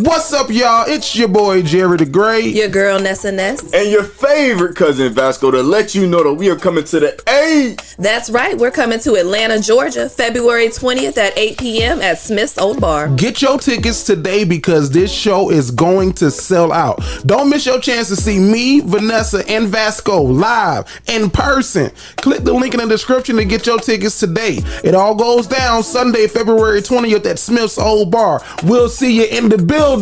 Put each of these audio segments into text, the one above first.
What's up, y'all? It's your boy Jerry the Great, your girl Nessa Ness, and your favorite cousin Vasco to let you know that we are coming to the 8th. That's right, we're coming to Atlanta, Georgia, February 20th at 8 p.m. at Smith's Old Bar. Get your tickets today because this show is going to sell out. Don't miss your chance to see me, Vanessa, and Vasco live in person. Click the link in the description to get your tickets today. It all goes down Sunday, February 20th at Smith's Old Bar. We'll see you in the building. You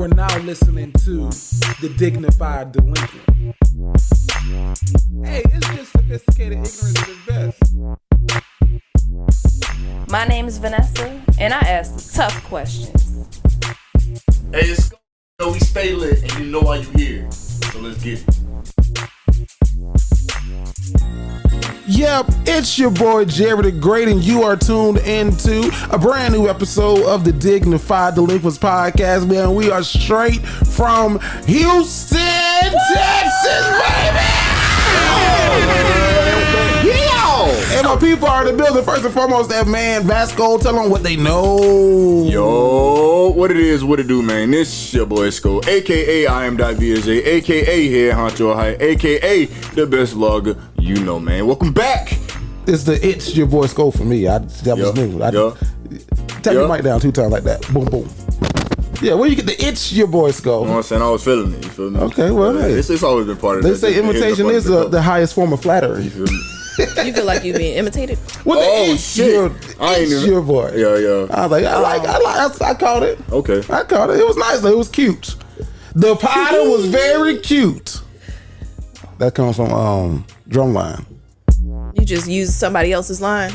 are now listening to the Dignified Delinquent. Hey, it's just sophisticated ignorance at its best. My name is Vanessa, and I ask tough questions. Hey, it's we stay lit, and you know why you here. So let's get it. Yep, it's your boy Jerry the Great, and you are tuned into a brand new episode of the Dignified Delinquents podcast. Man, we are straight from Houston, Texas, baby! And my people are in the building. First and foremost, that man Vasco, tell them what they know. Yo, what it is, what it do, man. This your boy Sko, aka I am VSJ, aka Head Honcho High, aka the best vlogger you know, man. Welcome back. It's your boy Sko for me. That was new. Tap your mic down 2 times like that. Boom, boom. Yeah, where you get the it's your boy Sko? You know what I'm saying? I was feeling it. You feel me? Okay, well, hey. It's always been part of They that. say imitation is the highest form of flattery. You feel me? You feel like you being imitated? Shit! Your boy. Yeah. I was like, I caught it. Okay. I caught it. It was nice though. It was cute. The pattern was very cute. That comes from Drumline. You just use somebody else's line?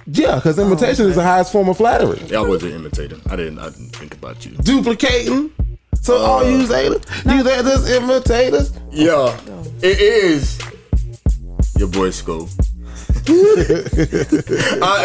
Yeah, because imitation is the highest form of flattery. Yeah, I wasn't imitating. I didn't think about you. Duplicating. So all you haters, imitators. Yeah, it is your boy Sko. I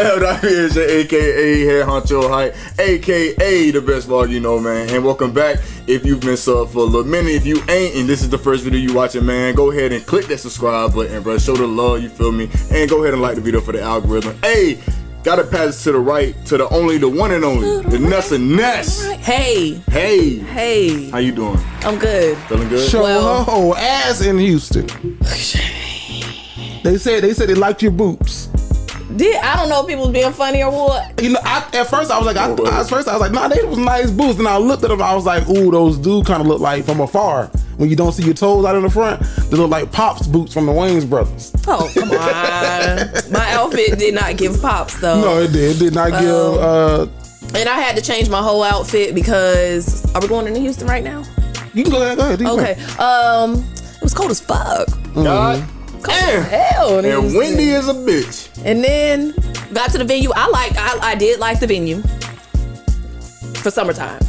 am VSJ, aka Head Honcho High, aka the best vlog you know, man. And welcome back. If you've been sub for a little minute, if you ain't, and this is the first video you watching, man, go ahead and click that subscribe button, bro. Show the love, you feel me? And go ahead and like the video for the algorithm. Hey, gotta pass it to the right, to the one and only, the Nessa Ness. Hey. How you doing? I'm good. Feeling good? Show her whole ass in Houston. They said they liked your boobs. I don't know if people was being funny or what. You know, at first I was like, nah, they was nice boobs. And I looked at them, I was like, ooh, those do kind of look like from afar. When you don't see your toes out in the front, they look like Pops boots from the Wayans brothers. Oh, come on. My outfit did not give Pops though. No, it did. It did not give. And I had to change my whole outfit because are we going into Houston right now? You can go ahead. Okay. It was cold as fuck. God. Cold as hell. And windy as a bitch. And then got to the venue. I did like the venue for summertime.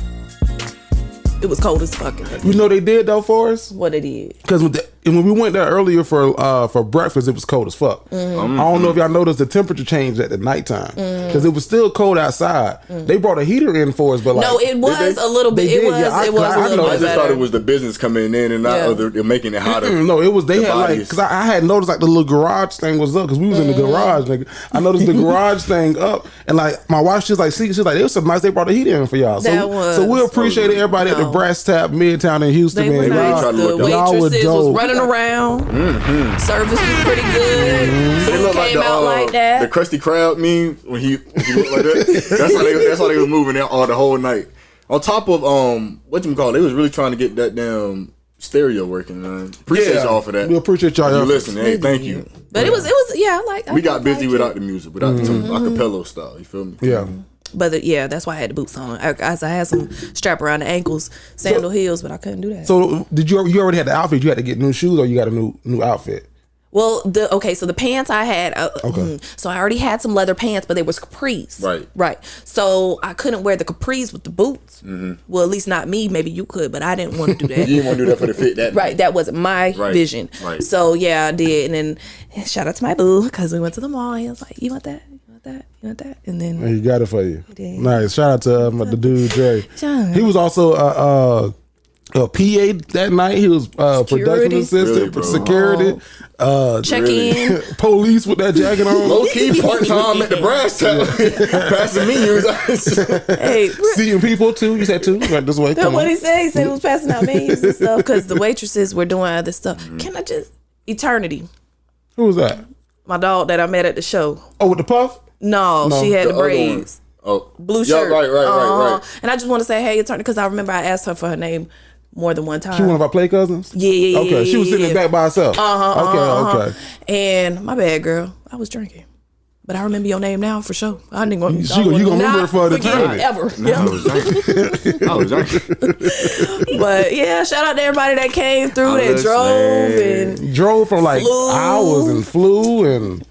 It was cold as fuck. You know they did though for us? What it did? Because when we went there earlier for breakfast, it was cold as fuck. Mm-hmm. I don't know if y'all noticed the temperature changed at the nighttime because it was still cold outside. They brought a heater in for us, but like no, it was a little bit. It was a little bit. I just thought it was the business coming in and not they're making it hotter. No, it was they had bodies. Like because I had noticed like the little garage thing was up because we was in the garage. Nigga. I noticed the garage thing up and like my wife she's like it was so nice they brought a heater in for y'all. So we appreciated everybody at the Brass Tap Midtown in Houston. They Man, nice. The waitresses was running around. Service was pretty good. They look came out like that. The Krusty Krab meme when he looked like that. That's how they was moving there all the whole night. On top of they was really trying to get that damn stereo working, man. Appreciate y'all for that. We appreciate y'all. You listen, hey, thank you. But it was we got busy without the music, without the acapella style. You feel me? Yeah. But that's why I had the boots on. I had some strap around the ankles, sandal heels, but I couldn't do that. So did you already had the outfit? You had to get new shoes, or you got a new outfit? Well, so the pants I had, so I already had some leather pants, but they was capris. Right. So I couldn't wear the capris with the boots. Mm-hmm. Well, at least not me. Maybe you could, but I didn't want to do that. You didn't want to do that for the fit. That wasn't my vision. Right. So yeah, I did. And then shout out to my boo because we went to the mall. He was like, "You want that? You want that?" And then he got it for you. Nice. Shout out to the dude Jay. He was also PA that night. He was production assistant, really, security, check in, police with that jacket on. Low key part time at the brass tavern, passing menus. Hey, seeing people too. You said too, right this way. That's what he said. He said he was passing out menus and stuff because the waitresses were doing other stuff. Can I just Eternity? Who was that? My dog that I met at the show. Oh, with the puff? No, she had the braids. Blue shirt. Right. And I just want to say, hey, Eternity, because I remember I asked her for her name more than one time. She one of our play cousins? Yeah. Okay, she was sitting in the back by herself. Okay. And my bad, girl. I was drinking. But I remember your name now for sure. I didn't going to you gonna remember it for the time. Ever. I was drinking. But yeah, shout out to everybody that came through, that drove for like hours and flew and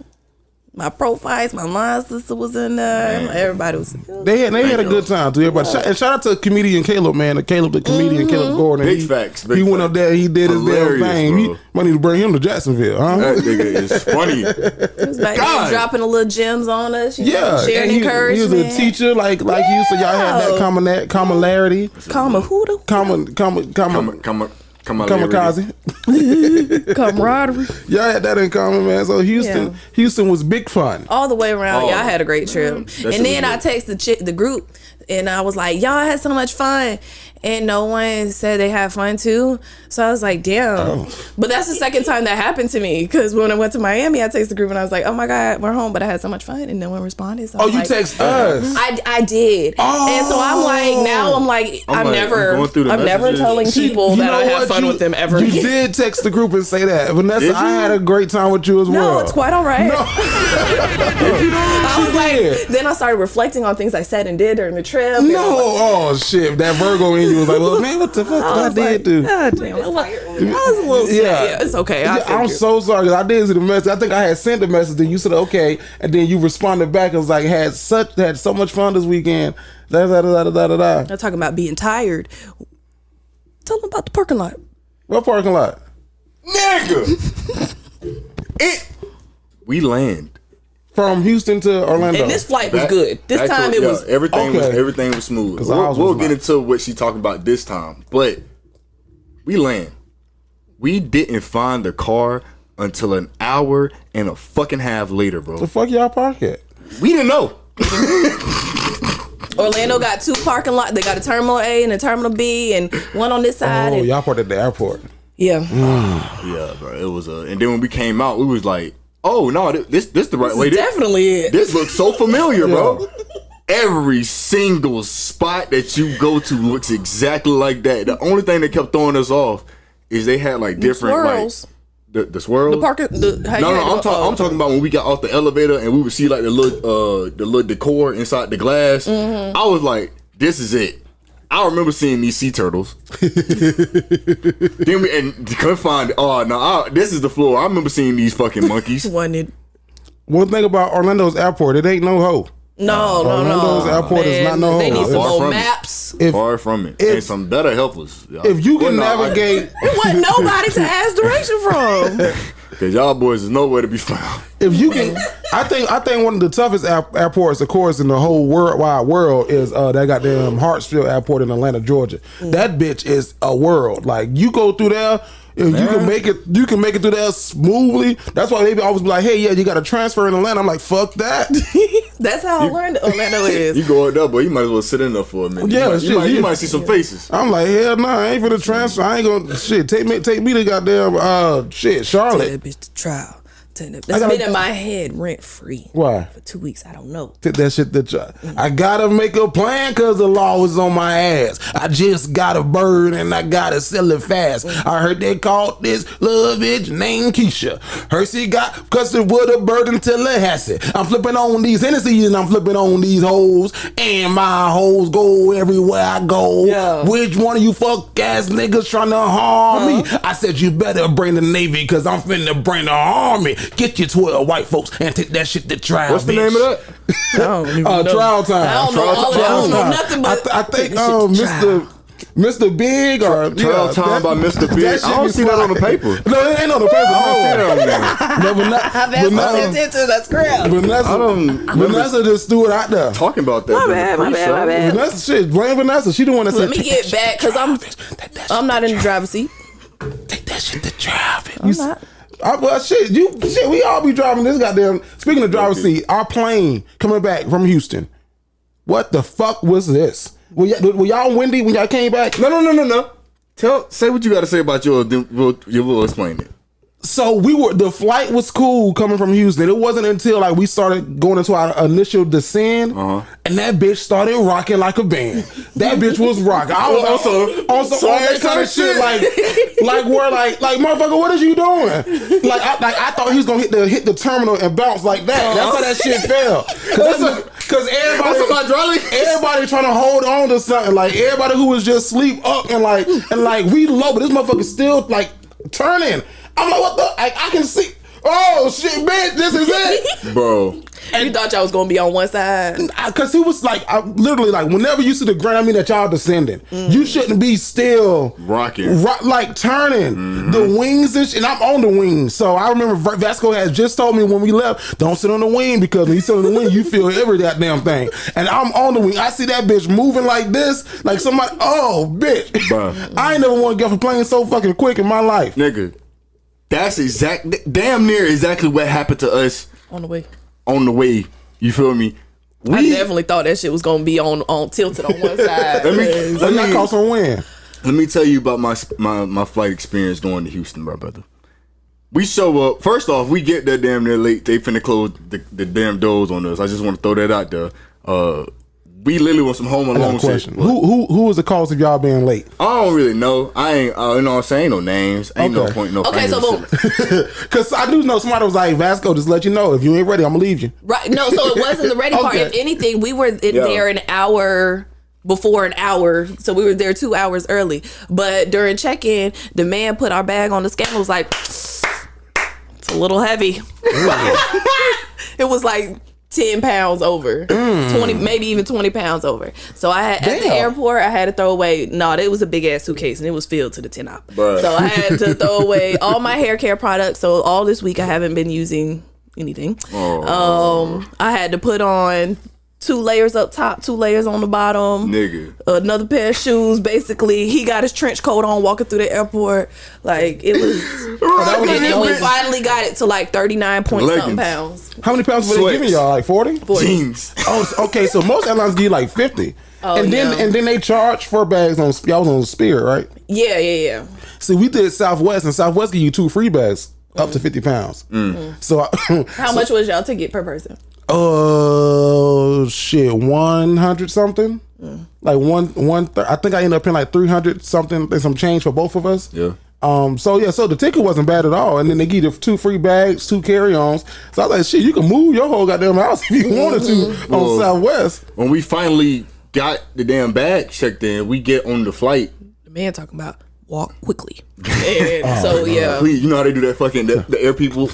my profiles, my line sister was in there. Everybody was. They had a good time too. Everybody, and shout out to comedian Caleb, man. The comedian Caleb Gordon. Big facts. He went up there. He did his damn thing. Bro. Might need to bring him to Jacksonville. Huh? That nigga is funny. He was back there dropping the little gems on us. Sharing encouragement. He was a teacher like you. So y'all had that commonality. Kamikaze. Camaraderie. Y'all had that in common, man. So Houston was big fun. All the way around. Y'all had a great trip. And then I texted the group and I was like, y'all had so much fun. And no one said they had fun too. So I was like, damn. But that's the second time that happened to me. Because when I went to Miami, I texted the group and I was like, oh my God, we're home. But I had so much fun and no one responded. So you text us? I did. And so I'm like, I'm never telling people that I have fun with them ever. You did text the group and say that. Vanessa, I had a great time with you as well. No, it's quite all right. No. I was like, then I started reflecting on things I said and did during the trip. No, shit. That Virgo in you was like, well, man, what the fuck I did do? God damn, I was a little sad. Yeah, it's okay. I'm so sorry because I didn't see the message. I think I had sent the message, then you said okay, and then you responded back and was like, had so much fun this weekend. They're talking about being tired. Tell them about the parking lot. What parking lot? Nigga! We land from Houston to Orlando. And this flight was good. This time it was everything was smooth. We'll get into what she talking about this time. But we land. We didn't find the car until an hour and a fucking half later, bro. The fuck y'all park at? We didn't know. Orlando got two parking lots. They got a Terminal A and a Terminal B, and one on this side. Oh, y'all parked at the airport. Yeah. Yeah, bro. It was and then when we came out, we was like, oh no, this the right way. Definitely it. This looks so familiar, bro. Every single spot that you go to looks exactly like that. The only thing that kept throwing us off is they had like different swirls. Like the swirls. The parking. I'm talking about when we got off the elevator and we would see like the little decor inside the glass. Mm-hmm. I was like, this is it. I remember seeing these sea turtles. Then we couldn't find it. Oh no, this is the floor. I remember seeing these fucking monkeys. One thing about Orlando's airport, it ain't no hoe. No. Orlando's airport is not no hoe. They need some more maps. Far from it. And some better helpers. If you can navigate, it wasn't nobody to ask direction from. Cause y'all boys is nowhere to be found. If you can, I think one of the toughest airports, of course, in the whole wide world is that goddamn Hartsfield Airport in Atlanta, Georgia. That bitch is a world. Like you go through there. If you can make it through there smoothly. That's why they always be like, hey, yeah, you got to transfer in Atlanta. I'm like, fuck that. That's how Orlando is. You go up there, boy, you might as well sit in there for a minute. Yeah, you might see some faces. I'm like, hell no, I ain't finna transfer. I ain't gonna take me to goddamn Charlotte. Take that bitch to trial. That's been in my head rent free. Why? For 2 weeks, I don't know. Take that shit to trial. I gotta make a plan because the law is on my ass. I just got a bird and I gotta sell it fast. I heard they called this little bitch named Keisha. Her she got custard with a bird until it has it. I'm flipping on these Hennessy and I'm flipping on these hoes. And my hoes go everywhere I go. Yeah. Which one of you fuck ass niggas trying to harm me? I said you better bring the Navy because I'm finna bring the army. Get your 12 white folks and take that shit to trial. What's the name of that? Trial time. I don't know nothing but I think Mr. Mr. Big or time by Mr. Big. I don't see that on the paper. No, it ain't on the paper. I don't see that on there. That's crap. Vanessa just threw it out there. Talking about that. My bad. Vanessa, shit, blame Vanessa. She the one that said. Let me get back because I'm not in the driver's seat. Take that shit to driving. I'm not. Well, shit, we all be driving this goddamn. Speaking of driver's seat, our plane coming back from Houston. What the fuck was this? Were y'all windy when y'all came back? No. Say what you got to say about yours. We'll explain it. So the flight was cool coming from Houston. It wasn't until like we started going into our initial descent, and that bitch started rocking like a band. That bitch was rocking. I was on some all that kind of shit, like motherfucker, what is you doing? Like I thought he was gonna hit the terminal and bounce like that. That's how that shit fell. Cause everybody trying to hold on to something. Like everybody who was just sleep up and like we low, but this motherfucker still like turning. I'm like, what the? I can see. Oh shit, bitch, this is it, bro. And you thought y'all was gonna be on one side? Cause he was like, literally like, whenever you see the ground, I mean that y'all descending, you shouldn't be still rocking, like turning the wings and shit. And I'm on the wings, so I remember Vasco had just told me when we left, don't sit on the wing because when you sit on the wing, you feel every goddamn thing. And I'm on the wing, I see that bitch moving like this, like somebody. Oh, bitch, bro. I ain't never want to get off a plane so fucking quick in my life, nigga. That's damn near exactly what happened to us on the way. You feel me? I definitely thought that shit was gonna be on tilted on one side. Let me call some wind. Let me tell you about my flight experience going to Houston, my brother. We show up. First off, we get there damn near late. They finna close the damn doors on us. I just want to throw that out there. We literally want some Home Alone shit. Who was the cause of y'all being late? I don't really know. I ain't, you know what I'm saying? Ain't no names. Ain't no point, no okay, so boom. Because I do know somebody was like, Vasco, just let you know, if you ain't ready, I'm going to leave you. Right. No, so it wasn't the ready part. If anything, we were there an hour before an hour. So we were there 2 hours early. But during check-in, the man put our bag on the scale and was like, it's a little heavy. It was like 10 pounds over, 20, maybe even 20 pounds over. So I had at the airport, I had to throw away. No, it was a big ass suitcase and it was filled to the 10 up. So I had to throw away all my hair care products. So all this week I haven't been using anything. I had to put on 2 layers up top, 2 layers on the bottom. Nigga. Another pair of shoes. Basically, he got his trench coat on walking through the airport. Like, it was... and then we finally got it to like 39 point something pounds. How many pounds were they giving y'all? Like 40? Jeans. Oh, okay. So most airlines give you like 50. And then they charge for bags on... Y'all was on Spirit, right? Yeah. See, we did Southwest, and Southwest give you 2 free bags up to 50 pounds. So how much was y'all ticket per person? Shit, 100 something. Like I think I ended up paying like 300 something and some change for both of us. Yeah. So the ticket wasn't bad at all, and then they give you 2 free bags, 2 carry-ons. So I was like, shit, you can move your whole goddamn house if you wanted to on Southwest. When we finally got the damn bag checked in, we get on the flight. The man talking about walk quickly. And please, you know how they do that fucking the air people.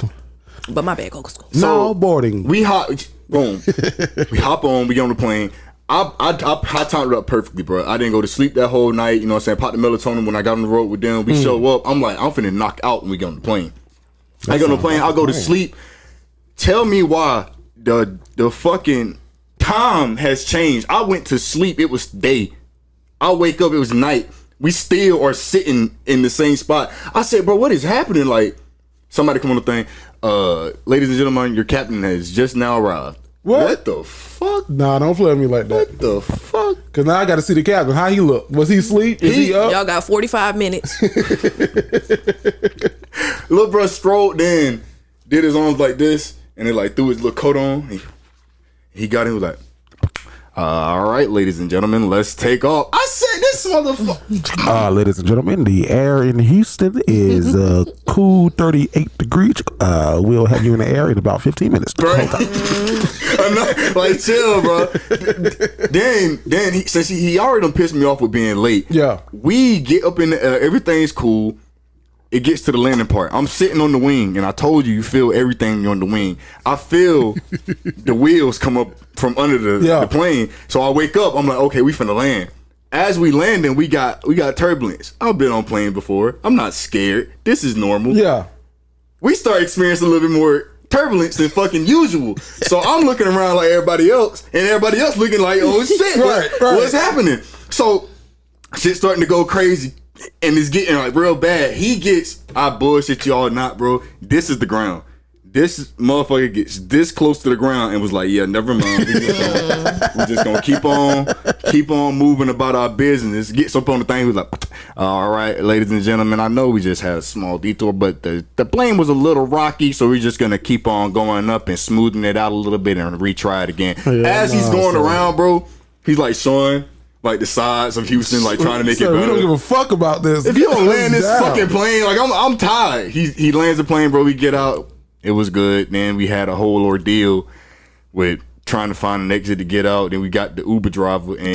But my bag goes school. No boarding. We hop on, we get on the plane. I timed it up perfectly, bro. I didn't go to sleep that whole night. You know what I'm saying? Pop the melatonin when I got on the road with them. We show up. I'm like, I'm finna knock out when we get on the plane. I get on the plane. I go to sleep. Tell me why the fucking time has changed. I went to sleep. It was day. I wake up. It was night. We still are sitting in the same spot. I said, bro, what is happening? Like, somebody come on the thing. Ladies and gentlemen, your captain has just now arrived. What the fuck? Nah, don't play with me like that. What the fuck? Because now I got to see the captain. How he look? Was he asleep? Is he up? Y'all got 45 minutes. Little bro strolled in, did his arms like this, and then like threw his little coat on. He got in, was like, all right, ladies and gentlemen, let's take off. I said, this motherfucker. Ladies and gentlemen, the air in Houston is cool 38 degrees. We'll have you in the air in about 15 minutes. Right. Like, chill, bro. Then since he already done pissed me off with being late. Yeah. We get up in the air, everything's cool. It gets to the landing part. I'm sitting on the wing, and I told you feel everything on the wing. I feel the wheels come up from under the plane. So I wake up. I'm like, okay, we finna land. as we landing, we got turbulence. I've been on plane before. I'm not scared. This is normal. Yeah. We start experiencing a little bit more turbulence than fucking usual. So I'm looking around like everybody else, and everybody else looking like, oh shit, what's happening? So shit starting to go crazy, and it's getting like real bad. He gets, I bullshit y'all not, bro. This is the ground. This motherfucker gets this close to the ground and was like, yeah, never mind. We're just gonna keep on moving about our business. Gets up on the thing, he was like, all right, ladies and gentlemen, I know we just had a small detour, but the plane was a little rocky, so we're just gonna keep on going up and smoothing it out a little bit and retry it again. As he's going around, bro, he's like showing like the sides of Houston, like trying to make it better. We don't give a fuck about this. If you don't land this fucking plane, like I'm tired. He lands the plane, bro. We get out. It was good. Then we had a whole ordeal with trying to find an exit to get out. Then we got the Uber driver in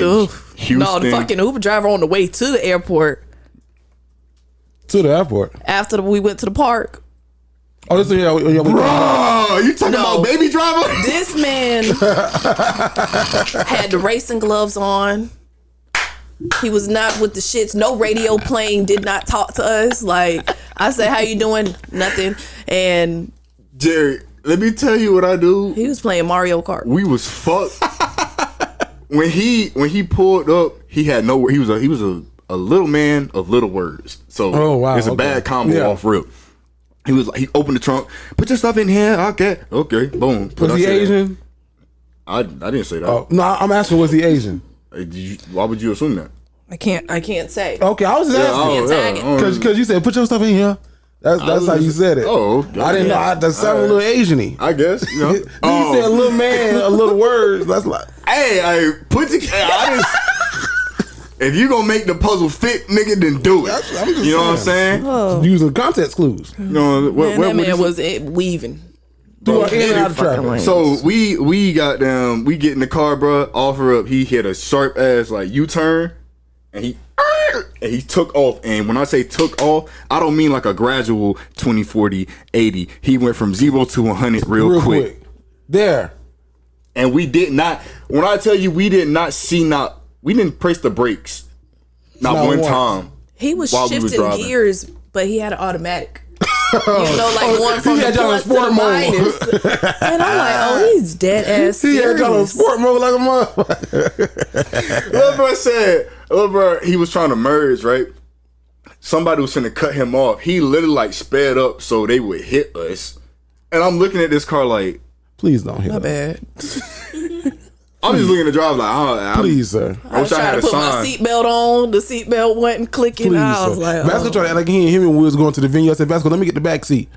Houston. No, the fucking Uber driver on the way to the airport. To the airport? After we went to the park. Oh, this is bro, you talking about baby driver? This man had the racing gloves on. He was not with the shits. No radio playing. Did not talk to us. Like, I said, how you doing? Nothing. And Jerry, let me tell you what I do. He was playing Mario Kart. We was fucked. when he pulled up, he had no. He was a little man of little words. So it's a bad combo off rip. He was like, he opened the trunk, put your stuff in here. Okay, boom. Was he Asian? I didn't say that. Oh, no, I'm asking, was he Asian? Why would you assume that? I can't say. Okay, I was just asking because you said put your stuff in here. That's how you said it. Oh, I didn't know. That sounded a little Asian-y. I guess. You know. You said a little man, a little word. That's like, I didn't. If you gonna make the puzzle fit, nigga, then do it. You know what I'm saying? Oh. Using context clues. You know that man was weaving. So we got them. We get in the car, bro. Offer up. He hit a sharp ass like U-turn, and he took off. And when I say took off, I don't mean like a gradual 20, 40, 80. He went from 0 to 100 real quick. There. And we did not. When I tell you, we did not see we didn't press the brakes. Not one time. He was shifting gears, but he had an automatic. You know, like going from the plus to the minus. And I'm like, oh, he's dead ass serious. He had y'all in sport mode like a motherfucker. Little bro, he was trying to merge, right? Somebody was finna cut him off. He literally like sped up so they would hit us. And I'm looking at this car like, please don't hit us. My bad. I'm just looking at the drive like, please, sir. I was trying to put my seatbelt on. The seatbelt wasn't clicking. Please, I was like, Vasco tried to act like he and him and we was going to the venue. I said, Vasco, let me get the back seat.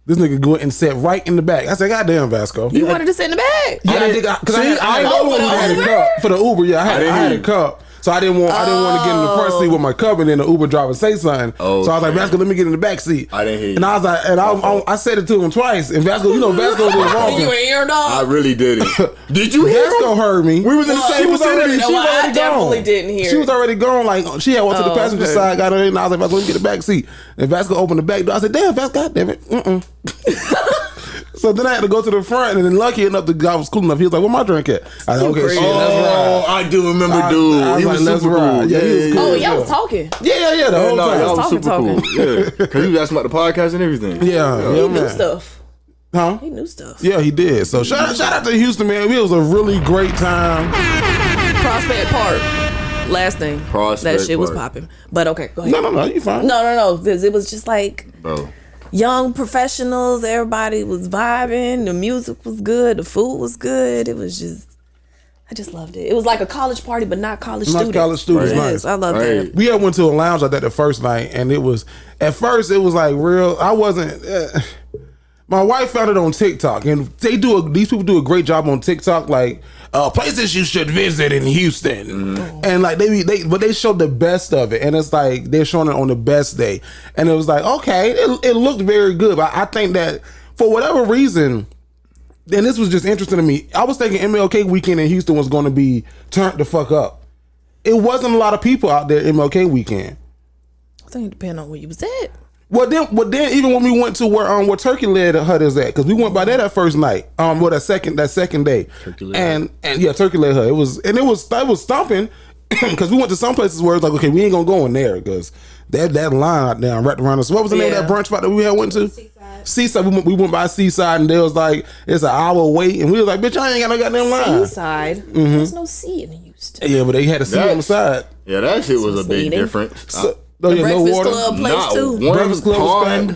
This nigga went and sat right in the back. I said, goddamn, Vasco. You wanted to sit in the back? Yeah, I did. Because I know when we had a cup for the Uber. Yeah, I had a cup. So I didn't want to get in the front seat with my cup and then the Uber driver say something. So I was like, Vasco, let me get in the back seat. I didn't hear you. And I was like, and I said it to him twice. And Vasco, Vasco was wrong. You ain't hear dog. I really didn't. Did you hear Vasco heard me. We was in the same vicinity. She was already definitely didn't hear. She was already gone. Like she had went to the passenger side, got her in. And I was like, Vasco, let me get the back seat. And Vasco opened the back door. I said, damn, Vasco, goddamn it. So then I had to go to the front, and then lucky enough, the guy was cool enough. He was like, "Where my drink at?" I said, "Okay, shit, let's ride." I do remember, dude. He was super cool. Yeah, he was cool. Oh, y'all was talking. Yeah, the whole time. Y'all was super cool. Yeah, because you asked about the podcast and everything. Yeah, he knew stuff. Huh? He knew stuff. Yeah, he did. So shout out to Houston, man. It was a really great time. Prospect Park. Last thing. That shit was popping. But okay, go ahead. No, you fine. No. Because it was just like, young professionals, everybody was vibing, the music was good, the food was good. It was just, I just loved it. It was like a college party, but not college students. Not college students, nice. I love that. We had went to a lounge like that the first night, and it was, at first it was like real, I wasn't, my wife found it on TikTok, and these people do a great job on TikTok, like places you should visit in Houston, and like they showed the best of it, and it's like they're showing it on the best day, and it was like okay, it looked very good, but I think that for whatever reason, and this was just interesting to me, I was thinking MLK weekend in Houston was going to be turned the fuck up. It wasn't a lot of people out there MLK weekend. I think it depends on where you was at. Well then even when we went to where Turkey Leg Hut is at, because we went by there that first night, that second day, and yeah, Turkey Leg Hut. It was stomping. because we went to some places where it's like, okay, we ain't gonna go in there because that line out there right around us. What was the name of that brunch spot that we had went to? Seaside. We went by Seaside, and they was like, it's an hour wait, and we was like, bitch, I ain't got no goddamn line. Seaside. There's no sea in Houston. Yeah, but they had a sea on the side. Yeah, that shit was a big difference. So, the no Breakfast water. Club place too. Breakfast Club was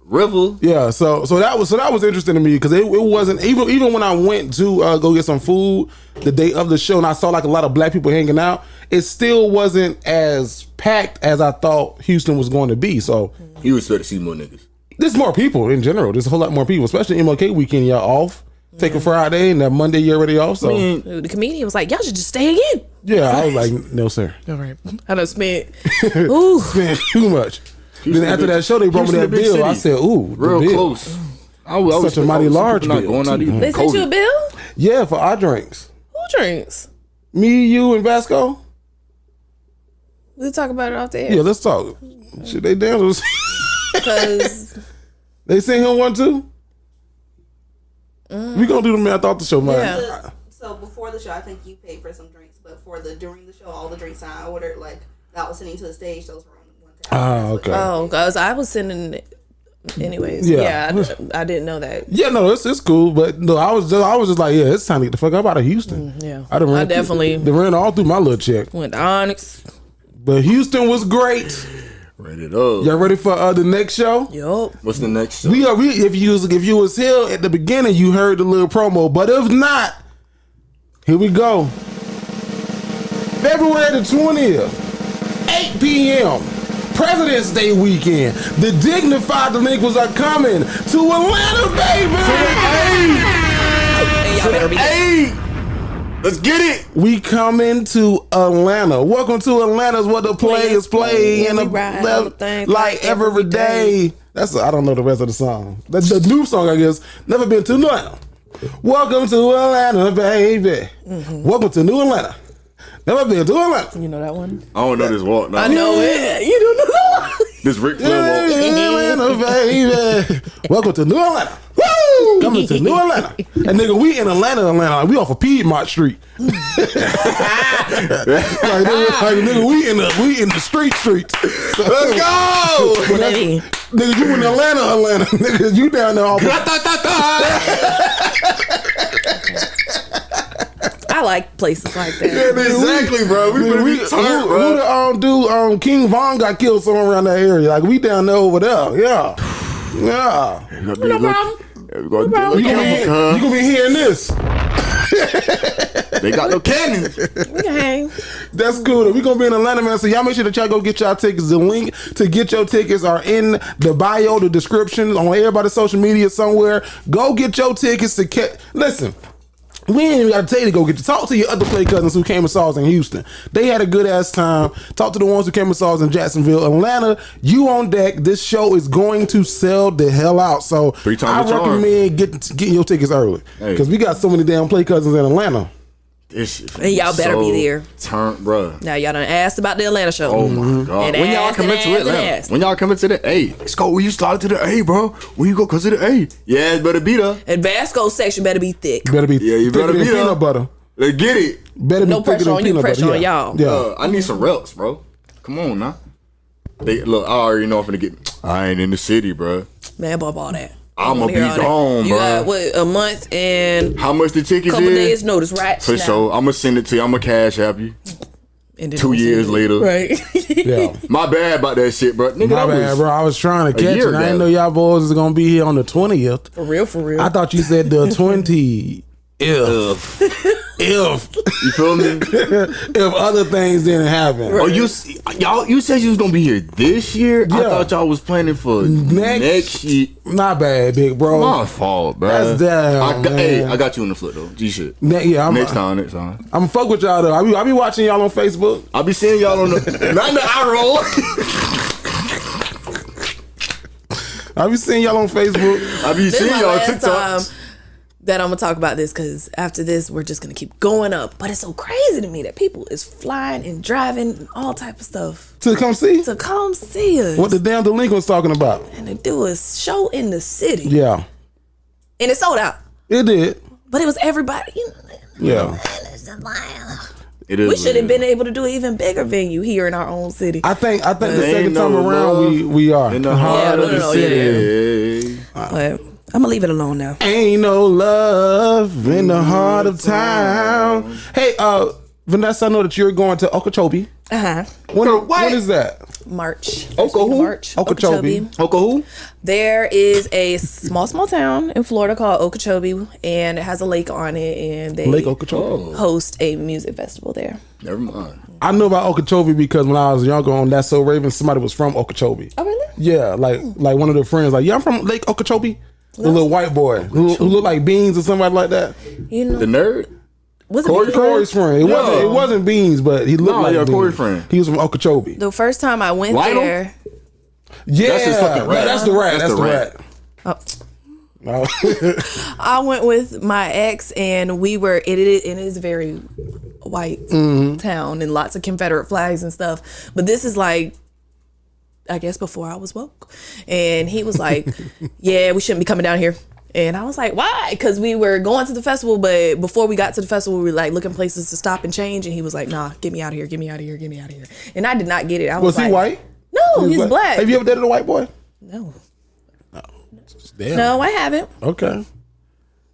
river. Yeah, so that was interesting to me because it wasn't even when I went to go get some food the day of the show and I saw like a lot of black people hanging out, it still wasn't as packed as I thought Houston was going to be. So you expect to see more niggas. There's more people in general. There's a whole lot more people, especially MLK weekend. Y'all off. Take a Friday and that Monday you're already off. So the comedian was like, y'all should just stay again. Yeah, I was like, no sir. All right, I done spent spent too much. Then after that show, they brought me that bill. City. I said, "Ooh, real close." I was such a mighty large bill. Going out they sent you a bill? Yeah, for our drinks. Who drinks? Me, you, and Vasco. We'll talk about it off the air. Yeah, let's talk. Shit, they damn because they sent him one too. We gonna do the man after the show, man. Yeah. So before the show, I think you paid for some drinks, but during the show, all the drinks I ordered, like that was sending to the stage, those were on one tab. Ah, okay. Oh, because I was sending. Anyways, yeah, I didn't know that. Yeah, no, it's cool, but no, I was just like, yeah, it's time to get the fuck up out of Houston. Yeah, I definitely ran all through my little check. Went to Onyx, but Houston was great. Ready it up. Y'all ready for the next show? Yup. What's the next show? We if you was here at the beginning, you heard the little promo. But if not, here we go. February the 20th, 8 p.m. President's Day weekend. The Dignified Delinquents are coming to Atlanta, baby. Y'all better be there. Let's get it. We coming to Atlanta. Welcome to Atlanta's where the players play in like every day. I don't know the rest of the song. That's the new song, I guess. Never been to Atlanta. Welcome to Atlanta, baby. Welcome to New Atlanta. Never been to Atlanta. You know that one? I don't know this walk. No. I know it. You don't know that one. This Ric Flair walk. Atlanta, baby. Welcome to New Atlanta. Woo! Coming to New Atlanta. And nigga, we in Atlanta. Like, we off of Piedmont Street. like, nigga, we in the street. So, let's go. Nigga, you in Atlanta. Nigga, you down there all I like places like that. Yeah, exactly, bro. We turn, bro. Who the King Von got killed somewhere around that area? Like, we down there over there. Yeah. No problem. You gonna be hearing this. They got no cannons. We can hang. That's cool. We gonna be in Atlanta, man. So y'all make sure that y'all go get y'all tickets. The link to get your tickets are in the bio, the description, on everybody's social media somewhere. Go get your tickets to listen. We ain't even got to tell you to go get talk to your other play cousins who came and saw us in Houston. They had a good ass time. Talk to the ones who came and saw us in Jacksonville. Atlanta, you on deck. This show is going to sell the hell out. So I recommend getting your tickets early because we got so many damn play cousins in Atlanta. And y'all better be there. Bro. Now y'all done asked about the Atlanta show. Oh my god! When y'all coming to Atlanta? When y'all coming to the A? Let's go. When you started to the A, bro. When you go cause of the A? Yeah, it better be there. And Vasco's section better be thick. You better be peanut butter. Let's get it. Better be no pressure on you. Pressure on y'all. Yeah. I need some reps, bro. Come on now. Look, I already know I'm finna get. I ain't in the city, bro. Man, above all that. I'ma be gone, bro. You got a month and how much the tickets couple days notice, right? For sure. I'ma send it to you. I'ma cash app you. 2 years later. Right. Yeah. My bad about that shit, bro. Nigga, my bad, bro. I was trying to catch it. I didn't know y'all boys was gonna be here on the 20th. For real. I thought you said the 20th. If you feel me? If other things didn't happen. Right. Oh, you said you was gonna be here this year? Yeah. I thought y'all was planning for next year. Not bad, big bro. My fault, bro. That's damn. Hey, I got you in the foot though. G shit. Next time. I'm fuck with y'all though. I be watching y'all on Facebook. I be seeing y'all on the not in the eye roll. I be seeing y'all on Facebook. I be seeing y'all on TikTok. That I'm gonna talk about this because after this we're just gonna keep going up. But it's so crazy to me that people is flying and driving and all type of stuff to come see us. What the damn Delinquents talking about? And to do a show in the city. Yeah. And it sold out. It did. But it was everybody. Yeah. It is. We should have been able to do an even bigger venue here in our own city. I think the second time around we are. In the heart of the city. But I'm gonna leave it alone now. Ain't no love in the heart of town. Hey, Vanessa, I know that you're going to Okeechobee. When is that? March. Okeechobee. Oklahoma. There is a small town in Florida called Okeechobee, and it has a lake on it, and they Lake Okeechobee host a music festival there. Never mind. I know about Okeechobee because when I was younger on That's So Raven, somebody was from Okeechobee. Oh, really? Yeah, like one of their friends, like, yeah, I'm from Lake Okeechobee. The little white boy who looked like Beans or somebody like that. You know, the nerd. Was it Corey's friend? It wasn't Beans, but he looked like Beans. Corey's friend. He was from Okeechobee. The first time I went there, yeah, that's his fucking rat. That's the rat. That's the rat. Oh. I went with my ex, and we were. It is a very white town and lots of Confederate flags and stuff. But this is like, I guess before I was woke, and he was like, "Yeah, we shouldn't be coming down here." And I was like, why? Because we were going to the festival, but before we got to the festival, we were like looking places to stop and change. And he was like, nah, get me out of here, get me out of here, get me out of here. And I did not get it. I was he like, white? No, he's black. Have you ever dated a white boy? No. Damn. No, I haven't. Okay,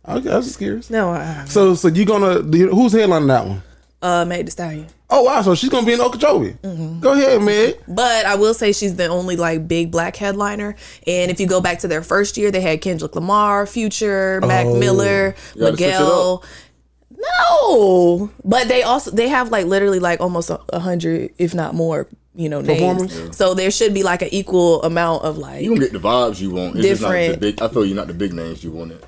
I was just curious. No, I haven't. So you gonna, who's headlining that one? Meg Thee Stallion. Oh wow, so she's gonna be in Okeechobee. Go ahead, Meg. But I will say she's the only like big black headliner. And if you go back to their first year, they had Kendrick Lamar, Future, Mac Miller, Miguel. No, but they have like literally like almost 100, if not more, names. Yeah. So there should be like an equal amount of like. You gonna get the vibes you want. It's different. Just not the big. I feel you're not the big names you wanted.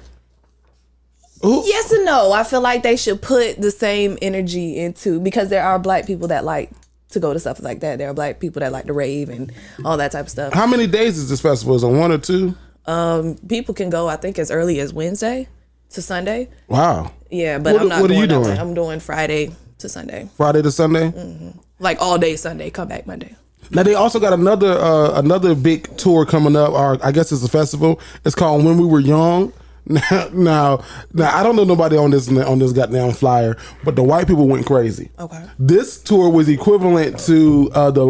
Ooh. Yes and no. I feel like they should put the same energy into, because there are black people that like to go to stuff like that. There are black people that like to rave and all that type of stuff. How many days is this festival? Is it 1 or 2? People can go, I think, as early as Wednesday to Sunday. Wow. Yeah, but I'm not. What are you doing? I'm doing Friday to Sunday. Friday to Sunday. Like all day Sunday. Come back Monday. Now they also got another big tour coming up. Or I guess it's a festival. It's called When We Were Young. Now, I don't know nobody on this goddamn flyer, but the white people went crazy. Okay. This tour was equivalent to the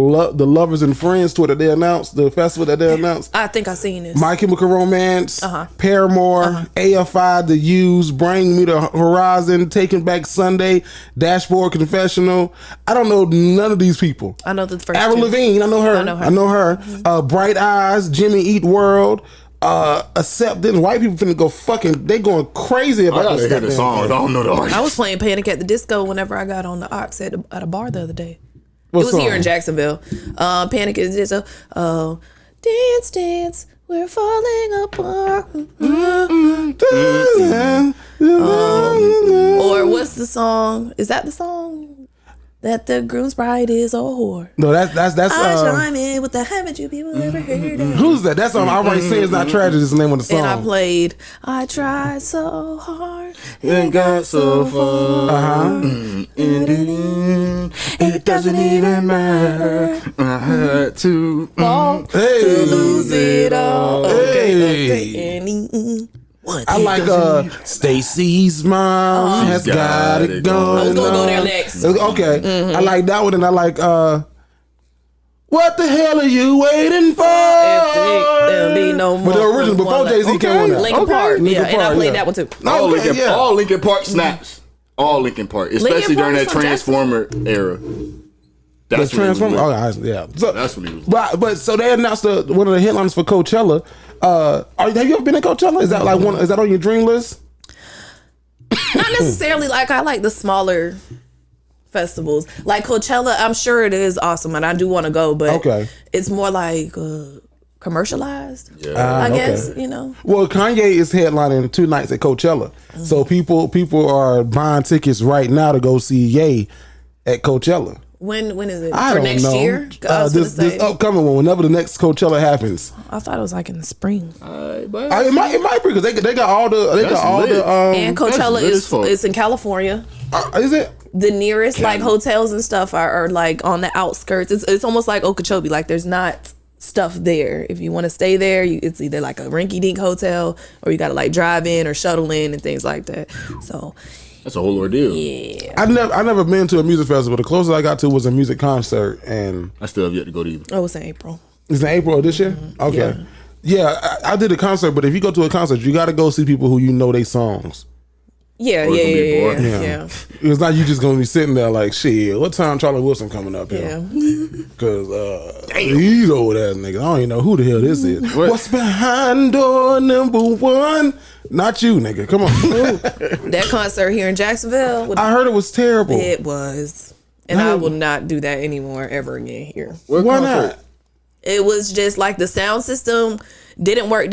Lovers and Friends tour that they announced, the festival that they announced. I think I seen this. My Chemical Romance, Paramore, AFI, The Used, Bring Me the Horizon, Taking Back Sunday, Dashboard Confessional. I don't know none of these people. I know the first Avril Lavigne, I know her. Bright Eyes, Jimmy Eat World. Acceptance. White people finna go they going crazy about I this. gotta hear the song. I don't know the artist. I was playing Panic at the Disco whenever I got on the aux at a bar the other day. What it was song? here in Jacksonville. Panic at the Disco. Oh, dance, dance, we're falling apart. Or what's the song? Is that the song? That the groom's bride is a whore. No, that's I chime in with the haven't you people ever heard of? Who's that? That's I already say it's not tragic. Is the name of the song. And I played I tried so hard and got so far. It doesn't even matter. I had to to lose it all. Hey. I like Stacy's mom has got it going. I was gonna go there next. Okay, I like that one, and I like what the hell are you waiting for? There'll be no more. But the original before Jay-Z came on that. Linkin Park, and I played that one too. All Linkin Park snaps. All Linkin Park, especially during that Transformer era. That's Transformer. Yeah. So, that's what he was. But so they announced one of the headlines for Coachella. Have you ever been to Coachella? Is that like one? Is that on your dream list? Not necessarily. Like I like the smaller festivals, like Coachella. I'm sure it is awesome, and I do want to go. But it's more like commercialized. Yeah, I guess Well, Kanye is headlining 2 nights at Coachella, so people are buying tickets right now to go see Ye at Coachella. When is it? I For don't next know. year? This upcoming one, whenever the next Coachella happens. I thought it was like in the spring. It might be because they got all the and Coachella is in California. Is it? The nearest like hotels and stuff are like on the outskirts. It's almost like Okeechobee. Like there's not stuff there. If you want to stay there, it's either like a rinky dink hotel or you got to like drive in or shuttle in and things like that. So That's a whole ordeal. Yeah. I never been to a music festival. The closest I got to was a music concert, and I still have yet to go to either. Oh, it's in April. It's in April of this year? Okay. Yeah, I did a concert, but if you go to a concert, you got to go see people who you know they songs. Yeah. It's not you just gonna be sitting there like, shit, what time Charlie Wilson coming up here? Because these old ass niggas, I don't even know who the hell this is. What's behind door number 1? Not you, nigga. Come on. That concert here in Jacksonville. I heard it was terrible. It was. And I will not do that anymore ever again here. Why not? It was just like the sound system didn't work.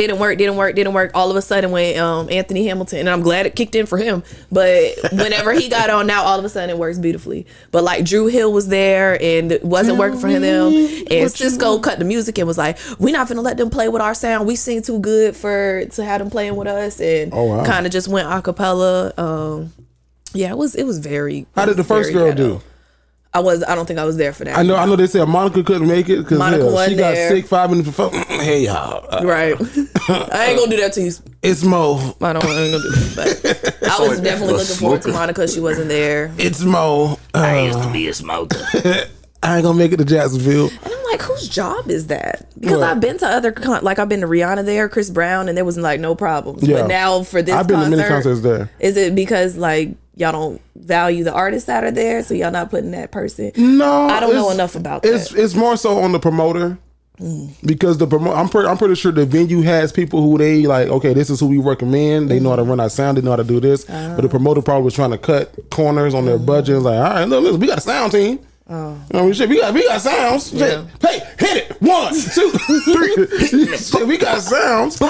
All of a sudden when Anthony Hamilton, and I'm glad it kicked in for him, but whenever he got on, now all of a sudden it works beautifully. But like Drew Hill was there and it wasn't working for him, and Cisco cut the music and was like, we're not gonna let them play with our sound. We sing too good to have them playing with us, and kind of just went a cappella. Yeah, it was very. How did the first girl do? I don't think I was there for that. I know they said Monica couldn't make it because she got sick 5 minutes before. Hey y'all, right? I ain't gonna do that to you. It's Mo. I ain't gonna do that. But I was definitely looking forward to Monica. She wasn't there. It's Mo. I used to be a smoker. I ain't gonna make it to Jacksonville. And I'm like, whose job is that? Because I've been to other I've been to Rihanna there, Chris Brown, and there was like no problems. Yeah. But now for this I've been to many concerts there. Is it because like y'all don't value the artists that are there, so y'all not putting that person? No, I don't know enough about that. It's more so on the promoter. Because I'm pretty sure the venue has people who they like, okay, this is who we recommend. They know how to run our sound, they know how to do this. But the promoter probably was trying to cut corners on their budget. It's like, all right, look, listen, we got a sound team. You know, shit, we got sounds. Yeah. Hey, hit it. 1, 2, 3. Shit, we got sounds.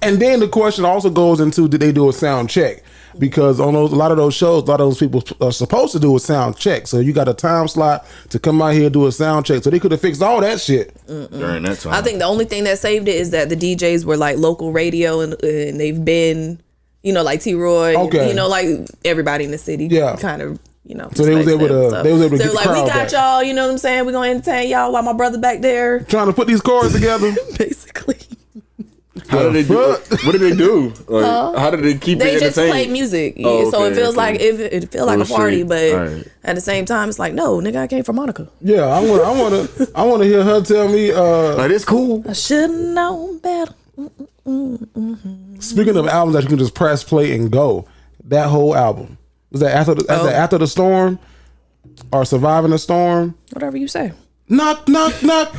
And then the question also goes into, did they do a sound check? Because on a lot of those shows, a lot of those people are supposed to do a sound check. So you got a time slot to come out here and do a sound check. So they could have fixed all that shit during that time. I think the only thing that saved it is that the DJs were like local radio and they've been, like T-Roy, like everybody in the city. Yeah. Kind of, So they was able to get the crowd we got back. Y'all, you know what I'm saying? We're going to entertain y'all while my brother back there. Trying to put these chords together. Basically. How did they do? What did they do? Like, how did they keep it entertaining? They just play music, so it feels like it feels like a party, but at the same time, it's like, no, nigga, I came from Monica. Yeah, I want to hear her tell me. Like, it's cool. I should have known better. Speaking of albums that you can just press play and go, that whole album was that after the storm or surviving the storm? Whatever you say. Knock, knock, knock.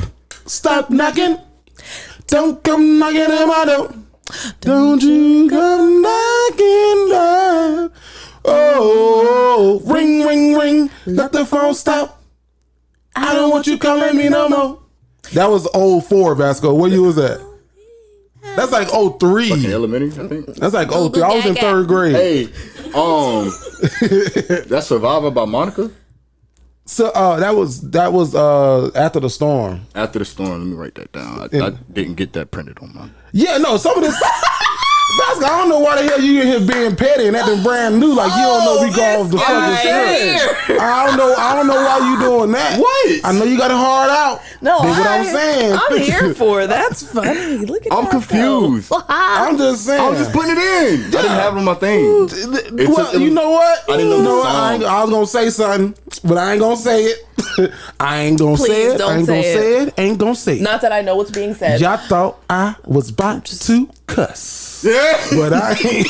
Stop knocking. Don't come knocking at my door. Don't you come knocking down. Oh, ring, ring, ring. Let the phone stop. I don't want you calling me no more. That was 04, Vasco. What year was that? That's like 03. Fucking elementary, I think. That's like 03. I was in 3rd grade. Hey, that's Survivor by Monica? So that was after the storm. After the storm, let me write that down. I didn't get that printed on my. Yeah, no, some of this. I don't know why the hell you in here being petty and acting brand new like you don't know we go off the fucking shit. I don't know why you doing that. What? I know you got it hard out. No, that's what I'm saying. I'm here for it. That's funny. Look at that. I'm confused. I'm just saying. I was just putting it in. Yeah. I didn't have it on my thing. Well, you know what? I didn't know the song. I was gonna say something, but I ain't gonna say it. I ain't gonna say it. I ain't gonna say it. Ain't gonna say it. Not that I know what's being said. Y'all thought I was about to cuss. Yeah. But I ain't.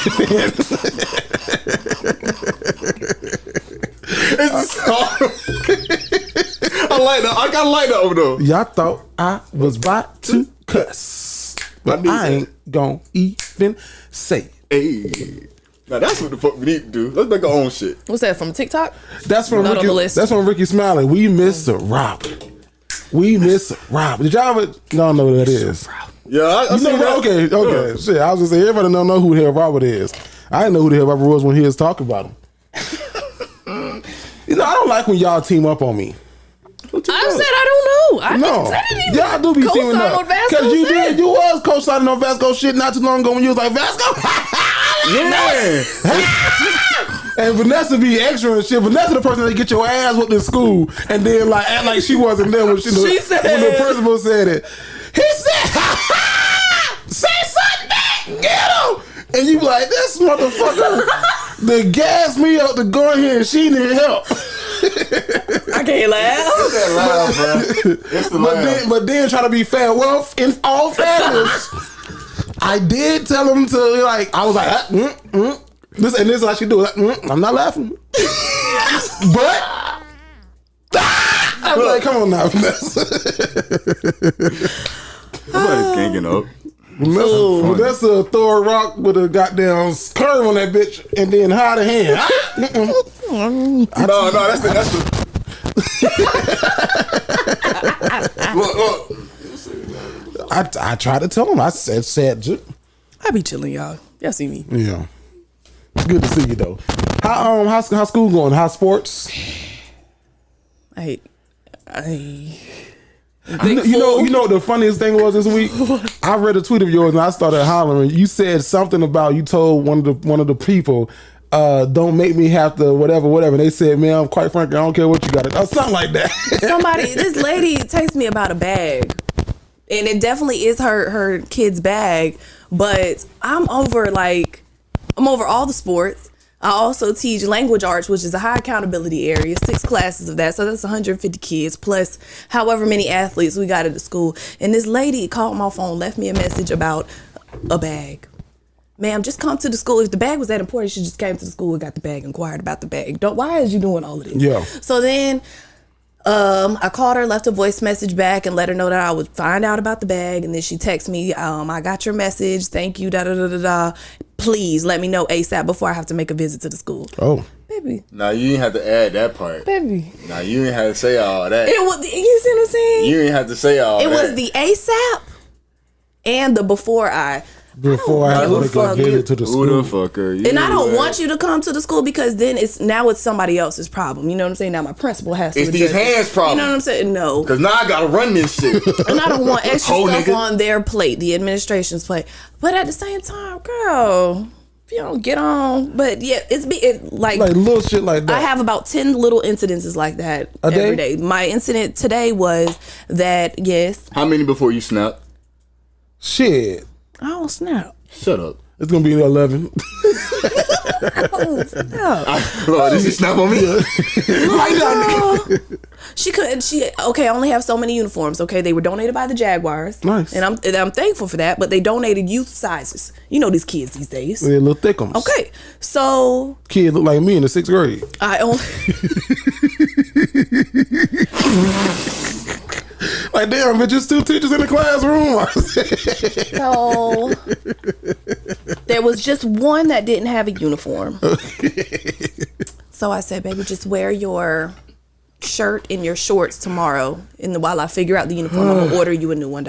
I like that. I gotta like that over there. Y'all thought I was about to cuss. But I ain't gonna even say it. Hey. Now that's what the fuck we need to do. Let's make our own shit. What's that, from TikTok? That's from Ricky. That's from Ricky Smiley. We miss a Robin. We miss a Robin. Did y'all ever? Y'all know what that is? Yeah, I know that. Okay. Yeah. Shit, I was gonna say everybody don't know who the hell Robert is. I didn't know who the hell Robert was when he was talking about him. I don't like when y'all team up on me. I said I don't know. I didn't even y'all do be teaming up because you was co-signing on Vasco shit not too long ago when you was like Vasco. Yeah. And Vanessa be extra and shit. Vanessa the person that get your ass whooped in school and then like act like she wasn't there when when the principal said it. He said, say something back, get him. And you be like, this motherfucker They gassed me up to go in here and she needed help. I can't laugh. It's that laugh, bro. It's the laugh. But then try to be fair. Well, in all fairness, I did tell him to like. I was like, this is how she do it. I'm not laughing, but I'm like, come on now, Somebody's ganging up. Vanessa throw a rock with a goddamn curve on that bitch and then hide a hand. No, that's the. Look. I tried to tell him. I said. I be chilling, y'all. Y'all see me. Yeah. It's good to see you though. How's school going? How's sports? I You know what the funniest thing was this week? I read a tweet of yours and I started hollering. You said something about you told one of the people, don't make me have to whatever. And they said, man, quite frankly, I don't care what you got, or something like that. This lady texted me about a bag, and it definitely is her kid's bag. But I'm over all the sports. I also teach language arts, which is a high accountability area, 6 classes of that. So that's 150 kids plus however many athletes we got at the school. And this lady called my phone, left me a message about a bag. Ma'am, just come to the school. If the bag was that important, she just came to the school and got the bag, inquired about the bag. Why is you doing all of this? Yeah. So then I called her, left a voice message back and let her know that I would find out about the bag. And then she texted me, I got your message. Thank you, da-da-da-da-da. Please let me know ASAP before I have to make a visit to the school. Oh. Baby. Nah, you didn't have to add that part. Baby. Nah, you didn't have to say all that. It was, you see what I'm saying? You didn't have to say all that. It was the ASAP and the before I have to make a visit to the school. Who the fuck are you? And I don't want you to come to the school because then it's somebody else's problem. You know what I'm saying? Now my principal has to It's these hands problem. You know what I'm saying? No. Because now I gotta run this shit. And I don't want extra stuff on their plate, the administration's plate. But at the same time, girl, if you don't get on. But yeah, it's like little shit like that. I have about 10 little incidences like that every day. My incident today was that, yes. How many before you snap? I Shit. don't snap. Shut up. It's gonna be 11. I don't snap. Lord, did she snap on me? Right now, nigga. I only have so many uniforms. Okay, they were donated by the Jaguars. Nice. And I'm thankful for that. But they donated youth sizes. You know these kids these days. They're little thickums. Okay, so kid look like me in the 6th grade. I only. Like, damn, bitch, just 2 teachers in the classroom. So there was just one that didn't have a uniform. So I said, baby, just wear your shirt and your shorts tomorrow. And while I figure out the uniform, I'm gonna order you a new one.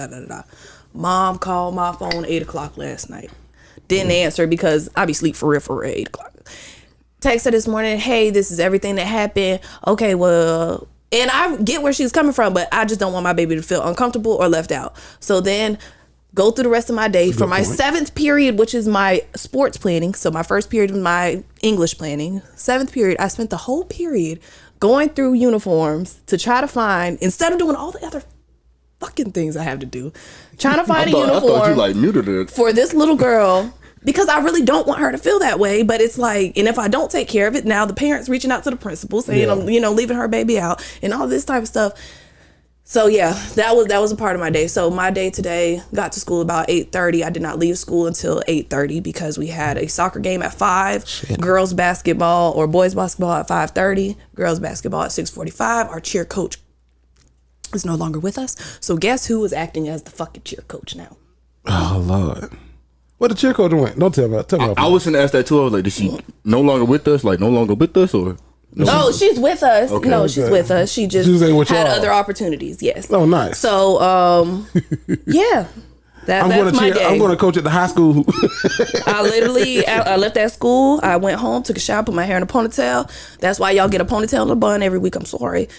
Mom called my phone 8:00 last night. Didn't answer because I be sleep for real 8:00. Text her this morning, hey, this is everything that happened. Okay, well. And I get where she's coming from, but I just don't want my baby to feel uncomfortable or left out. So then go through the rest of my day for my 7th period, which is my sports planning. So my 1st period was my English planning. 7th period, I spent the whole period going through uniforms to try to find, instead of doing all the other fucking things I have to do, trying to find a uniform I thought you like muted it. for this little girl. Because I really don't want her to feel that way, but it's like, and if I don't take care of it, now the parents reaching out to the principal saying I'm, leaving her baby out and all this type of stuff. So yeah, that was a part of my day. So my day today, got to school about 8:30. I did not leave school until 8:30 because we had a soccer game at 5, girls basketball or boys basketball at 5:30, girls basketball at 6:45. Our cheer coach is no longer with us. So guess who is acting as the fucking cheer coach now? Oh Lord. Where the cheer coach went? Don't tell me. I was gonna ask that too. I was like, is she no longer with us? Like, no longer with us, or? No, she's with us. Okay. No, she's with us. She just had other opportunities. Yes. Oh, nice. So, yeah. That's my day. I'm going to coach at the high school. I left that school. I went home, took a shower, put my hair in a ponytail. That's why y'all get a ponytail and a bun every week. I'm sorry.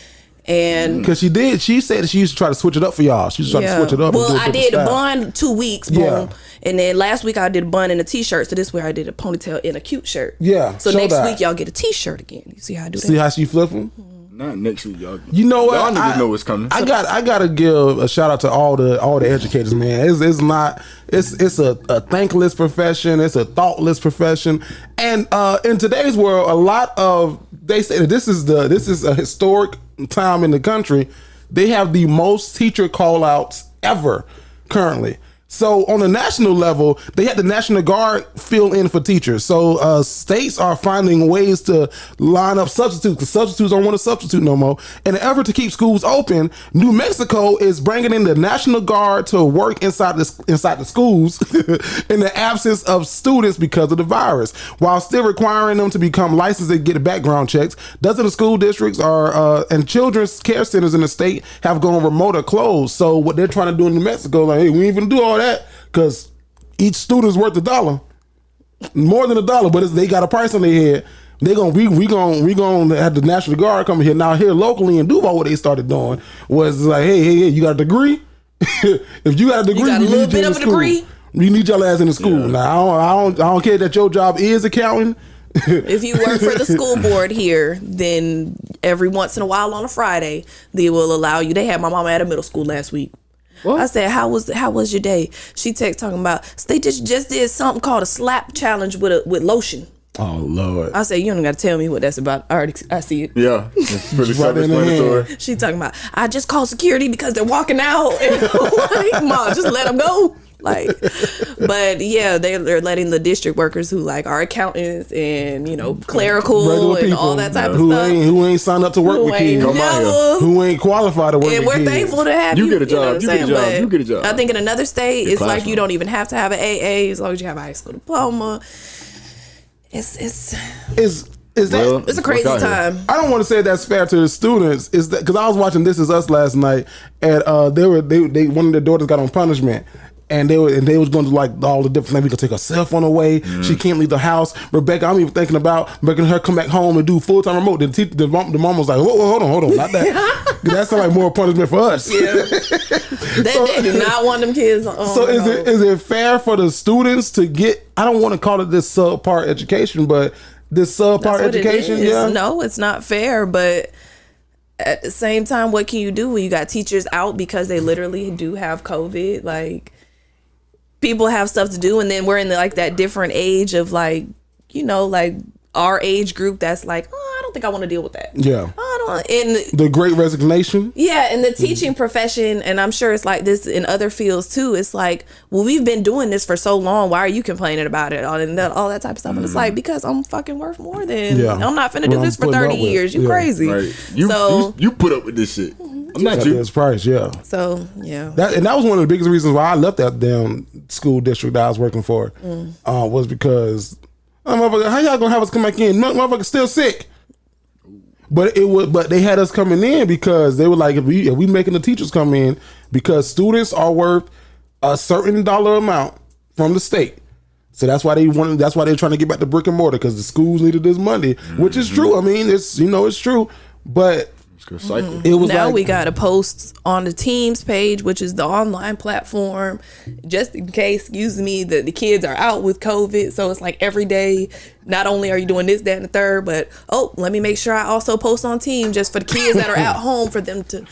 And because she said that she used to try to switch it up for y'all. She used to try to switch it up. Well, I did a bun 2 weeks, boom. And then last week I did a bun and a t-shirt. So this week I did a ponytail and a cute shirt. Yeah. So next week y'all get a t-shirt again. You see how I do that? See how she flip them? Not next week, y'all. You know what? Y'all niggas know what's coming. I gotta give a shout out to all the educators, man. It's a thankless profession. It's a thoughtless profession, and in today's world, a lot of they say that this is a historic time in the country. They have the most teacher call outs ever currently. So on a national level, they had the National Guard fill in for teachers. So states are finding ways to line up substitutes because substitutes don't want to substitute no more. In an effort to keep schools open, New Mexico is bringing in the National Guard to work inside the schools in the absence of students because of the virus, while still requiring them to become licensed and get background checks. Dozens of school districts and children's care centers in the state have gone remote or closed. So what they're trying to do in New Mexico, like, hey, we ain't even do all that because each student's worth $1, more than $1, but they got a price on their head. We gonna have the National Guard come here. Now here locally in Duval, what they started doing was like, hey, you got a degree? If you got a degree, you got a little bit of a degree. You need your ass in the school. Yeah. Now I don't care that your job is accounting. If you work for the school board here, then every once in a while on a Friday, they will allow you. They had my mama at a middle school last week. What? I said, how was your day? She text talking about they just did something called a slap challenge with lotion. Oh Lord! I said, you don't got to tell me what that's about. I see it. Yeah, it's pretty self-explanatory. She talking about I just called security because they're walking out. And like, Mom, just let them go. Like, but yeah, they're letting the district workers who like are accountants and clerical and all that type of stuff who ain't signed up to work with kids, who ain't qualified to work with kids. And we're thankful to have you. You get a job. You get a job. I think in another state, it's like you don't even have to have an AA as long as you have a high school diploma. It's a crazy time. I don't want to say that's fair to the students. Is that because I was watching This Is Us last night, and they one of their daughters got on punishment. And they was going to like all the different things. We could take her cell phone away. She can't leave the house. Rebecca, I'm even thinking about making her come back home and do full-time remote. The mom was like, hold on, not that. That sounds like more punishment for us. Yeah. They do not want them kids on. So is it fair for the students to get, I don't want to call it this subpar education, but this subpar education? Yeah. No, it's not fair, but at the same time, what can you do when you got teachers out because they literally do have COVID? Like, people have stuff to do, and then we're in that different age of like our age group that's like, I don't think I want to deal with that. Yeah. And the Great Resignation. Yeah, and the teaching profession, and I'm sure it's like this in other fields too. It's like, well, we've been doing this for so long. Why are you complaining about it? All that type of stuff. And it's like, because I'm fucking worth more than. Yeah. I'm not finna do this for 30 years. You crazy. Right. You put up with this shit. I'm not you. That's price. Yeah. So yeah. That was one of the biggest reasons why I left that damn school district that I was working for. Was because how y'all gonna have us come back in? Motherfucker's still sick. But they had us coming in because they were like, if we making the teachers come in because students are worth a certain dollar amount from the state. So that's why they're trying to get back to brick and mortar because the schools needed this money, which is true. I mean, it's true. But it was now we got to post on the Teams page, which is the online platform, just in case, the kids are out with COVID. So it's like every day, not only are you doing this, that, and the third, but let me make sure I also post on Team just for the kids that are at home for them to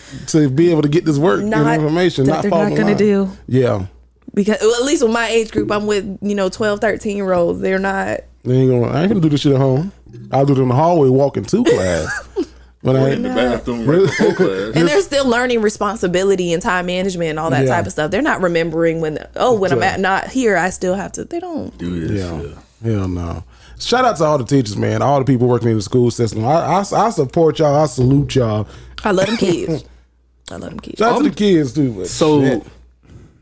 be able to get this work and information. That they're not going to do. Yeah. Because at least with my age group, I'm with 12, 13-year-olds. They're not. I ain't gonna do this shit at home. I'll do it in the hallway walking to class. When in the bathroom right before class. And they're still learning responsibility and time management and all that type of stuff. They're not remembering when I'm not here, I still have to. They don't do this. Yeah. Hell no. Shout out to all the teachers, man. All the people working in the school system. I support y'all. I salute y'all. I love them kids. Shout out to the kids too. But so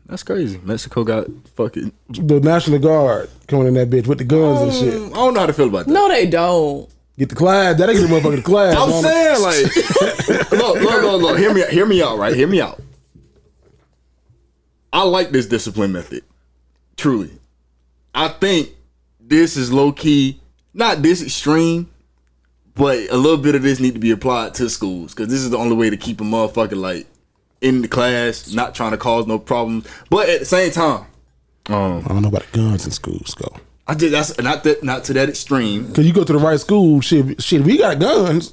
that's crazy. Mexico got fucking the National Guard coming in that bitch with the guns and shit. I don't know how to feel about that. No, they don't. Get the class. That ain't get the motherfucker the class. I'm saying, like, look. Hear me out, right? Hear me out. I like this discipline method. Truly. I think this is low key, not this extreme, but a little bit of this need to be applied to schools because this is the only way to keep a motherfucker like in the class, not trying to cause no problems. But at the same time, I don't know about the guns in schools, though. That's not to that extreme. Cause you go to the right school, shit. We got guns.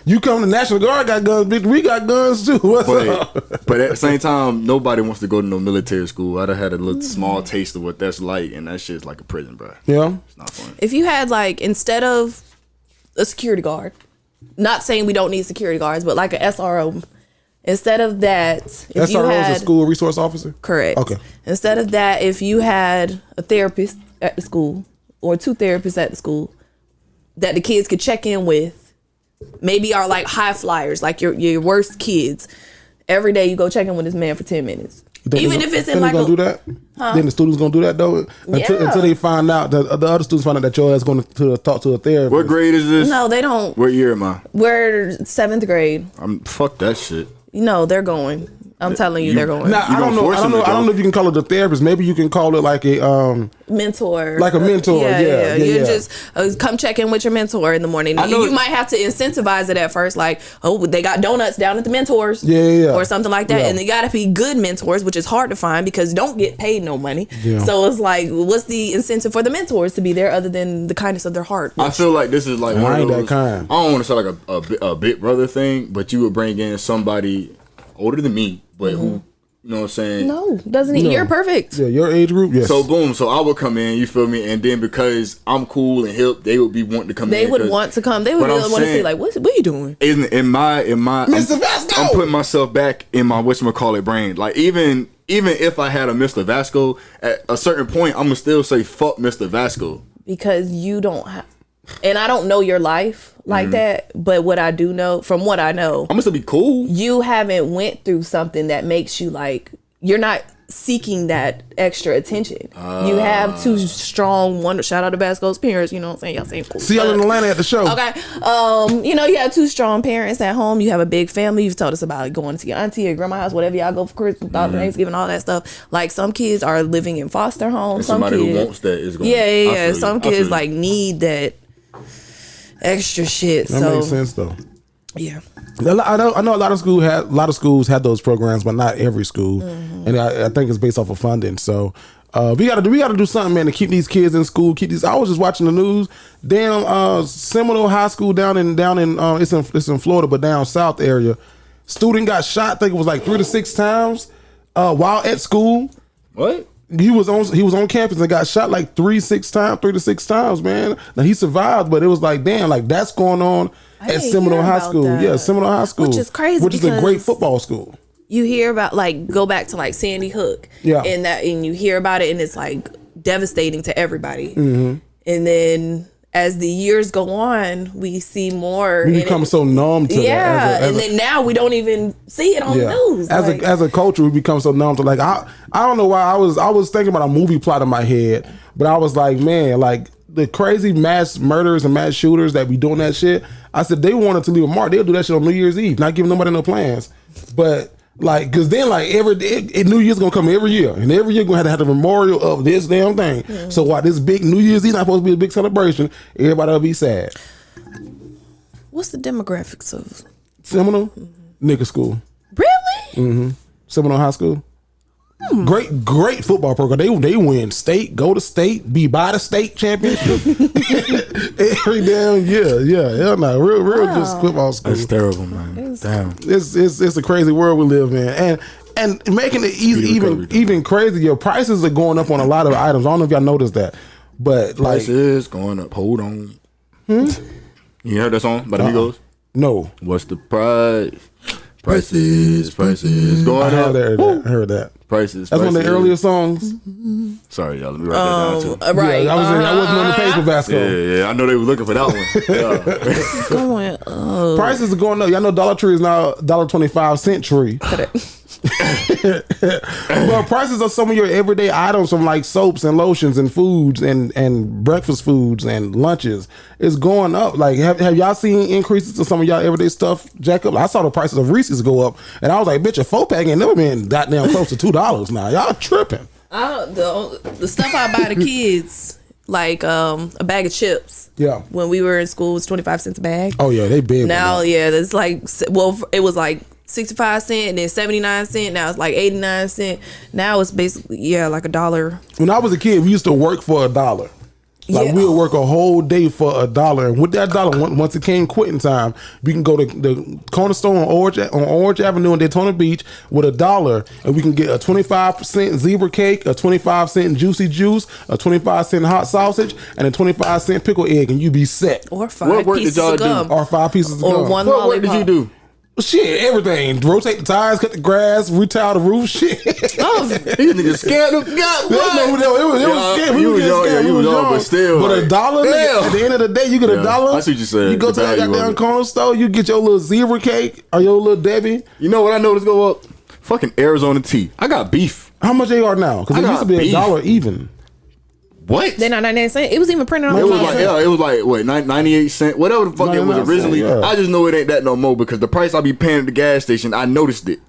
You come to National Guard, got guns. Bitch, we got guns too. What's up? But at the same time, nobody wants to go to no military school. I'd have had a little small taste of what that's like, and that shit's like a prison, bro. Yeah, it's not fun. If you had like, instead of a security guard, not saying we don't need security guards, but like an SRO. Instead of that, if you had, is a school resource officer? Correct. Okay. Instead of that, if you had a therapist at the school or 2 therapists at the school that the kids could check in with, maybe are like high flyers, like your worst kids. Every day you go check in with this man for 10 minutes. Even if it's in like gonna do that, then the students gonna do that though until they find out that the other students find out that your ass going to talk to a therapist. What grade is this? No, they don't. What year am I? We're 7th grade. Fuck that shit. No, they're going. I'm telling you, they're going. Now, I don't know if you can call it a therapist. Maybe you can call it like a mentor. Like a mentor. Yeah. You just come check in with your mentor in the morning. You might have to incentivize it at first, like, oh, they got donuts down at the mentors. Yeah. Or something like that. Yeah. And they got to be good mentors, which is hard to find because you don't get paid no money. Yeah. So it's like, what's the incentive for the mentors to be there other than the kindness of their heart? I feel like this is like one of those, that kind. I don't want to say like a big brother thing, but you would bring in somebody older than me, but who, you know what I'm saying? No, doesn't he? You're perfect. Yeah, your age group, yes. So boom, so I would come in, you feel me? And then because I'm cool and hip, they would be wanting to come in. They would want to come. They would want to say like, what are you doing? In my Mr. Vasco! I'm putting myself back in my whatchamacallit brain. Like even if I had a Mr. Vasco, at a certain point I'm gonna still say fuck Mr. Vasco. Because you don't have, and I don't know your life like that, but what I do know, from what I know, I'm gonna still be cool. You haven't went through something that makes you like, you're not seeking that extra attention. You have 2 strong, shout out to Vasco's parents, you know what I'm saying? Y'all saying cool. See y'all in Atlanta at the show. Okay. You have 2 strong parents at home. You have a big family. You've told us about going to your auntie or grandma's house, whatever y'all go for Christmas, Thanksgiving, all that stuff. Like some kids are living in foster homes. Somebody who wants that is going. Yeah. Some kids like need that extra shit. That makes sense though. Yeah. I know a lot of schools had those programs, but not every school, and I think it's based off of funding. So we gotta do something, man, to keep these kids in school. I was just watching the news. Damn, Seminole High School down in it's in Florida, but down south area, student got shot. I think it was like 3 to 6 times while at school. What? He was on campus and got shot like 3 to 6 times, man. Now he survived, but it was like, damn, like that's going on at Seminole High School. That. Yeah, Seminole High School. Which is crazy. Which is a great football school. You hear about, like, go back to like Sandy Hook. Yeah. And you hear about it and it's like devastating to everybody. And then as the years go on, we see more. We become so numb to that. Yeah, and then now we don't even see it on the news. As a culture, we become so numb to, like, I don't know why I was thinking about a movie plot in my head, but I was like, man, like the crazy mass murders and mass shooters that be doing that shit. I said they wanted to leave a mark. They'll do that shit on New Year's Eve, not giving nobody no plans. But like, cause then like New Year's gonna come every year, and every year gonna have the memorial of this damn thing. So why this big New Year's Eve not supposed to be a big celebration? Everybody will be sad. What's the demographics of Seminole? Nigga school. Really? Seminole High School. Great football program. They win state, go to state, be by the state championship every damn year. Yeah, hell no, real just football school. That's terrible, man. Damn, it's a crazy world we live in, and making it even crazier. Prices are going up on a lot of items. I don't know if y'all noticed that, but like prices going up. Hold on. You heard that song by the Migos? No. What's the price? Prices going up. I heard that. Prices. That's one of the earlier songs. Sorry, y'all. Let me write that down too. Right. Yeah, I wasn't on the paper, Vasco. Yeah. I know they were looking for that one. Yeah. It's going up. Prices are going up. Y'all know Dollar Tree is now $1.25 tree. But prices of some of your everyday items, from like soaps and lotions and foods and breakfast foods and lunches, is going up. Like, have y'all seen increases to some of y'all everyday stuff jack up? I saw the prices of Reese's go up, and I was like, bitch, a 4-pack ain't never been that damn close to $2 now. Y'all tripping. The stuff I buy the kids, like a bag of chips. Yeah. When we were in school, it was 25 cents a bag. Oh yeah, they big. Now, yeah, it's like, well, it was like 65 cents and then 79 cents. Now it's like 89 cents. Now it's basically, like $1. When I was a kid, we used to work for $1. Like we'll work a whole day for $1, and with that dollar, once it came quitting time, we can go to the corner store on Orange Avenue in Daytona Beach with $1, and we can get a 25% zebra cake, a 25-cent juicy juice, a 25-cent hot sausage, and a 25-cent pickle egg, and you be set. Or 5 pieces of gum. Or 5 pieces of gum. Or one What lollipop. did you do? Shit, everything. Rotate the tires, cut the grass, retile the roof. Shit. Oh, These niggas scared of God. It was scary. You was young, but still. But $1, nigga, at the end of the day, you get $1. I see what you said. You go to that goddamn corner store, you get your little zebra cake or your little Debbie. You know what I noticed go up? Fucking Arizona tea. I got beef. How much they are now? Because it used to be $1 even. What? they're not 99 cents. It was even printed on It the was can. like, it was like what, 98 cents, whatever the fuck it was 99 originally. cents, yeah. I just know it ain't that no more because the price I be paying at the gas station, I noticed it.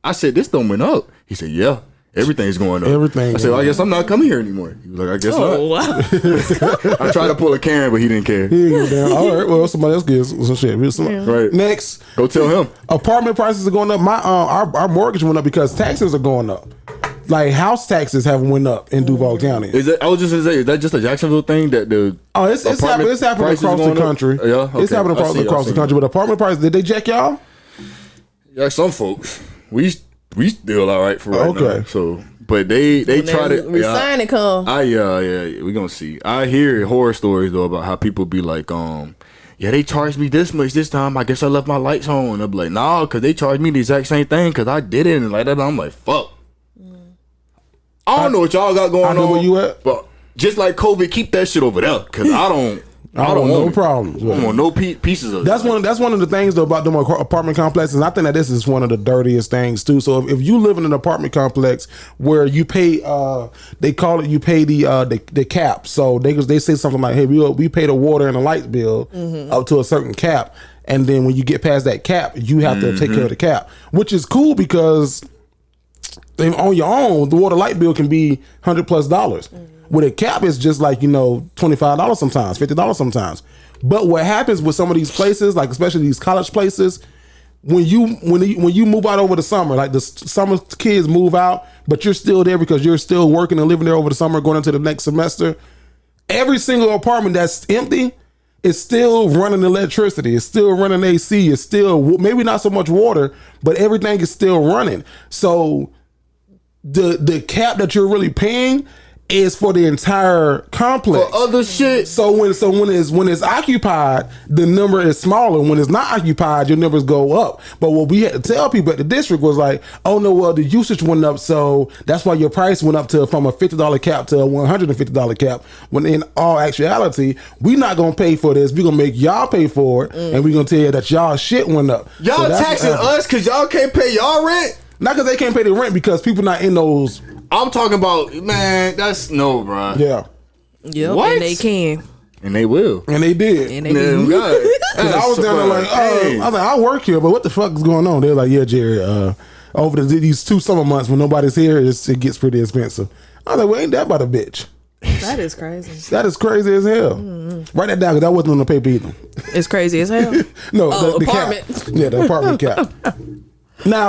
I said, this don't went up. He said, yeah, everything's going up. Everything. I said, well, I guess I'm not coming here anymore. He was like, I guess not. Wow. I tried to pull a Karen, but he didn't care. He ain't down. All right, well, somebody else gets some shit. Right. Next, Go tell him. apartment prices are going up. My our mortgage went up because taxes are going up. Like house taxes have went up in Duval County. Is that? I was just gonna say, is that just a Jacksonville thing that the? Oh, it's happening across the country. Yeah, okay. It's happening across the country. But apartment prices, did they jack y'all? Yeah, some folks. We still all right for right now. Okay. So, but they try to resign and come. Yeah, we gonna see. I hear horror stories though about how people be like, yeah, they charged me this much this time. I guess I left my lights on. I'll be like, nah, because they charged me the exact same thing because I did it and like that. I'm like, fuck. I don't know what y'all got going on. I know where you at. But just like COVID, keep that shit over there because I don't want no it. problems. I don't want no pieces of it. That's one of the things though about them apartment complexes. And I think that this is one of the dirtiest things too. So if you live in an apartment complex where you pay, they call it, you pay the cap. So they say something like, hey, we pay the water and the light bill up to a certain cap, and then when you get past that cap, you have to take care of the cap, which is cool because on your own, the water light bill can be $100+. With a cap, it's just like, $25 sometimes, $50 sometimes. But what happens with some of these places, like especially these college places, when you move out over the summer, like the summer kids move out, but you're still there because you're still working and living there over the summer, going into the next semester. Every single apartment that's empty is still running electricity. It's still running AC. It's still maybe not so much water, but everything is still running. So the cap that you're really paying is for the entire complex. For other shit. So when it's occupied, the number is smaller. When it's not occupied, your numbers go up. But what we had to tell people at the district was like, oh no, well the usage went up, so that's why your price went up from a $50 cap to a $150 cap. When in all actuality, we're not gonna pay for this. We're gonna make y'all pay for it, and we're gonna tell you that y'all shit went up. Y'all so taxing us because y'all can't pay y'all rent? Not because they can't pay the rent, because people not in those. I'm talking about, man, that's no, bro. Yeah. Yep, What? and they can. And they will. And they did. And they Man, do. God. Because I was down there like, I was like, I work here, but what the fuck is going on? They're like, yeah, Jerry, over these 2 summer months when nobody's here, it gets pretty expensive. I was like, well, ain't that about a bitch? That is crazy. That is crazy as hell. Write that down, because that wasn't on the paper either. It's crazy as hell. No, Oh, the apartment. cap. Yeah, the apartment cap. Now,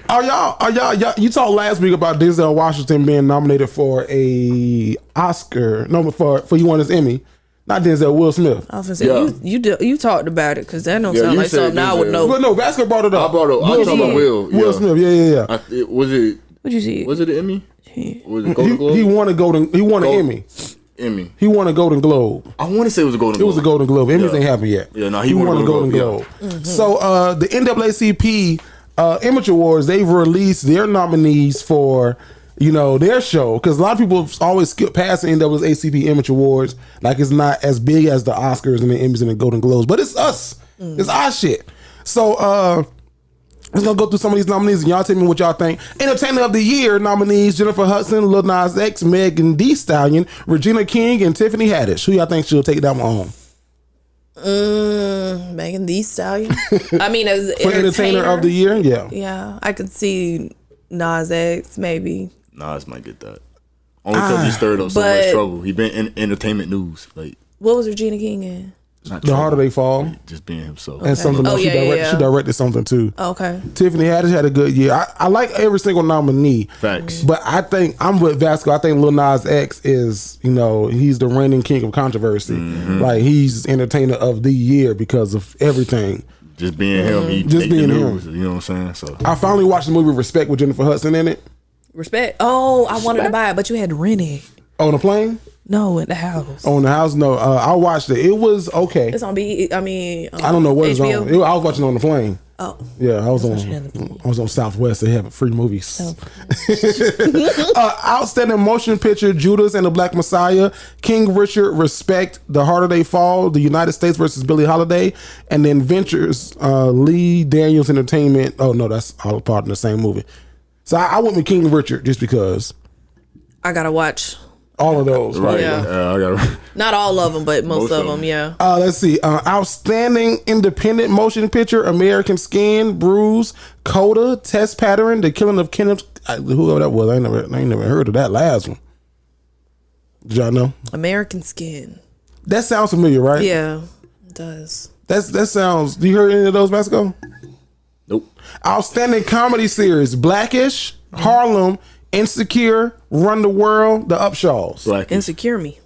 are y'all? You talked last week about Denzel Washington being nominated for a Oscar. No, for he won his Emmy. Not Denzel, Will Smith. I was gonna say you talked about it because that don't sound you like said something I would Denzel. know. Well, no, Vasco brought it up. I brought it up. I'm talking about Will. Will Smith. Yeah. Was it? What'd you see? Was it an Emmy? Was it Golden Globe? He won a golden. He won an Emmy. Emmy. He won a Golden Globe. I want to say it was a Golden Globe. It was a Golden Globe. Emmys Yeah. ain't happened yet. Yeah, no, he won a Golden Golden Globe. Globe. So the NAACP Image Awards, they've released their nominees for their show, because a lot of people always skip past the NAACP Image Awards like it's not as big as the Oscars and the Emmys and the Golden Globes, but it's us. It's our shit. So we're gonna go through some of these nominees and y'all tell me what y'all think. Entertainer of the Year nominees: Jennifer Hudson, Lil Nas X, Megan Thee Stallion, Regina King, and Tiffany Haddish. Who y'all think should take that one home? Megan Thee Stallion. I mean, as For Entertainer of the Year, yeah. Yeah, I could see Nas X maybe. Nas might get that. Only because he stirred up so much trouble. He been in entertainment news. Like, What was Regina King in? The Harder They Fall. Just being himself. And something else. She directed something too. Okay. Tiffany Haddish had a good year. I like every single nominee. Facts. But I think I'm with Vasco. I think Lil Nas X is, he's the reigning king of controversy. Mm-hmm. Like, he's entertainer of the year because of everything. Just being him. He just being news, him. You know what I'm saying? So I finally watched the movie Respect with Jennifer Hudson in it. Respect. Oh, I wanted to buy it, but you had to rent it. On the plane? No, in the house. On the house? No. I watched it. It was okay. It's on B. I mean, I don't know what it's on. I was watching it on the plane. Oh. Yeah, I was on Southwest. They have free movies. Outstanding motion picture: Judas and the Black Messiah, King Richard, Respect, The Harder They Fall, The United States versus Billie Holiday, and then Ventures, Lee Daniels Entertainment. Oh no, that's all part of the same movie. So I went with King Richard just because. I gotta watch all of those. Right. Yeah. I gotta. Not all of them, but most of them. Yeah. Let's see. Outstanding independent motion picture: American Skin, Bruise, Coda, Test Pattern, The Killing of Kenneth. Whoever that was, I ain't never heard of that last one. Did y'all know? American Skin. That sounds familiar, right? Yeah, it does. That sounds. Do you heard any of those, Vasco? Nope. Outstanding comedy series: Blackish, Harlem, Insecure, Run the World, The Upshaws. Blackish. Insecure me.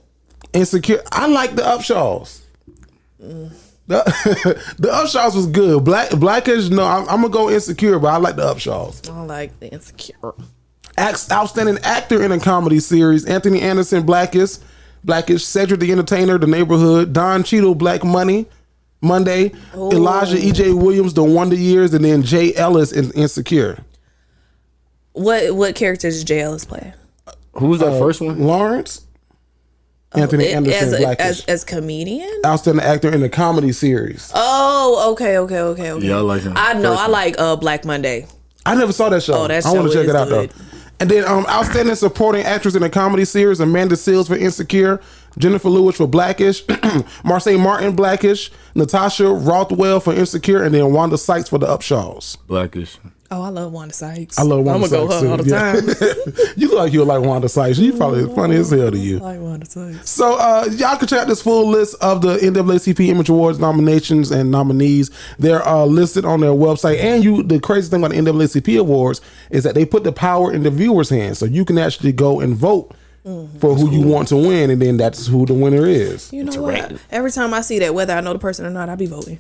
Insecure. I like The Upshaws. The Upshaws was good. Blackish. No, I'm gonna go Insecure, but I like The Upshaws. I like the Insecure. Outstanding actor in a comedy series: Anthony Anderson, Blackish, Cedric the Entertainer, The Neighborhood, Don Cheadle, Black Monday, Elijah E.J. Williams, The Wonder Years, and then Jay Ellis in Insecure. What characters did Jay Ellis play? Who was that first one? Lawrence. Anthony Anderson, Blackish. As comedian? Outstanding actor in a comedy series. Oh, okay. Yeah, I like him. I know. I like Black Monday. I never saw that show. Oh, that show I want to check it out good. though. And then outstanding supporting actress in a comedy series: Amanda Seales for Insecure, Jennifer Lewis for Blackish, Marseille Martin, Blackish, Natasha Rothwell for Insecure, and then Wanda Sykes for The Upshaws. Blackish. Oh, I love Wanda Sykes. I love Wanda Sykes. I'm gonna go her all the time. You look like you like Wanda Sykes. She probably funny as hell to you. I like Wanda Sykes. So y'all can check out this full list of the NAACP Image Awards nominations and nominees. They're listed on their website. And the crazy thing about the NAACP Awards is that they put the power in the viewers' hands, so you can actually go and vote for who you want to win, and then that's who the winner is. You know what? Every time I see that, whether I know the person or not, I be voting.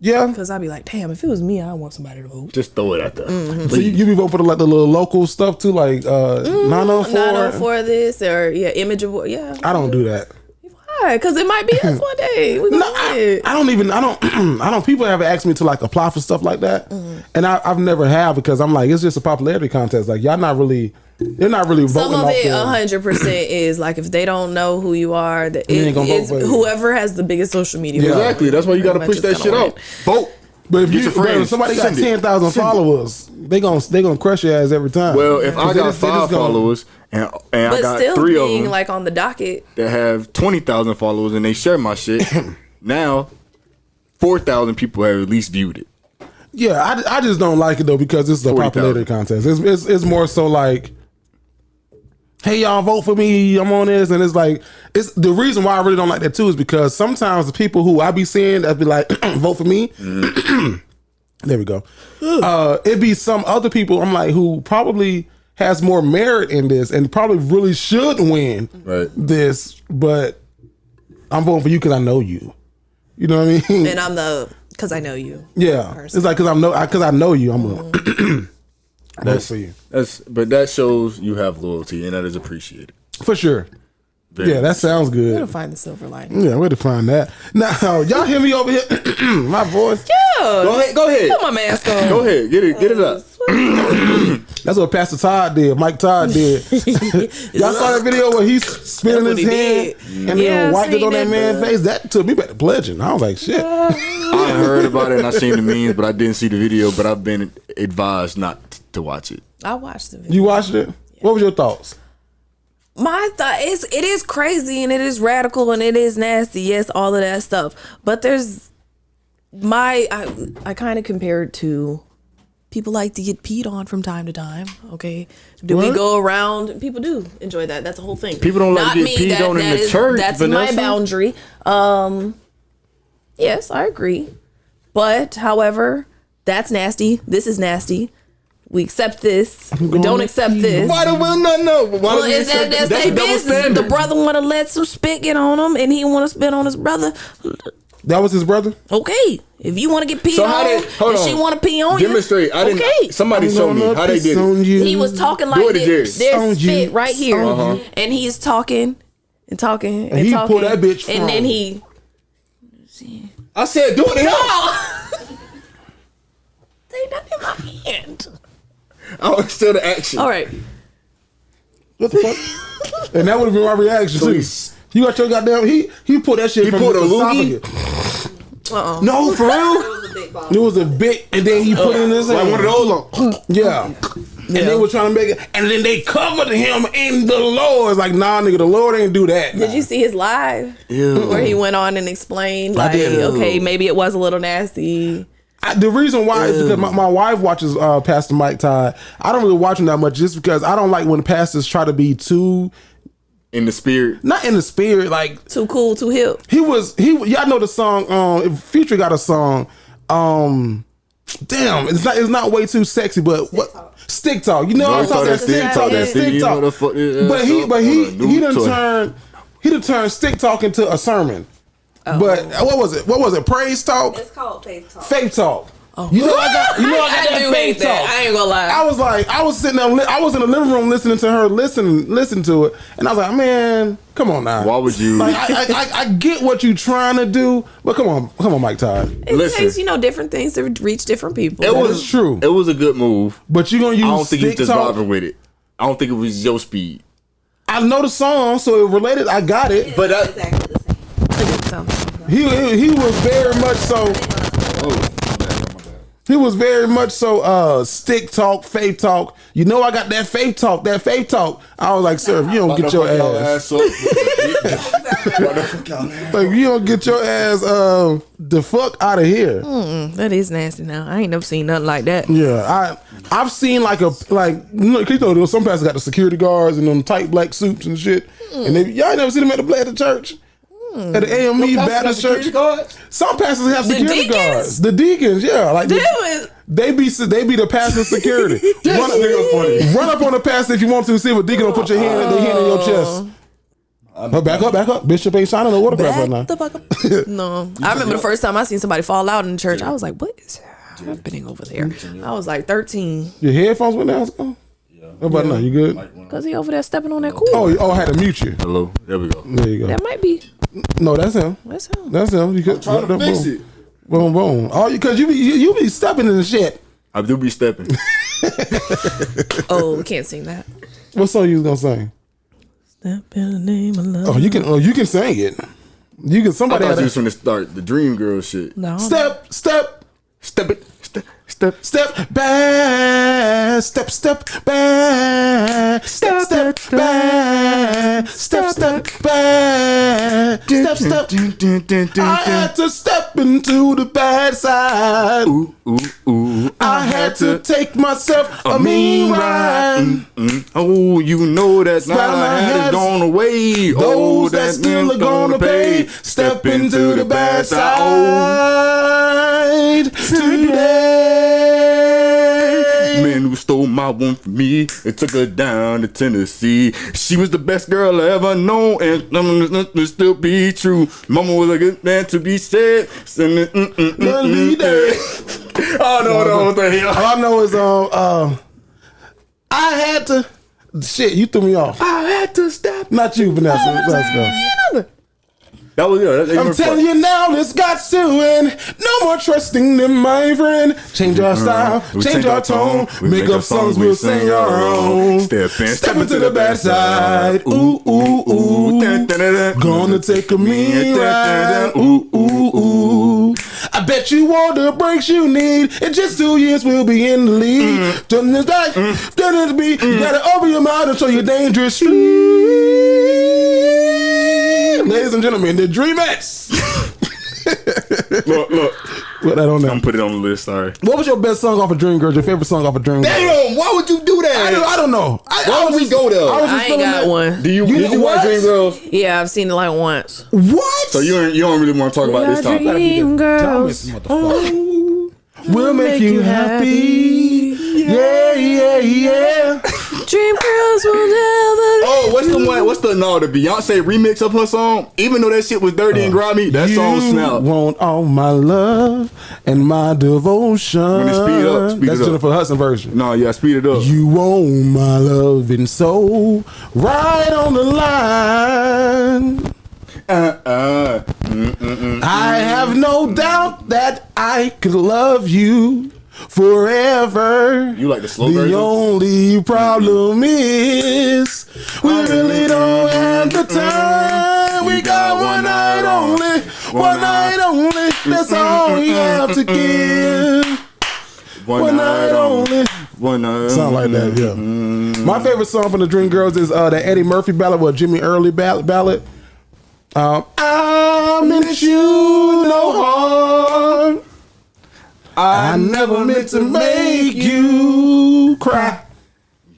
Yeah, because I'd be like, damn, if it was me, I want somebody to vote. Just throw it out there. So you be voting for the little local stuff too, like 904? 904 this or Image Award. Yeah, I don't do that. Why? Because it might be us one day. I don't. People have asked me to apply for stuff like that, and I've never have because I'm like, it's just a popularity contest. Like y'all not really. They're not really voting. Some of it 100% is like if they don't know who you are, it's whoever has the biggest social media. Yeah. Exactly. That's why you got to push that shit out. Vote. But if somebody got 10,000 followers, they gonna crush your ass every time. Well, if I got 5 followers and I got 3 of them, like on the docket that have 20,000 followers and they share my shit, now 4,000 people have at least viewed it. Yeah, I just don't like it though because it's a popularity contest. It's more so like, hey y'all, vote for me, I'm on this, and it's the reason why I really don't like that too is because sometimes the people who I be seeing that be like vote for me, there we go, it be some other people I'm like who probably has more merit in this and probably really should win this, but I'm voting for you because I know you. You know what I mean? And I'm because I know you. Yeah, person. It's like because I know you. I'm That's for you. But that shows you have loyalty, and that is appreciated for sure. Yeah, that sounds good. We're to find the silver lining. Yeah, where to find that? Now, y'all hear me over here? My voice. Yeah. Go ahead. Put my mask on. Go ahead. Get it up. That's what Pastor Todd did. Mike Todd did. Y'all saw that video where he's spinning his hand and then wiped it on that man's face? That took me back to pledging. I was like, shit. I heard about it and I seen the memes, but I didn't see the video. But I've been advised not to watch it. I watched the video. You watched it? Yeah. What was your thoughts? My thought is it is crazy and it is radical and it is nasty. Yes, all of that stuff. But there's I kind of compare it to people like to get peed on from time to time. Okay, we go around? People do enjoy that. That's the whole thing. People don't like to get peed on in the church. That's Vanessa. my boundary. Yes, I agree. But, however, that's nasty. This is nasty. We accept this. We don't accept this. Why do we not know? Well, that's their business. The brother want to let some spit get on him, and he want to spit on his brother. That was his brother? Okay. If you want to get peed on, and she want to pee on you. Demonstrate. I didn't. Okay. Somebody show me how they did it. He was talking like this. There's spit right here. And he's talking and talking and he talking. pulled that bitch from. And then he... I said, do it to him. They not in my hand. I was still the action. All right. What the fuck? And that would have been my reaction too. You got your goddamn. He pulled that shit. He pulled a loogie. No, for real. It was a big, and then he put it in his hand. Like one of those. Yeah. And they were trying to make it, and then they covered him in the Lord. It's like, nah, nigga, the Lord ain't do that. Did you see his live? Where he went on and explained, like, okay, maybe it was a little nasty. The reason why is because my wife watches Pastor Mike Todd. I don't really watch him that much just because I don't like when pastors try to be too in the spirit. Not in the spirit, like too cool, too hip. Y'all know the song. Future got a song. Damn, it's not way too sexy, but what? Stick talk. You know what I'm talking about? Stick talk. That stick talk. But he done turned stick talk into a sermon. But what was it? Praise talk? It's called faith talk. Faith talk. Oh. You know I got that faith talk. I ain't gonna lie. I was sitting there. I was in the living room listening to her listen to it, and I was like, man, come on now. Why would you? Like, I get what you trying to do, but come on, Mike Todd. It takes different things to reach different people. It was true. It was a good move, but you gonna use. I don't think you just talk? vibing with it. I don't think it was your speed. I know the song, so it related. I got it, but exactly the same. He was very much so. He was very much so stick talk, faith talk. You know I got that faith talk. I was like, sir, if you don't get your ass up, like you don't get your ass the fuck out of here. That is nasty. Now I ain't never seen nothing like that. Yeah, I've seen some pastors got the security guards and them tight black suits and shit. And y'all ain't never seen them at the church. At the AME Baptist Church, some pastors have security guards. The deacons, yeah, like they be the pastor's security. Run up on the pastor if you want to. See if a deacon will put your hand in your chest. Back up. Bishop ain't signing no autograph right now. No, I remember the first time I seen somebody fall out in the church. I was like, what is happening over there? I was like 13. Your headphones went down. What about now? You good? Because he over there stepping on that cool. I had to mute you. Hello. There we go. There you go. That might be. No, that's him. That's him. You could try to fix it. Boom, boom. Oh, because you be stepping in the shit. I do be stepping. Oh, we can't sing that. What song you was gonna sing? Step in the name of love. Oh, you can sing it. You can. Somebody. I thought you was from the start. The Dream Girl shit. No. Step it. Step back, step back, step back, step back. I had to step into the bad side. I had to take myself a mean ride. Oh, you know that now I had gone away. Those that still are gonna pay. Step into the bad side today. Man who stole my one from me and took her down to Tennessee. She was the best girl I ever known, and to still be true. Mama was a good man to be said. Oh no, what the hell? All I know is I had to. Shit, you threw me off. I had to stop. Not you, Vanessa. Let's go. That was I'm telling you now, this got to end. No more trusting them, my friend. Change our style, change our tone. Make up songs, we'll sing our own. Step into the bad side. Ooh, ooh, ooh. Gonna take a mean ride. Ooh, ooh, ooh. I bet you all the breaks you need. In just 2 years, we'll be in the lead. Done this day, done it be. You gotta open your mind and show you dangerous street. Ladies and gentlemen, the Dreamettes. Look. Put that on there. I'm gonna put it on the list. Sorry. What was your best song off of Dreamgirls? Your favorite song off of Dreamgirls? Damn, why would you do that? I don't know. Why would we go there? I ain't got one. Did you watch Dreamgirls? Yeah, I've seen it like once. What? So you don't really want to talk about this topic. Dreamgirls. We'll make you happy. Yeah. Dreamgirls will never. Oh, what's the Beyonce remix of her song? Even though that shit was dirty and grimy, that song snapped. You want all my love and my devotion. When it speed up, That's Jennifer Hudson version. No, yeah, speed it up. You want my love and soul right on the line. I have no doubt that I could love you forever. You like the slow version? The only problem is we really don't have the time. We got one night only. One night only. That's all we have to give. One night only. One night. Sound like that, yeah. My favorite song from the Dreamgirls is that Eddie Murphy ballad with Jimmy Early ballad. I meant you no harm. I never meant to make you cry.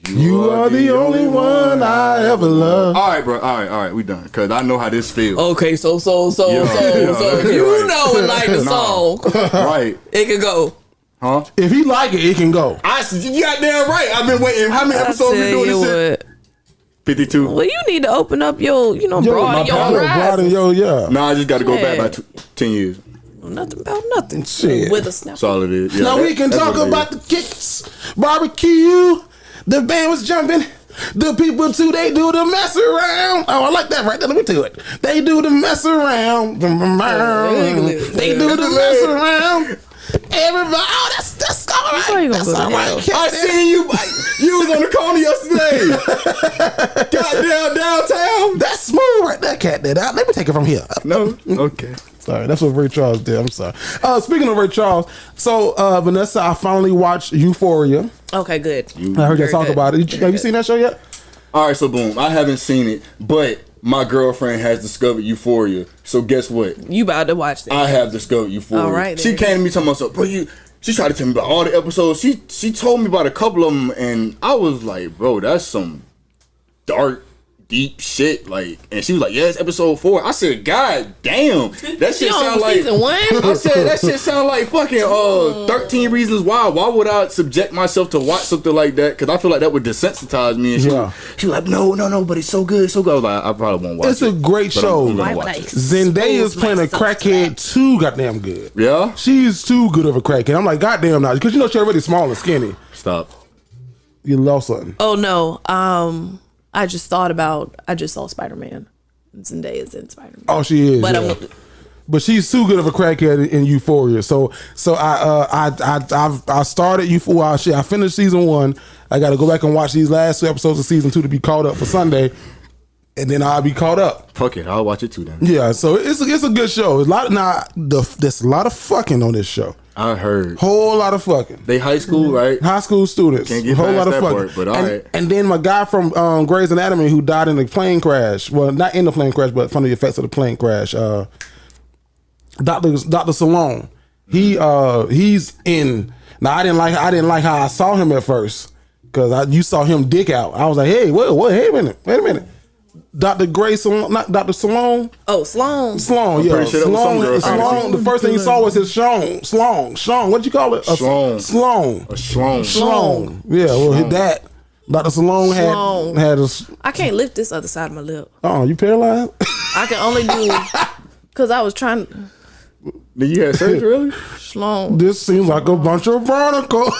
You are the only one I ever loved. All right, bro. All right. We done. Cause I know how this feels. Okay, so if you know and like the song, right? It can go. Huh? If he like it can go. You goddamn right. I've been waiting. How many episodes we doing this shit? 52. Well, you need to open up your, broaden your horizons. No, I just got to go back by 10 years. Nothing about nothing. Shit. With a snap. That's all it is. Yeah, now we can talk about the kicks, barbecue. The band was jumping. The people too, they do the mess around. Oh, I like that right there. Let me do it. They do the mess around. They do the mess around. Everybody, that's all right. That's all right. I seen you. You was on the corner yesterday. Goddamn downtown. That's smooth right there, cat. Let me take it from here. No, okay. Sorry, that's what Ray Charles did. I'm sorry. Speaking of Ray Charles, so Vanessa, I finally watched Euphoria. Okay, good. I heard you talk about it. Have you seen that show yet? All right, so boom. I haven't seen it, but my girlfriend has discovered Euphoria. So guess what? You about to watch that? I have discovered Euphoria. All right. She came to me talking about something, bro. She tried to tell me about all the episodes. She told me about a couple of them, and I was like, bro, that's some dark, deep shit. Like, and she was like, yeah, it's episode 4. I said, God damn, that shit sound like season 1. I said that shit sound like fucking 13 Reasons Why. Why would I subject myself to watch something like that? Because I feel like that would desensitize me. And she was like, no, but it's so good, so good. I was like, I probably won't watch it. It's a great show. Zendaya's playing a crackhead too goddamn good. Yeah? She's too good of a crackhead. I'm like, goddamn now. Because she's already small and skinny. Stop. You lost something. Oh, no. I just saw Spider-Man. Zendaya's in Spider-Man. Oh, she is. But she's too good of a crackhead in Euphoria. So I started Euphoria. I finished season 1. I got to go back and watch these last 2 episodes of season 2 to be caught up for Sunday, and then I'll be caught up. Fuck it, I'll watch it too then. Yeah, so it's a good show. There's a lot of fucking on this show. I heard. Whole lot of fucking. They high school, right? High school students. Can't get whole lot of that fucking. Part, but all right. And then my guy from Grey's Anatomy who died in the plane crash. Well, not in the plane crash, but from the effects of the plane crash. Dr. Salone. He's in. Now I didn't like how I saw him at first because you saw him dick out. I was like, hey, what? Wait a minute. Dr. Grace, not Dr. Sloan. Oh, Sloan. Sloan, yeah. Sure Sloan. The first thing you saw was his Sloan. What'd you call it? Sloan. Yeah, well, that. Dr. Sloan had a... I can't lift this other side of my lip. Oh, you paralyzed? I can only do... Because I was trying... Did you have surgery, really? Sloan. This seems like a bunch of barnacles.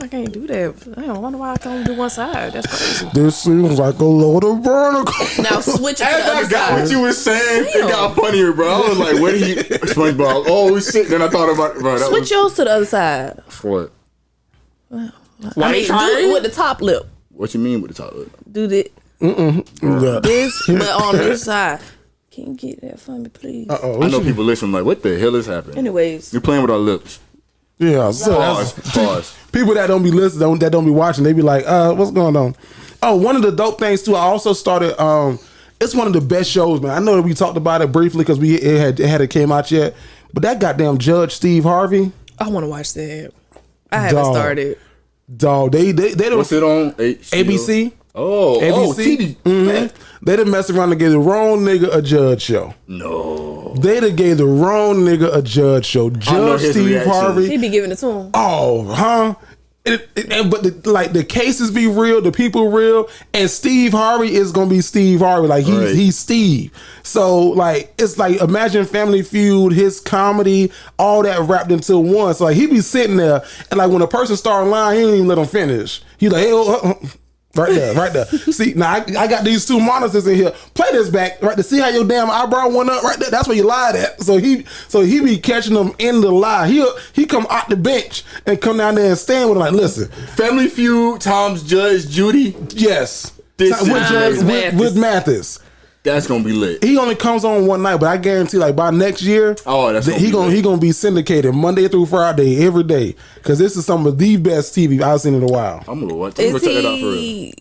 I can't do that. I wonder why I can only do one side. That's crazy. This seems like a load of barnacles. Now switch it to the other I got side. what you were saying. Damn. It got funnier, bro. I was like, where did he... SpongeBob. Oh, shit. Then I thought about it, bro. Switch yours to the other side. What? Do it with the top lip. What you mean with the top lip? Do this. This, but on this side. Can you get that for me, please? I know people listen like, what the hell is happening? Anyways. You're playing with our lips. Yeah, so pause. People that don't be listening, that don't be watching, they be like, what's going on? Oh, one of the dope things too, I also started It's one of the best shows, man. I know that we talked about it briefly because it hadn't came out yet. But that goddamn Judge Steve Harvey. I want to watch that. I haven't started. Dog, they don't. What's it on? ABC. ABC. Mm-hmm. They done messed around and gave the wrong nigga a judge show. No. They done gave the wrong nigga a judge show. Judge Steve Harvey. He be giving it to him. Oh, huh? But the cases be real, the people real, and Steve Harvey is gonna be Steve Harvey. Like he's Steve. So like it's like imagine Family Feud, his comedy, all that wrapped into one. So like he be sitting there and like when a person start a line, he don't even let them finish. He's like, hey, right there. See, now I got these two monitors in here. Play this back, right? To see how your damn eyebrow went up, right there. That's where you lied at. So he be catching them in the lie. He come out the bench and come down there and stand with them like, listen, Family Feud times Judge Judy. Yes, with Mathis. That's gonna be lit. He only comes on one night, but I guarantee, like by next year, he gonna be syndicated Monday through Friday every day because this is some of the best TV I've seen in a while. I'm gonna check that out for real.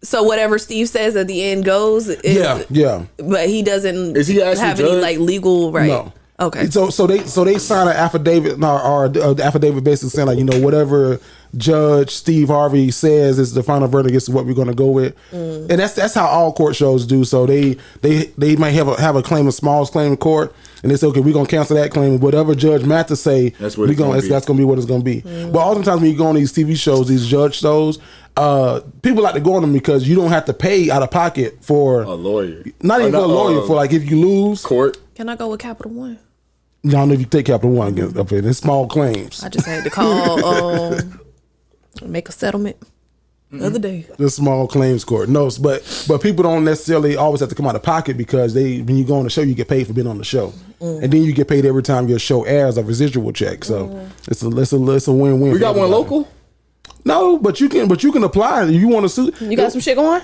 So whatever Steve says at the end goes. Yeah. But he doesn't. Is he actually have any like legal right? No. Okay. So they sign an affidavit, or the affidavit basically saying like, you know, whatever Judge Steve Harvey says is the final verdict is what we're going to go with, and that's how all court shows do. So they might have a claim, a smallest claim in court, and they say, okay, we're gonna cancel that claim. Whatever Judge Mathis say, that's gonna be what it's gonna be. But oftentimes when you go on these TV shows, these judge shows, people like to go on them because you don't have to pay out of pocket for a lawyer. Not even for a lawyer, for like if you lose court. Can I go with Capital One? I don't know if you take Capital One against up here. It's small claims. I just had to call make a settlement the other day. The small claims court. No, but people don't necessarily always have to come out of pocket because when you go on the show, you get paid for being on the show, and then you get paid every time your show airs a residual check. So it's a win-win. We got one local. No, but you can apply if you want to sue. You got some shit going?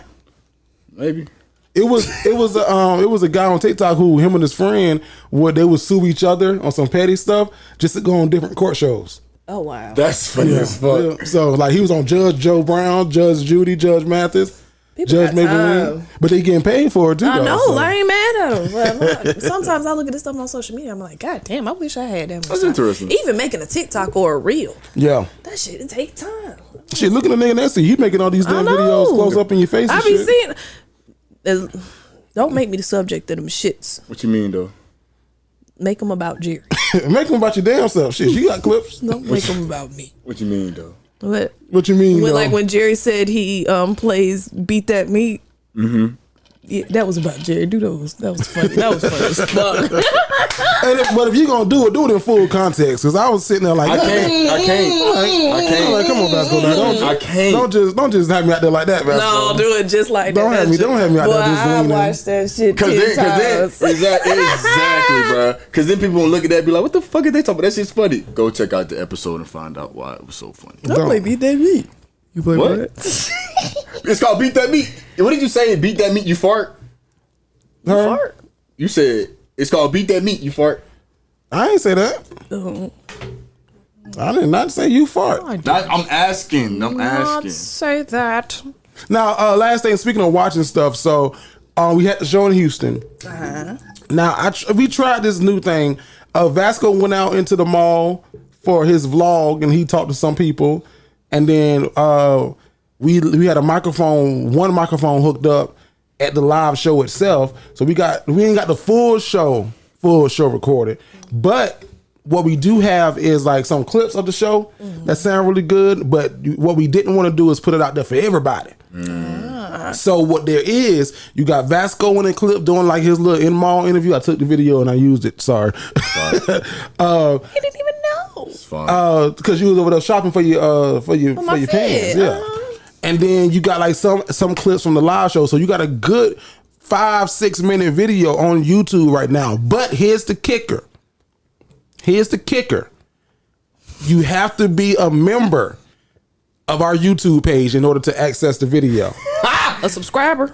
Maybe. It was a guy on TikTok who him and his friend they would sue each other on some petty stuff just to go on different court shows. Oh wow, that's funny as fuck. Yeah. So like he was on Judge Joe Brown, Judge Judy, Judge Mathis, Judge Maybelline, but they getting paid for it too. I know. So. I ain't mad at them. Sometimes I look at this stuff on social media. I'm like, God damn, I wish I had that much. That's interesting. Even making a TikTok or a reel. Yeah, that shit it take time. Shit, look at the nigga Nessie. He making all these damn videos close up in your face. I be seeing. Don't make me the subject of them shits. What you mean though? Make them about Jerry. Make them about your damn self. Shit, you got clips. Don't make them about me. What you mean though? What you mean? Like when Jerry said he plays Beat That Meat. Mm-hmm. Yeah, that was about Jerry. Do those. That was funny. That was funny as fuck. But if you're gonna do it in full context. Because I was sitting there like, I can't. Like, come on, Vasco. Don't just have me out there like that, Vasco. No, do it just like that. Don't have me out there just leaning. I watched that shit. Exactly, bro. Because then people gonna look at that and be like, what the fuck are they talking about? That shit's funny. Go check out the episode and find out why it was so funny. Don't play Beat That Meat. You play what? It's called Beat That Meat. What did you say? Beat That Meat, you fart? You fart? You said it's called Beat That Meat, you fart. I ain't say that. I did not say you fart. I'm asking. Not say that. Now, last thing, speaking of watching stuff, so we had the show in Houston. Uh-huh. Now, we tried this new thing. Vasco went out into the mall for his vlog, and he talked to some people. And then we had one microphone hooked up at the live show itself. So we ain't got the full show recorded. But what we do have is like some clips of the show that sound really good. But what we didn't want to do is put it out there for everybody. So what there is, you got Vasco in a clip doing like his little in-mall interview. I took the video and I used it. Sorry. He didn't even know. It's fine. Because you was over there shopping for your pants. Yeah. And then you got like some clips from the live show. So you got a good 5-6 minute video on YouTube right now. But here's the kicker. You have to be a member of our YouTube page in order to access the video. A subscriber?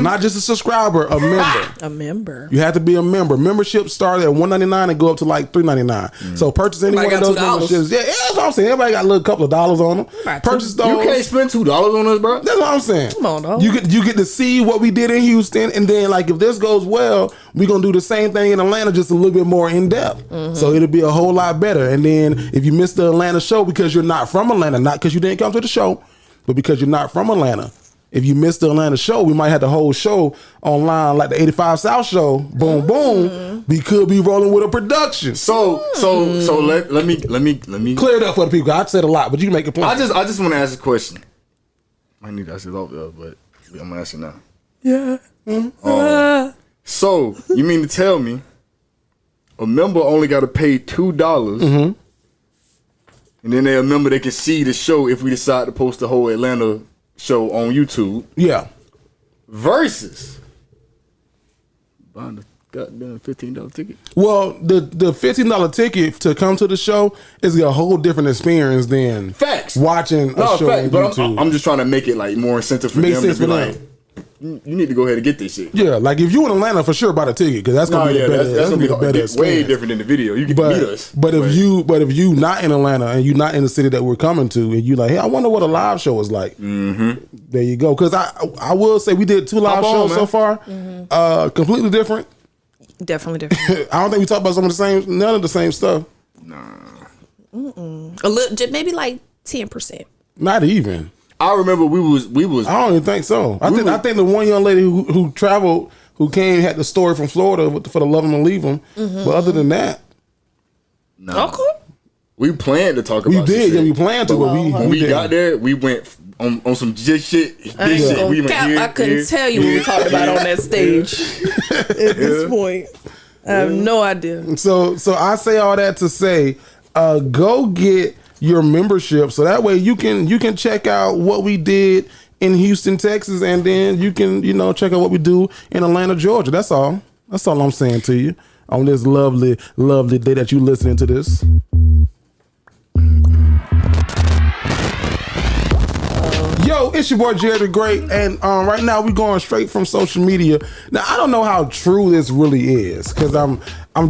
Not just a subscriber, a member. A member. You have to be a member. Membership started at $1.99 and go up to like $3.99. So purchase any one of those memberships. Yeah, that's what I'm saying. Everybody got a little couple of dollars on them. Purchase those. You can't spend $2 on us, bro. That's what I'm saying. Come on, dog. You get to see what we did in Houston, and then like if this goes well, we're gonna do the same thing in Atlanta, just a little bit more in depth. So it'll be a whole lot better. And then if you missed the Atlanta show because you're not from Atlanta, not because you didn't come to the show, but because you're not from Atlanta. If you missed the Atlanta show, we might have the whole show online, like the 85 South show. Boom, boom. We could be rolling with a production. So let me Clear it up for the people. I said a lot, but you can make a point. I just want to ask a question. I need to ask it off there, but I'm gonna ask it now. Yeah. So you mean to tell me a member only got to pay $2, and then a member they can see the show if we decide to post the whole Atlanta show on YouTube? Yeah. Versus buying the goddamn $15 ticket. Well, the $15 ticket to come to the show is a whole different experience than Facts watching a show on but YouTube. I'm just trying to make it like more incentive for them to be like, you need to go ahead and get this shit. Yeah, like if you in Atlanta, for sure buy the ticket because that's gonna be the better. That's gonna be the better experience. Way different than the video. You can meet us. But if you not in Atlanta and you not in the city that we're coming to, and you like, hey, I wonder what a live show is like. There you go. Because I will say we did 2 live shows so far, completely different. Definitely different. I don't think we talked about none of the same stuff. Nah. A little, maybe like 10%. Not even. I remember we was. I don't even think so. I think the one young lady who traveled, who came, had the story from Florida for the Love 'Em and Leave 'Em. But other than that, no. Okay. We planned to talk about. We did. Yeah, we planned to. But when we got there, we went on some just shit. We went I couldn't tell you what we talked about on that stage at this point. I have no idea. So I say all that to say, go get your membership so that way you can check out what we did in Houston, Texas, and then you can check out what we do in Atlanta, Georgia. That's all I'm saying to you on this lovely day that you listening to this. Yo, it's your boy Jared the Great, and right now we're going straight from social media. Now I don't know how true this really is because I'm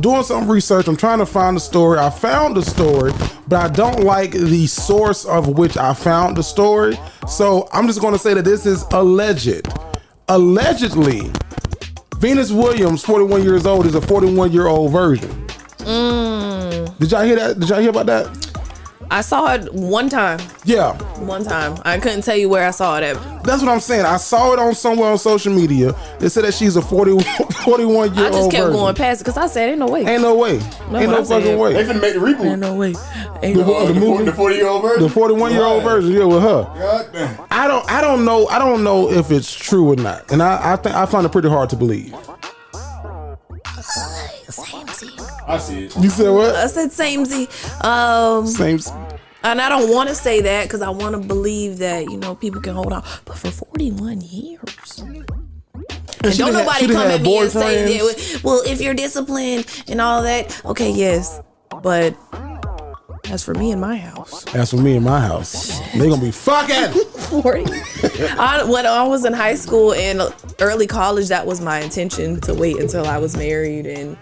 doing some research. I'm trying to find the story. I found the story, but I don't like the source of which I found the story. So I'm just going to say that this is alleged. Allegedly, Venus Williams, 41 years old, is a 41-year-old version. Did y'all hear that? Did y'all hear about that? I saw it one time. Yeah. One time. I couldn't tell you where I saw it at. That's what I'm saying. I saw it on somewhere on social media. They said that she's a 41-year-old I just kept version. going past it because I said, ain't no way. Ain't no way. Ain't no fucking way. They finna make the reboot. Ain't no way. Ain't The no way. movie, the 40-year-old version? The 41-year-old version, yeah, with her. God damn. I don't know if it's true or not. And I think I find it pretty hard to believe. I see it. You said what? I said samey. Same. And I don't want to say that because I want to believe that, people can hold on. But for 41 years. And don't nobody come at me and say, well, if you're disciplined and all that, okay, yes. But as for me and my house. As for me and my house, they gonna be fucking 40. When I was in high school and early college, that was my intention to wait until I was married. And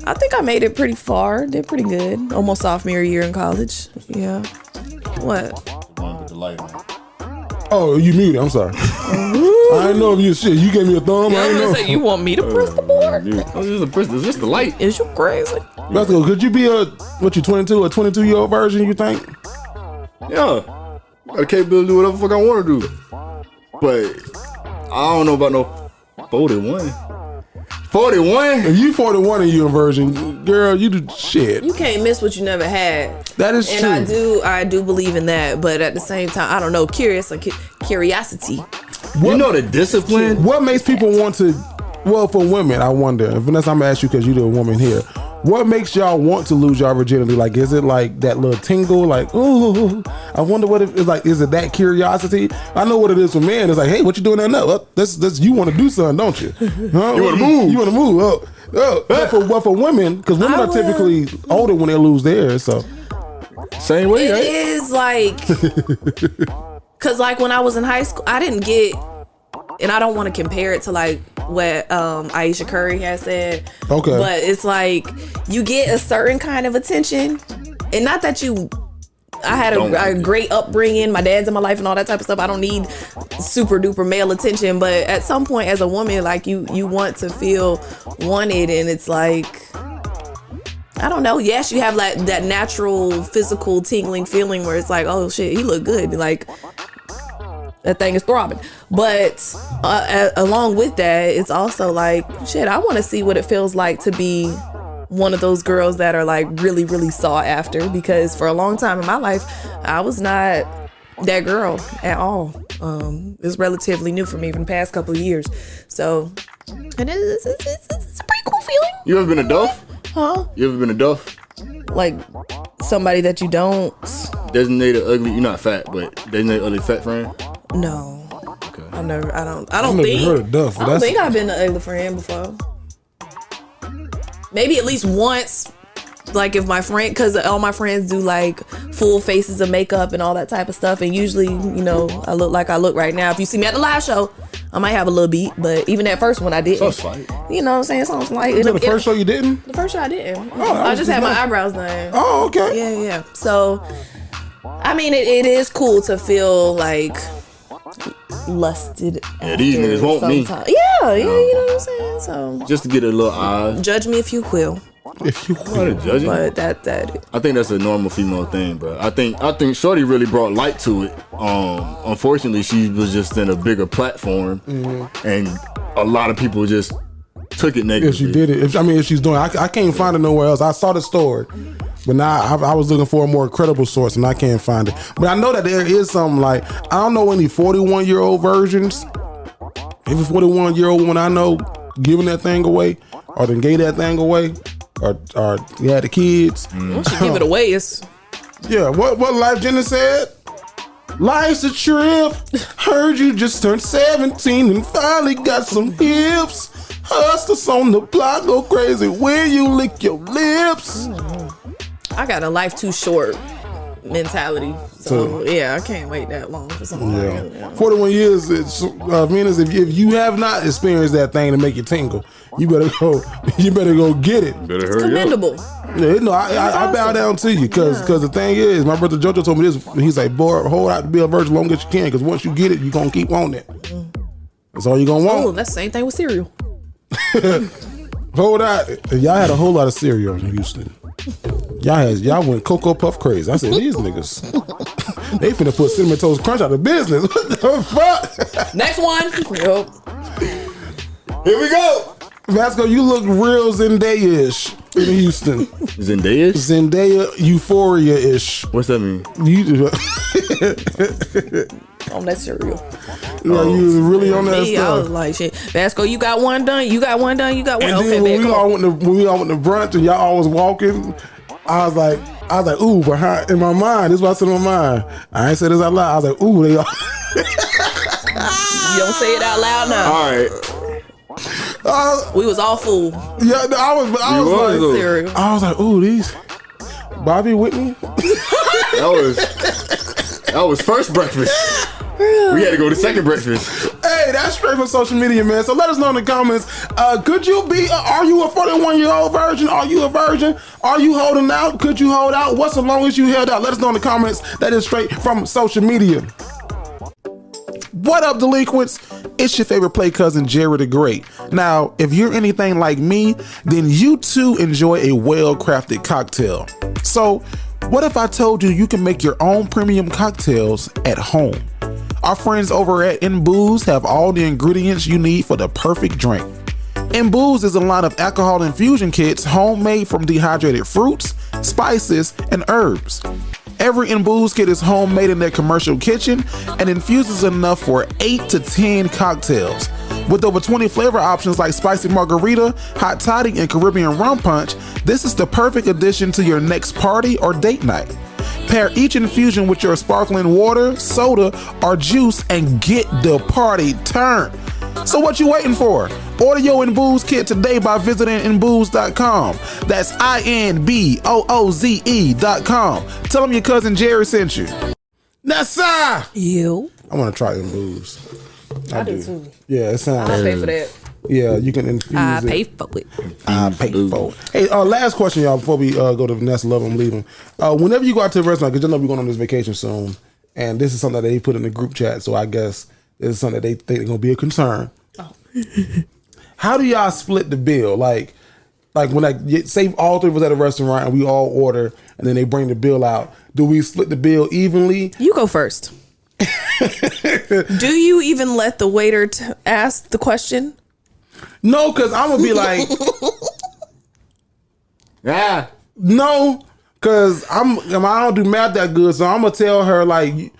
I think I made it pretty far. Did pretty good. Almost sophomore year in college. Yeah. What? With the light on. Oh, you muted. I'm sorry. I didn't know if you shit. You gave me a thumb. I didn't know. Say, you want me to press the board? It's just the light. Is you crazy? Let's go. Could you be a 22-year-old version? You think? Yeah. I got the capability to do whatever the fuck I want to do. But I don't know about no 41. 41? If you 41 and you a virgin, girl, you do shit. You can't miss what you never had. That is true. And I do believe in that, but at the same time, I don't know, curiosity. You know the discipline? What makes people want to, well, for women, I wonder, and Vanessa, I'm gonna ask you because you're the woman here. What makes y'all want to lose y'all virginity? Like, is it like that little tingle? Like, ooh, I wonder what it's like. Is it that curiosity? I know what it is for men. It's like, hey, what you doing there now? That's you want to do something, don't you? Huh? You want to move. You want to move. But for women, because women are typically older when they lose theirs. So same way. It is like, because like when I was in high school, I didn't get and I don't want to compare it to like what Aisha Curry has said. Okay. But it's like you get a certain kind of attention, and not that I had a great upbringing, my dad's in my life and all that type of stuff. I don't need super duper male attention, but at some point as a woman, like you want to feel wanted, and it's like, I don't know. Yes, you have like that natural physical tingling feeling where it's like, oh shit, he look good. Like that thing is throbbing. But along with that, it's also like, shit, I want to see what it feels like to be one of those girls that are like really, really sought after, because for a long time in my life, I was not that girl at all. It's relatively new for me from the past couple of years. So and it's a pretty cool feeling. You ever been a duff? Huh? You ever been a duff? Like somebody that you don't Designated ugly, you're not fat, but designated ugly fat friend? No. Okay. I don't never think heard of Duff, I don't think I've been an ugly friend before. Maybe at least once, like if my friend, because all my friends do like full faces of makeup and all that type of stuff, and usually, you know, I look like I look right now. If you see me at the live show, I might have a little beat, but even that first one I didn't. So slight. You know what I'm saying? So it's like, the first show you didn't? The first show I didn't. Oh, I just had my eyebrows done. Oh, okay. Yeah. So, I mean, it is cool to feel like lusted Yeah, these niggas want me. Yeah, you know what I'm saying? So just to get a little eye. Judge me if you will. If you want to judge it. But that I think that's a normal female thing, but I think Shorty really brought light to it. Unfortunately, she was just in a bigger platform, and a lot of people just took it negatively. If she did it, if she's doing, I can't find it nowhere else. I saw the story, but now I was looking for a more credible source, and I can't find it. But I know that there is something like, I don't know any 41-year-old versions. If a 41-year-old woman I know giving that thing away, or then gave that thing away, or you had the kids. Once you give it away, it's what Life Jenna said. Life's a trip. Heard you just turned 17 and finally got some hips. Hustlers on the block go crazy when you lick your lips. I got a life too short mentality, so yeah, I can't wait that long for something like that. 41 years, Venus. If you have not experienced that thing to make you tingle, you better go get it. Better hurry commendable. Yeah, no, I bow down to you, because the thing is, my brother Jojo told me this. He's like, boy, hold out to be a virgin long as you can, because once you get it, you gonna keep wanting it. That's all you gonna want. Oh, that's the same thing with cereal. Hold out. Y'all had a whole lot of cereal in Houston. Y'all went Cocoa Puff crazy. I said, these niggas, they finna put Cinnamon Toast Crunch out of business. What the fuck? Next one. Yep. Here we go. Vasco, you look real Zendaya-ish in Houston. Zendaya? Zendaya Euphoria-ish. What's that mean? On that cereal. Yeah, you was really on that I stuff. was like, shit. Vasco, you got one done. You got one done. You got one. And Okay, then when man, we all went to brunch and y'all all was walking, I was like, ooh, behind in my mind, this is what I said in my mind. I ain't say this out loud. I was like, ooh, they all. You don't say it out loud now. All right. We was all fool. Yeah, I was like, ooh, these Bobby Whitney. That was first breakfast. We had to go to second breakfast. Hey, that's straight from social media, man. So let us know in the comments. Could you be? Are you a 41-year-old virgin? Are you a virgin? Are you holding out? Could you hold out? What's the longest you held out? Let us know in the comments. That is straight from social media. What up, delinquents? It's your favorite play cousin, Jerry the Great. Now, if you're anything like me, then you too enjoy a well-crafted cocktail. So, what if I told you can make your own premium cocktails at home? Our friends over at InBooze have all the ingredients you need for the perfect drink. InBooze is a line of alcohol infusion kits homemade from dehydrated fruits, spices, and herbs. Every InBooze kit is homemade in their commercial kitchen and infuses enough for 8 to 10 cocktails. With over 20 flavor options like spicy margarita, hot toddy, and Caribbean rum punch, this is the perfect addition to your next party or date night. Pair each infusion with your sparkling water, soda, or juice and get the party turned. So what you waiting for? Order your InBooze kit today by visiting InBooze.com. That's InBooze.com. Tell them your cousin Jerry sent you. Nessa! You. I want to try InBooze. I do too. Yeah, it sounds. I pay for that. Yeah, you can infuse I it. pay for it. I pay for it. Hey, last question, y'all, before we go to Vanessa Love and leave them. Whenever you go out to the restaurant, because you know we're going on this vacation soon, and this is something that they put in the group chat, so I guess this is something that they think is going to be a concern. Oh. How do y'all split the bill? Like when say all three of us at a restaurant and we all order, and then they bring the bill out, do we split the bill evenly? You go first. Do you even let the waiter ask the question? No, because I'm going to be like... Yeah. No, because I don't do math that good, so I'm going to tell her, like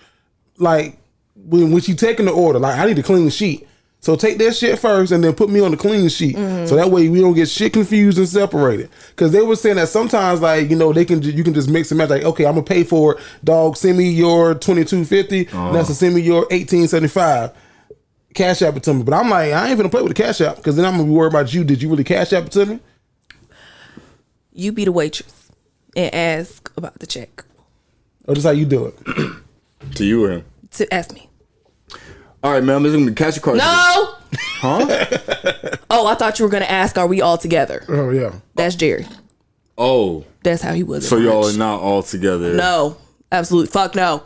when she taking the order, like, I need a clean sheet. So take that shit first and then put me on the clean sheet. Mm-hmm. So that way we don't get shit confused and separated. Because they were saying that sometimes, like, you know, you can just mix and match. Like, okay, I'm going to pay for it. Dog, send me your $22.50. And that's to send me your $18.75. Cash app it to me. But I'm like, I ain't finna play with the cash app because then I'm going to be worried about you. Did you really cash app it to me? You be the waitress and ask about the check. Or just how you do it? To you or him? To ask me. All right, man. I'm just gonna catch your card. No. Huh? Oh, I thought you were gonna ask, are we all together? Oh yeah. That's Jerry. Oh. That's how he was. So y'all are not all together. No. Absolutely. Fuck no.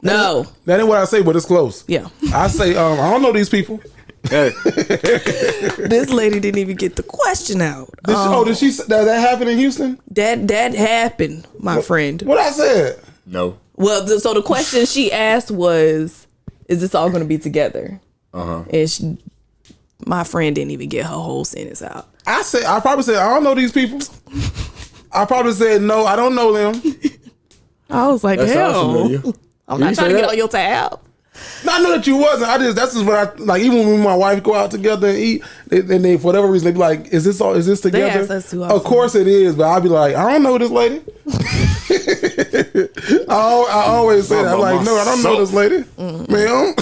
No. That ain't what I say, but it's close. Yeah. I say, I don't know these people. Hey. This lady didn't even get the question out. Did she? That happened in Houston? That happened, my friend. What I said? No. Well, so the question she asked was, is this all going to be together? And my friend didn't even get her whole sentence out. I probably said, I don't know these people. I probably said, no, I don't know them. I was like, hell. I'm not trying to get on your tab. No, I know that you wasn't. That's just what I like. Even when my wife go out together and eat, and they for whatever reason they be like, "Is this together?" They ask us too often. Of course it is, but I'll be like, "I don't know this lady." I always say that. I'm like, "No, I don't know this lady, ma'am."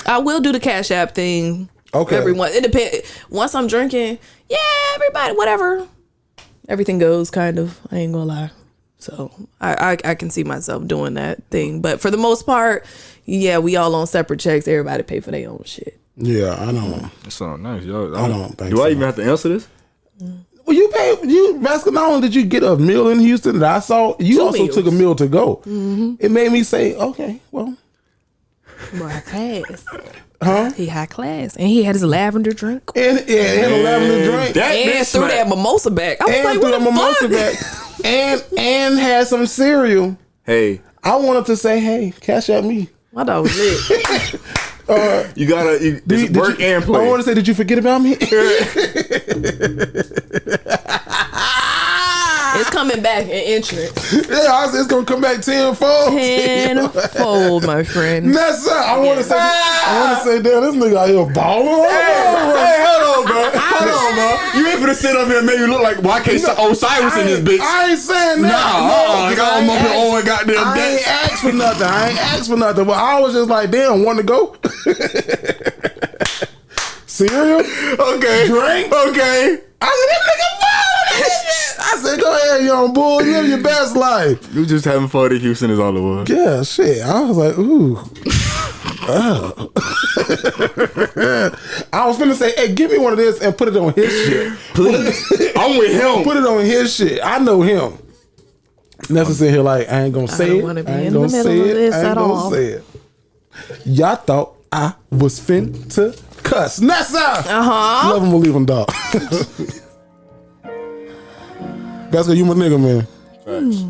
I will do the Cash App thing. Okay. Everyone, it depends. Once I'm drinking, yeah, everybody, whatever. Everything goes, kind of. I ain't gonna lie. So I can see myself doing that thing, but for the most part, yeah, we all on separate checks. Everybody pay for their own shit. Yeah, I don't. That sounds nice, yo. I don't think. Do I even have to answer this? Well, Vasco, not only did you get a meal in Houston that I saw, you 2 also meals. took a meal to go. Mm-hmm. It made me say, okay, well. More high class. Huh? He high class. And he had his lavender drink. And a lavender drink. And threw that mimosa back. I was like, threw what that the mimosa fuck? back. And had some cereal. Hey. I wanted to say, hey, cash out me. My dog was lit. You gotta work and play. I want to say, did you forget about me? It's coming back in insurance. Yeah, it's gonna come back tenfold. Tenfold, my friend. That's it. I want to say, damn, this nigga out here balling. Hey, hold on, bro. You ain't finna sit up here and make me look like Osiris in this bitch. I ain't saying that. I got up here all goddamn I ain't asked for nothing. But I was just like, damn, want to go? Cereal? Okay. Drink? Okay. I said, this nigga balling. I said, go ahead, young boy, live your best life. You just having fun in Houston is all it was. Yeah, shit. I was like, ooh. Oh. I was finna say, hey, give me one of this and put it on his shit. Please. I'm with him. Put it on his shit. I know him. Nessa sit here like, I ain't gonna say it. I don't want to be I ain't in the gonna middle say of it. this I ain't at gonna all. say it. Y'all thought I was finna cuss. Nessa! Uh-huh. Love him or leave him, dog. Vasco, you my nigga, man. Facts.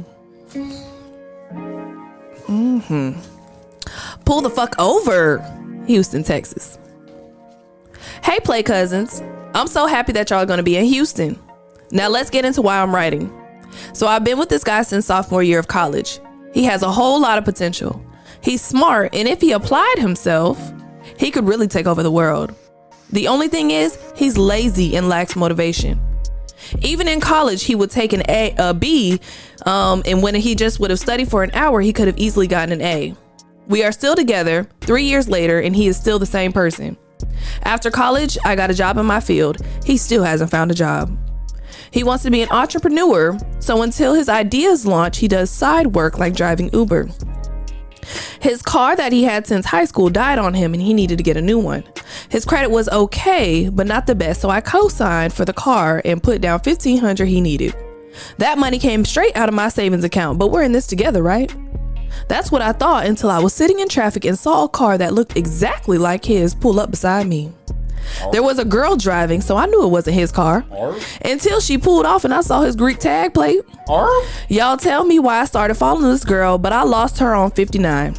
Pull the fuck over, Houston, Texas. Hey, Play Cousins. I'm so happy that y'all are going to be in Houston. Now let's get into why I'm writing. So I've been with this guy since sophomore year of college. He has a whole lot of potential. He's smart, and if he applied himself, he could really take over the world. The only thing is, he's lazy and lacks motivation. Even in college, he would take a B, and when he just would have studied for an hour, he could have easily gotten an A. We are still together 3 years later, and he is still the same person. After college, I got a job in my field. He still hasn't found a job. He wants to be an entrepreneur, so until his ideas launch, he does side work like driving Uber. His car that he had since high school died on him and he needed to get a new one. His credit was okay, but not the best, so I co-signed for the car and put down $1,500 he needed. That money came straight out of my savings account, but we're in this together, right? That's what I thought until I was sitting in traffic and saw a car that looked exactly like his pull up beside me. There was a girl driving, so I knew it wasn't his car. Until she pulled off and I saw his Greek tag plate. Y'all tell me why I started following this girl, but I lost her on 59.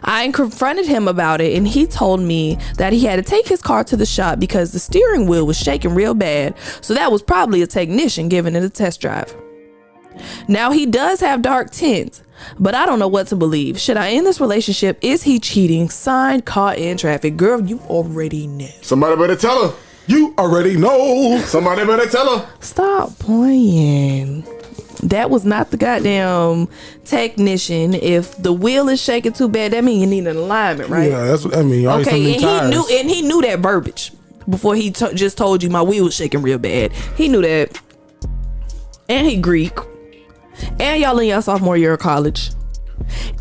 I confronted him about it and he told me that he had to take his car to the shop because the steering wheel was shaking real bad. So that was probably a technician giving it a test drive. Now he does have dark tints, but I don't know what to believe. Should I end this relationship? Is he cheating? Signed, caught in traffic. Girl, you already know. Somebody better tell her. You already know. Somebody better tell her. Stop playing. That was not the goddamn technician. If the wheel is shaking too bad, that means you need an alignment, right? Yeah, that's what I mean. Okay, and he knew that verbiage before he just told you my wheel was shaking real bad. He knew that. And he Greek. And y'all in your sophomore year of college.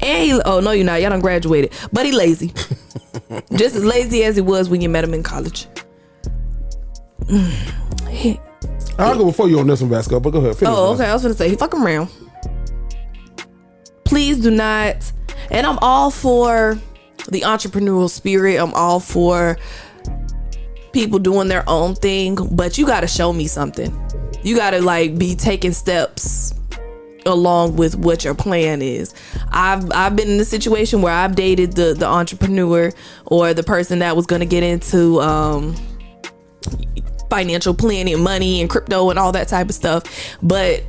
And he, oh no, you're not. Y'all done graduated. But he lazy. Just as lazy as he was when you met him in college. I'll go before you on this one, Vasco, but go ahead. Finish. Okay. I was gonna say, he fucking around. Please do not. And I'm all for the entrepreneurial spirit. I'm all for people doing their own thing, but you gotta show me something. You gotta like be taking steps along with what your plan is. I've been in a situation where I've dated the entrepreneur or the person that was gonna get into financial planning, money and crypto and all that type of stuff, but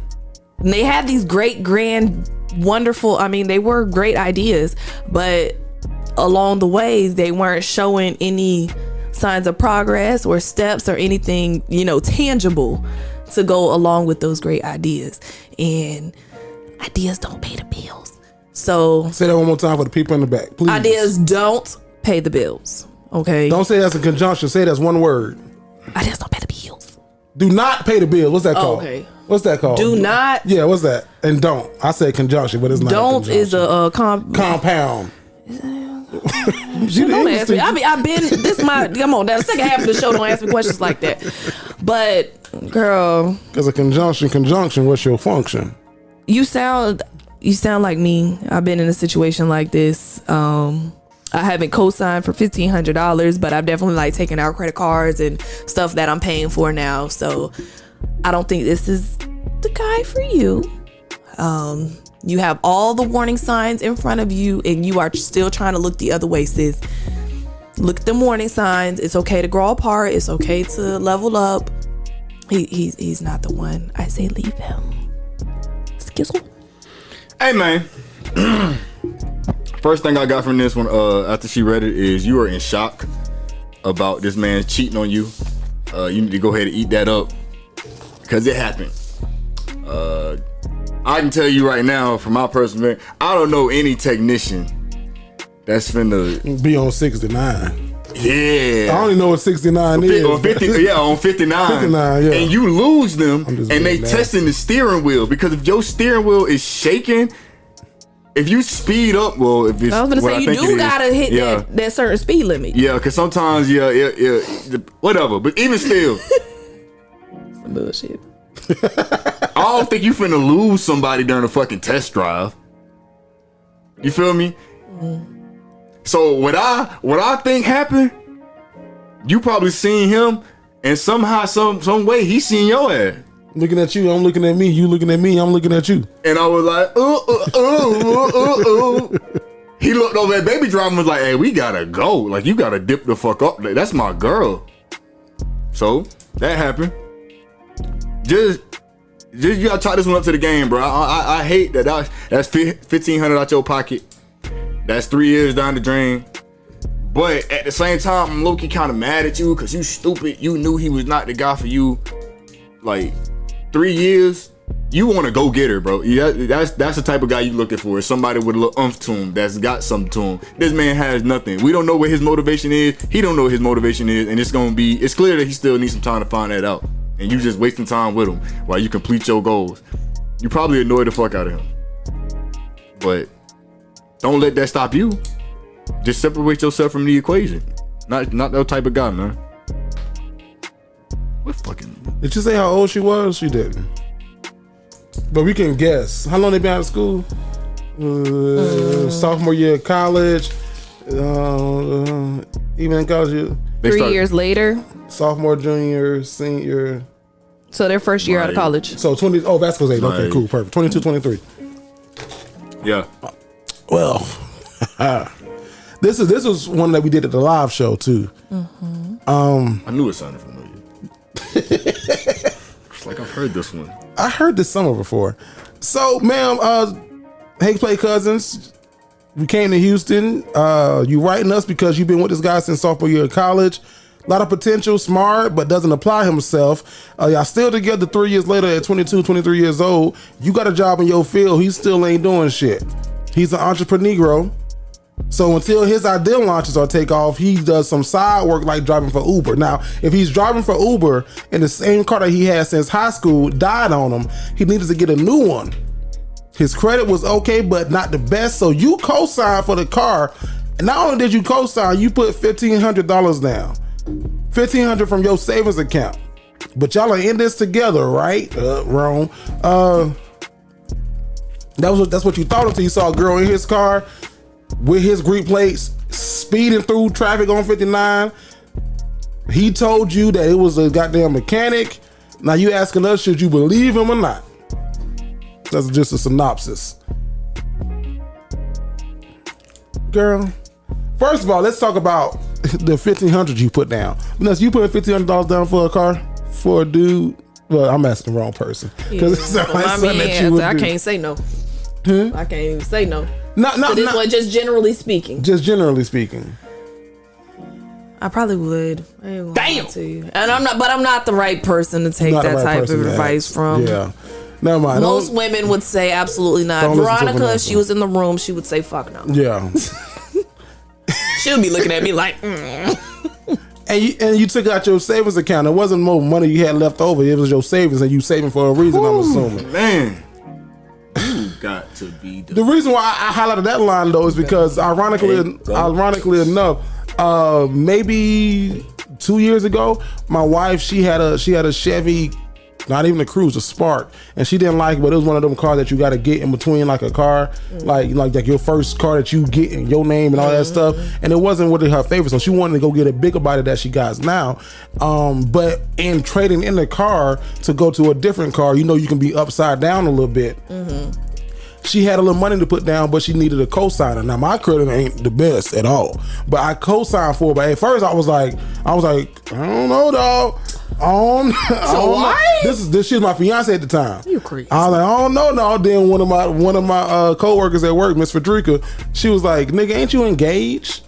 they had these great, grand, wonderful, I mean, they were great ideas, but along the way they weren't showing any signs of progress or steps or anything, tangible to go along with those great ideas. And ideas don't pay the bills. So say that one more time for the people in the back, please. Ideas don't pay the bills. Okay. Don't say that's a conjunction. Say that's one word. Ideas don't pay the bills. Do not pay the bill. What's that called? Okay. What's that called? Do not. Yeah, what's that? And don't. I said conjunction, but it's not. Don't is a compound. Don't ask me. I've been this my come on. That second half of the show don't ask me questions like that. But girl, because a conjunction. What's your function? You sound like me. I've been in a situation like this. I haven't co-signed for $1,500, but I've definitely like taken out credit cards and stuff that I'm paying for now. So I don't think this is the guy for you. You have all the warning signs in front of you and you are still trying to look the other way, sis. Look at the warning signs. It's okay to grow apart. It's okay to level up. He's not the one. I say leave him. Skizzle. Hey, man. First thing I got from this one after she read it is you are in shock about this man cheating on you. You need to go ahead and eat that up because it happened. I can tell you right now from my personal opinion, I don't know any technician that's finna be on 69. Yeah. I only know what 69 is. On 50, yeah, on 59. 59, yeah. And you lose them and they testing the steering wheel because if your steering wheel is shaking, if you speed up, well, if it's, I was gonna say you do gotta hit that certain speed limit. Yeah, because sometimes, whatever. But even still, some bullshit. I don't think you finna lose somebody during a fucking test drive. You feel me? Mm-hmm. So what I think happened, you probably seen him, and somehow, some way, he seen your ass. Looking at you, I'm looking at me. You looking at me, I'm looking at you. And I was like, He looked over at Baby Driver and was like, hey, we gotta go. Like, you gotta dip the fuck up. Like, that's my girl. So, that happened. Just you gotta chalk this one up to the game, bro. I hate that. That's $1,500 out your pocket. That's 3 years down the drain. But at the same time, I'm low-key kind of mad at you because you stupid. You knew he was not the guy for you. Like, 3 years, you want to go get her, bro. Yeah, that's the type of guy you looking for. Somebody with a little oomph to him that's got something to him. This man has nothing. We don't know what his motivation is. He don't know what his motivation is, and it's clear that he still needs some time to find that out. And you just wasting time with him while you complete your goals. You probably annoy the fuck out of him. But don't let that stop you. Just separate yourself from the equation. Not that type of guy, man. What fucking? Did you say how old she was? She didn't. But we can guess. How long they been out of school? Sophomore year of college. Even in college. 3 years later. Sophomore, junior, senior. So their first year out of college. So 20. Oh, basketball's age. Okay, cool, perfect. 22, 23. Yeah. Well, this is one that we did at the live show too. I knew it sounded familiar. It's like I've heard this one. I heard this summer before. So, ma'am, Hate Play Cousins, we came to Houston. You writing us because you've been with this guy since sophomore year of college. A lot of potential, smart, but doesn't apply himself. Y'all still together 3 years later at 22, 23 years old. You got a job in your field. He still ain't doing shit. He's an entrepreneur. So until his ideal launches or take off, he does some side work like driving for Uber. Now, if he's driving for Uber and the same car that he had since high school died on him, he needed to get a new one. His credit was okay, but not the best. So you co-signed for the car. And not only did you co-sign, you put $1,500 down. $1,500 from your savings account. But y'all are in this together, right? Wrong. That's what you thought until you saw a girl in his car with his Greek plates speeding through traffic on 59. He told you that it was a goddamn mechanic. Now you asking us, should you believe him or not? That's just a synopsis. Girl, first of all, let's talk about the $1,500 you put down. Unless you put $1,500 down for a car for a dude. Well, I'm asking the wrong person. Because it sounds like something that you would do. I can't say no. I can't even say no. So this one, just generally speaking. Just generally speaking. I probably would. Damn. To you. And I'm not the right person to take that type of advice from. Yeah. Never mind. Most women would say absolutely not. Veronica, if she was in the room, she would say fuck no. Yeah. She would be looking at me like, And you took out your savings account. It wasn't more money you had left over. It was your savings, and you saving for a reason. I'm assuming. Man, you got to be the reason why I highlighted that line though is because ironically enough, maybe 2 years ago, my wife she had a Chevy. Not even a Cruze, a Spark, and she didn't like it, but it was one of them cars that you got to get in between like a car, like your first car that you get in your name and all that stuff, and it wasn't really her favorite, so she wanted to go get a bigger body that she got now, but in trading in the car to go to a different car, you can be upside down a little bit. She had a little money to put down, but she needed a co-signer. Now my credit ain't the best at all, but I co-signed for her. But at first I was like, I don't know, dog. She was my fiance at the time. You crazy. I was like, I don't know, no. Then one of my co-workers at work, Miss Frederica, she was like, nigga, ain't you engaged?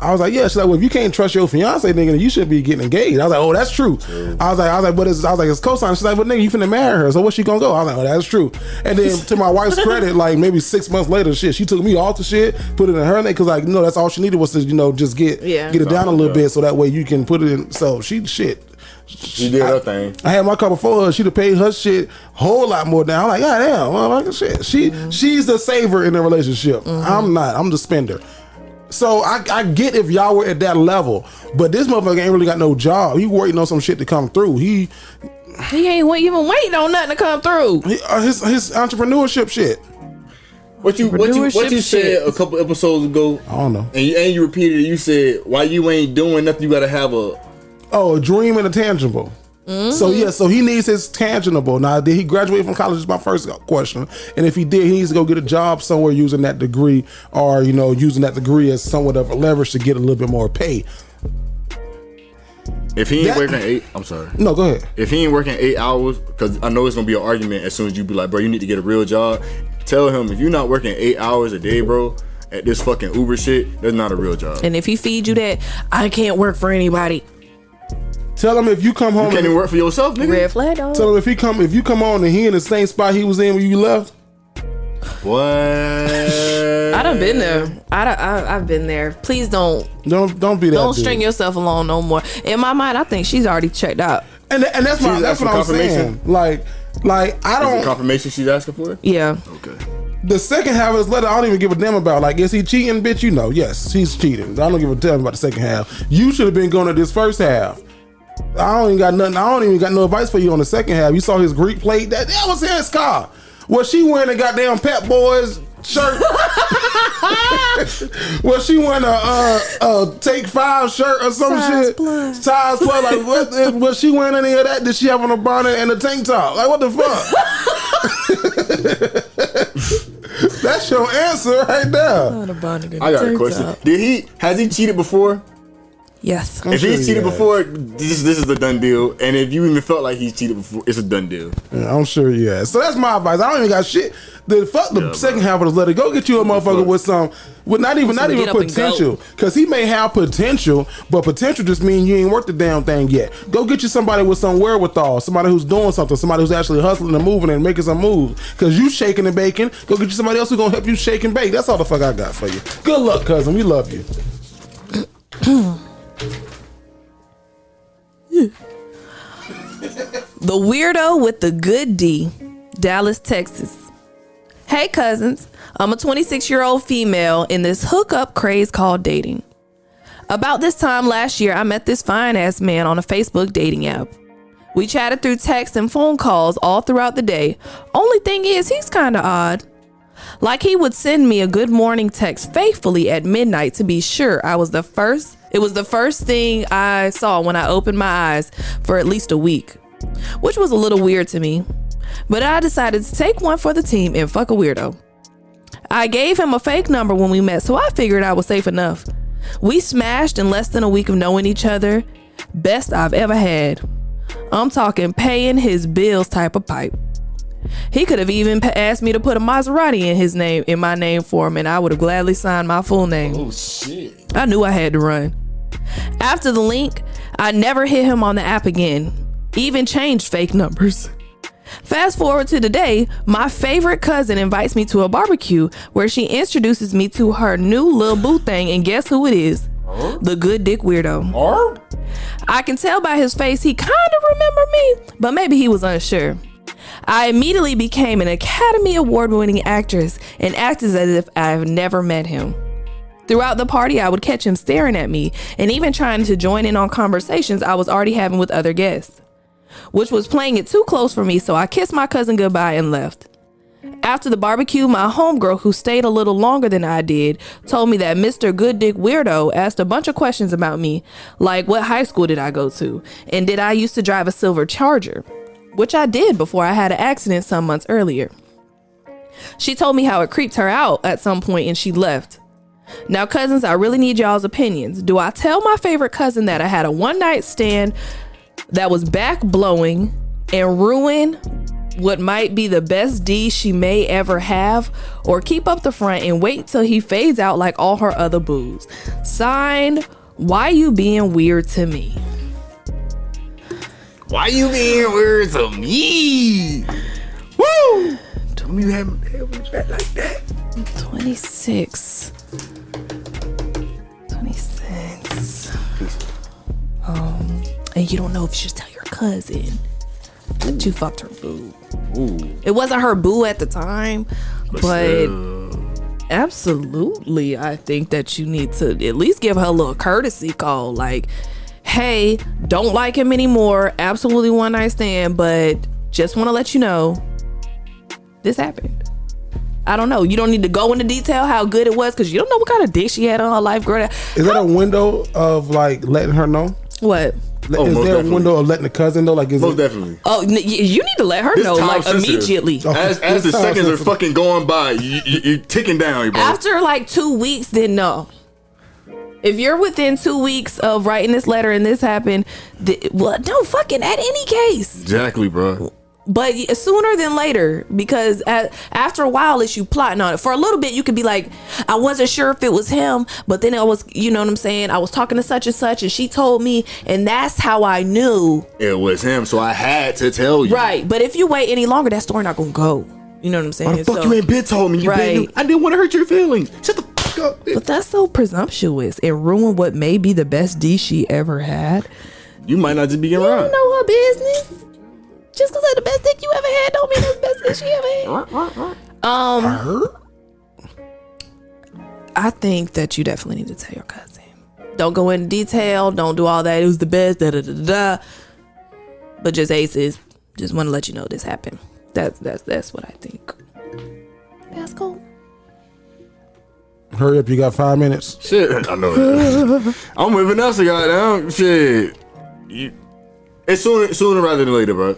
I was like, yeah. She's like, well, if you can't trust your fiance, nigga, then you should be getting engaged. I was like, oh, that's true. I was like, but it's co-sign. She's like, but nigga, you finna marry her, so what's she gonna go? I was like, oh, that's true. And then to my wife's credit, like maybe 6 months later, she took me off the shit, put it in her name, because that's all she needed was to just get it down a little bit, so that way you can put it in. So she did her thing. I had my car before her. She'd have paid her shit whole lot more down. I'm like, god damn, well, shit. She's the saver in the relationship. I'm not. I'm the spender. So I get if y'all were at that level, but this motherfucker ain't really got no job. He waiting on some shit to come through. He ain't even waiting on nothing to come through. His entrepreneurship shit. What you said a couple episodes ago? I don't know. And you repeated it. You said, why you ain't doing nothing? You gotta have a dream and a tangible. So he needs his tangible. Now, did he graduate from college? Is my first question. And if he did, he needs to go get a job somewhere using that degree, or using that degree as somewhat of a leverage to get a little bit more pay. If he ain't working I'm sorry. No, go ahead. If he ain't working 8 hours, because I know it's gonna be an argument as soon as you be like, bro, you need to get a real job. Tell him, if you're not working 8 hours a day, bro, at this fucking Uber shit, that's not a real job. And if he feeds you that, I can't work for anybody. Tell him if you come home, you can't even work for yourself, nigga. Red flag, dog. Tell him if you come on and he in the same spot he was in when you left. What? I done been there. I've been there. Please don't be that. Don't string yourself along no more. In my mind, I think she's already checked out. And that's what I'm saying. Like I don't. Is it confirmation she's asking for? Yeah. Okay. The second half of this letter, I don't even give a damn about. Like, is he cheating, bitch? You know, yes, he's cheating. I don't give a damn about the second half. You should have been going to this first half. I don't even got no advice for you on the second half. You saw his Greek plate. That was his car. Was she wearing a goddamn Pep Boys shirt? Was she wearing a Take 5 shirt or some shit? Size plus. Like, what? Was she wearing any of that? Did she have on a bonnet and a tank top? Like, what the fuck? That's your answer right there. I got a question. Has he cheated before? Yes. If he's cheated before, this is a done deal. And if you even felt like he's cheated before, it's a done deal. Yeah, I'm sure he has. So that's my advice. I don't even got shit. The second half of the letter. Go get you a motherfucker with not even potential. Because he may have potential, but potential just means you ain't worked the damn thing yet. Go get you somebody with some wherewithal, somebody who's doing something, somebody who's actually hustling and moving and making some moves. Because you shaking and baking. Go get you somebody else who's gonna help you shake and bake. That's all the fuck I got for you. Good luck, cousin. We love you. The weirdo with the good D, Dallas, Texas. Hey cousins, I'm a 26-year-old female in this hookup craze called dating. About this time last year, I met this fine ass man on a Facebook dating app. We chatted through text and phone calls all throughout the day. Only thing is, he's kind of odd. Like, he would send me a good morning text faithfully at midnight to be sure it was the first thing I saw when I opened my eyes for at least a week, which was a little weird to me. But I decided to take one for the team and fuck a weirdo. I gave him a fake number when we met, so I figured I was safe enough. We smashed in less than a week of knowing each other. Best I've ever had. I'm talking paying his bills type of pipe. He could have even asked me to put a Maserati in my name for him, and I would have gladly signed my full name. Oh shit. I knew I had to run. After the link, I never hit him on the app again. Even changed fake numbers. Fast forward to today, my favorite cousin invites me to a barbecue where she introduces me to her new little boo thing, and guess who it is? The good dick weirdo. I can tell by his face he kind of remembered me, but maybe he was unsure. I immediately became an Academy Award-winning actress and acted as if I've never met him. Throughout the party, I would catch him staring at me and even trying to join in on conversations I was already having with other guests, which was playing it too close for me, so I kissed my cousin goodbye and left. After the barbecue, my homegirl, who stayed a little longer than I did, told me that Mr. Good Dick Weirdo asked a bunch of questions about me, like what high school did I go to, and did I used to drive a silver Charger, which I did before I had an accident some months earlier. She told me how it creeped her out at some point and she left. Now, cousins, I really need y'all's opinions. Do I tell my favorite cousin that I had a one-night stand that was back blowing and ruin what might be the best D she may ever have, or keep up the front and wait till he fades out like all her other boos? Signed, Why You Being Weird to Me? Why you being weird to me? Woo! Tell me you haven't back like that. 26. And you don't know if you should tell your cousin that you fucked her boo. Ooh. It wasn't her boo at the time, but absolutely, I think that you need to at least give her a little courtesy call. Like, hey, don't like him anymore. Absolutely one night stand, but just want to let you know this happened. I don't know. You don't need to go into detail how good it was because you don't know what kind of dick she had on her life, girl. Is that a window of like letting her know? What? Is there a window of letting the cousin know? Like, most definitely. Oh, you need to let her know, like, immediately. As the seconds are fucking going by, you're ticking down, bro. After like 2 weeks, then no. If you're within 2 weeks of writing this letter and this happened, no, fucking at any case. Exactly, bro. But sooner than later, because after a while, it's you plotting on it. For a little bit, you could be like, I wasn't sure if it was him, but then I was, you know what I'm saying? I was talking to such and such, and she told me, and that's how I knew it was him. So I had to tell you. Right. But if you wait any longer, that story not gonna go. You know what I'm saying? Why the fuck you ain't been told me? You right. I didn't want to hurt your feelings. Shut the fuck up. But that's so presumptuous and ruin what may be the best D she ever had. You might not just be getting around. You don't know her business. Just because that's the best dick you ever had don't mean that's the best dick she ever had. I think that you definitely need to tell your cousin. Don't go into detail. Don't do all that. It was the best. Da da da da. But just aces. Just want to let you know this happened. That's what I think. That's cool. Hurry up, you got 5 minutes. Shit, I know that. I'm with Vanessa, goddamn. Shit. It's sooner rather than later, bro.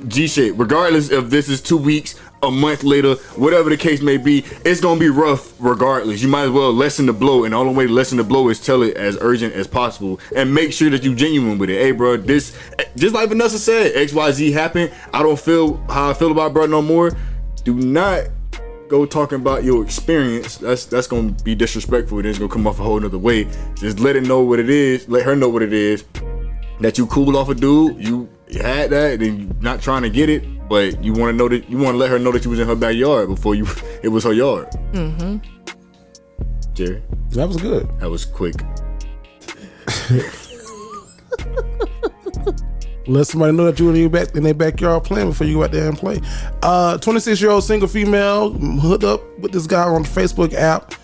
G-shit. Regardless if this is 2 weeks, a month later, whatever the case may be, it's gonna be rough regardless. You might as well lessen the blow, and the only way to lessen the blow is tell it as urgent as possible, and make sure that you genuine with it. Hey, bro, this, just like Vanessa said, XYZ happened. I don't feel how I feel about bro no more. Do not go talking about your experience. That's gonna be disrespectful, and it's gonna come off a whole nother way. Just let it know what it is. Let her know what it is. That you cool off a dude. You had that, and you're not trying to get it, but you want to know that you want to let her know that you was in her backyard before it was her yard. Mm-hmm. Jerry, that was good. That was quick. Let somebody know that you in their backyard playing before you go out there and play. 26-year-old single female hooked up with this guy on the Facebook app.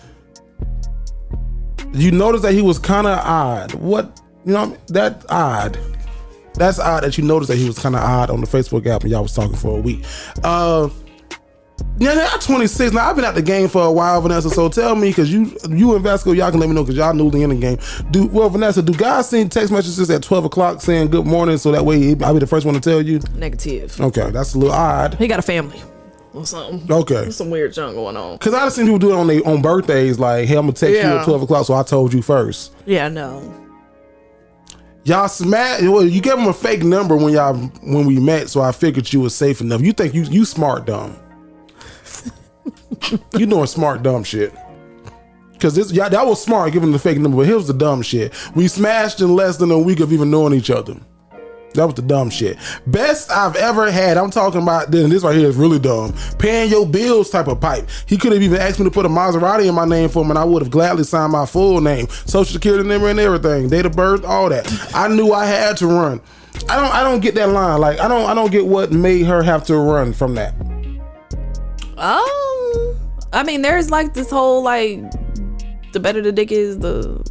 You notice that he was kind of odd. What, you know, that's odd. That's odd that you noticed that he was kind of odd on the Facebook app and y'all was talking for a week. Yeah, I'm 26. Now, I've been at the game for a while, Vanessa, so tell me, because you and Vasco, y'all can let me know, because y'all newly in the game. Vanessa, do guys send text messages at 12 o'clock saying good morning, so that way I'll be the first one to tell you? Negative. Okay, that's a little odd. He got a family or something. Okay. There's some weird junk going on. Because I've seen people do it on birthdays, like, hey, I'm going to text you at 12 o'clock, so I told you first. Yeah, no. Y'all smash. Well, you gave him a fake number when we met, so I figured you was safe enough. You think you smart dumb. You doing smart dumb shit. Cause that was smart giving the fake number, but here's the dumb shit. We smashed in less than a week of even knowing each other. That was the dumb shit. Best I've ever had. I'm talking about this right here is really dumb. Paying your bills type of pipe. He could have even asked me to put a Maserati in my name for him, and I would have gladly signed my full name, social security number and everything, date of birth, all that. I knew I had to run. I don't get that line. Like I don't get what made her have to run from that. I mean, there's like this whole like, the better the dick is, the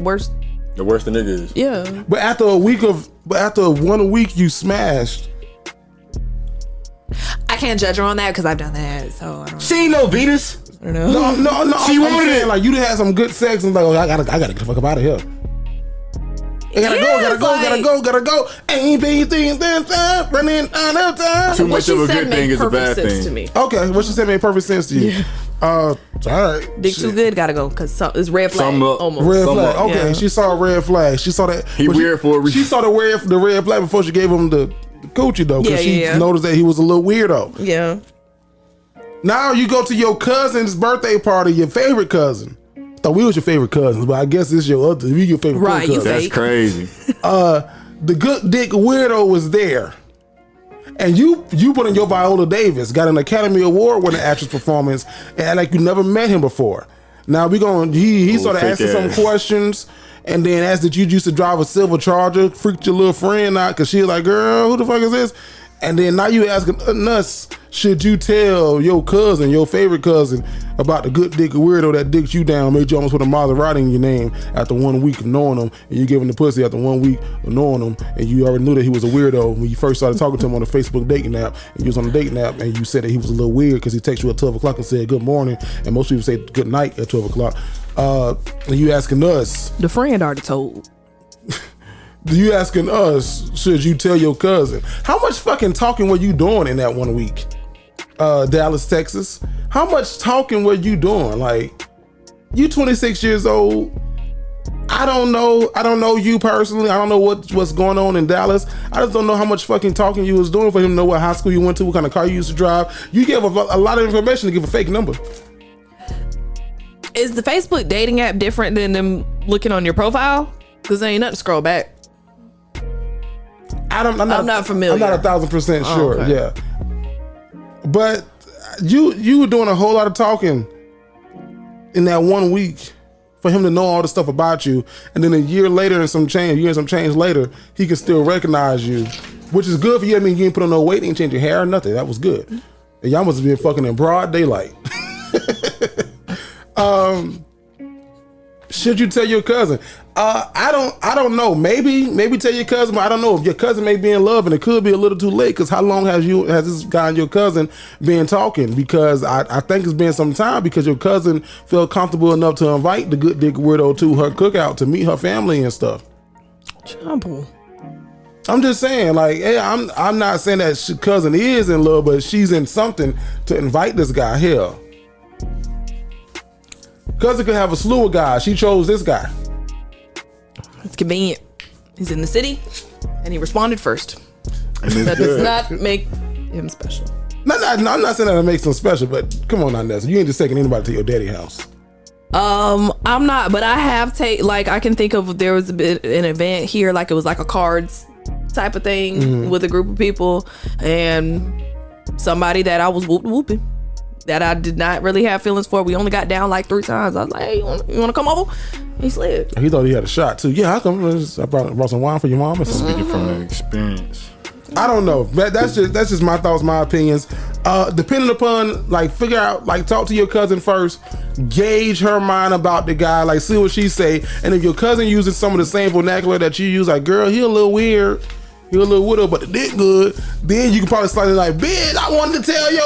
worse. The worse the nigga is. Yeah. But after 1 week you smashed. I can't judge her on that because I've done that, so I don't. She ain't no Venus. I don't know. No. She wanted it. Like you done had some good sex and like, oh, I gotta get the fuck up out of here. I gotta go. Ain't anything running out of time. Too much of a good thing is a bad thing. To me. Okay, what she said made perfect sense to you. Yeah. All right. Dick too good, gotta go, because it's red flag. Almost. Red flag. Okay, yeah. She saw a red flag. She saw that. He weird for a reason. She saw the red flag before she gave him the coochie though, because she noticed that he was a little weirdo. Yeah. Now you go to your cousin's birthday party, your favorite cousin. Thought we was your favorite cousins, but I guess it's your favorite right, cousin. That's crazy. The good dick weirdo was there. And you put in your Viola Davis, got an Academy Award winning actress performance, and like you never met him before. Now he started asking some questions, and then asked that you used to drive a silver Charger, freaked your little friend out because she was like, girl, who the fuck is this? And then now you asking us, should you tell your cousin, your favorite cousin, about the good dick weirdo that dicked you down, made you almost put a Maserati in your name after 1 week of knowing him, and you gave him the pussy after 1 week of knowing him, and you already knew that he was a weirdo when you first started talking to him on the Facebook dating app, and you was on the dating app, and you said that he was a little weird because he texted you at 12 o'clock and said good morning, and most people say good night at 12 o'clock. And you asking us. The friend already told. You asking us, should you tell your cousin? How much fucking talking were you doing in that 1 week? Dallas, Texas. How much talking were you doing? Like, you 26 years old. I don't know you personally. I don't know what's going on in Dallas. I just don't know how much fucking talking you was doing for him to know what high school you went to, what kind of car you used to drive. You gave a lot of information to give a fake number. Is the Facebook dating app different than them looking on your profile? Because there ain't nothing to scroll back. I'm not familiar. I'm not 1,000% sure. Okay. Yeah, but you were doing a whole lot of talking in that 1 week for him to know all the stuff about you, and then a year later and some change later, he can still recognize you, which is good for you. I mean, you didn't put on no weight, didn't change your hair or nothing. That was good. And y'all must have been fucking in broad daylight. Should you tell your cousin? I don't know. Maybe tell your cousin, but I don't know. If your cousin may be in love, and it could be a little too late, because how long has this guy and your cousin been talking? Because I think it's been some time, because your cousin felt comfortable enough to invite the good dick weirdo to her cookout to meet her family and stuff. Trouble. I'm just saying, like, hey, I'm not saying that cousin is in love, but she's in something to invite this guy here. Cousin could have a slew of guys. She chose this guy. It's convenient. He's in the city, and he responded first. That good. does not make him special. No, I'm not saying that it makes him special, but come on now, Nessa. You ain't just taking anybody to your daddy house. I'm not, but I have I can think of, there was an event here, like it was like a cards type of thing with a group of people, and somebody that I was whooping that I did not really have feelings for. We only got down like 3 times. I was like, hey, you want to come over? He slid. He thought he had a shot too. Yeah, I brought some wine for your mom. Speaking from that experience. I don't know. That's just my thoughts, my opinions. Depending upon, like, figure out, like, talk to your cousin first, gauge her mind about the guy, like, see what she say. And if your cousin uses some of the same vernacular that you use, like, girl, he a little weird, he a little widow, but the dick good, then you can probably slightly like, bitch, I wanted to tell your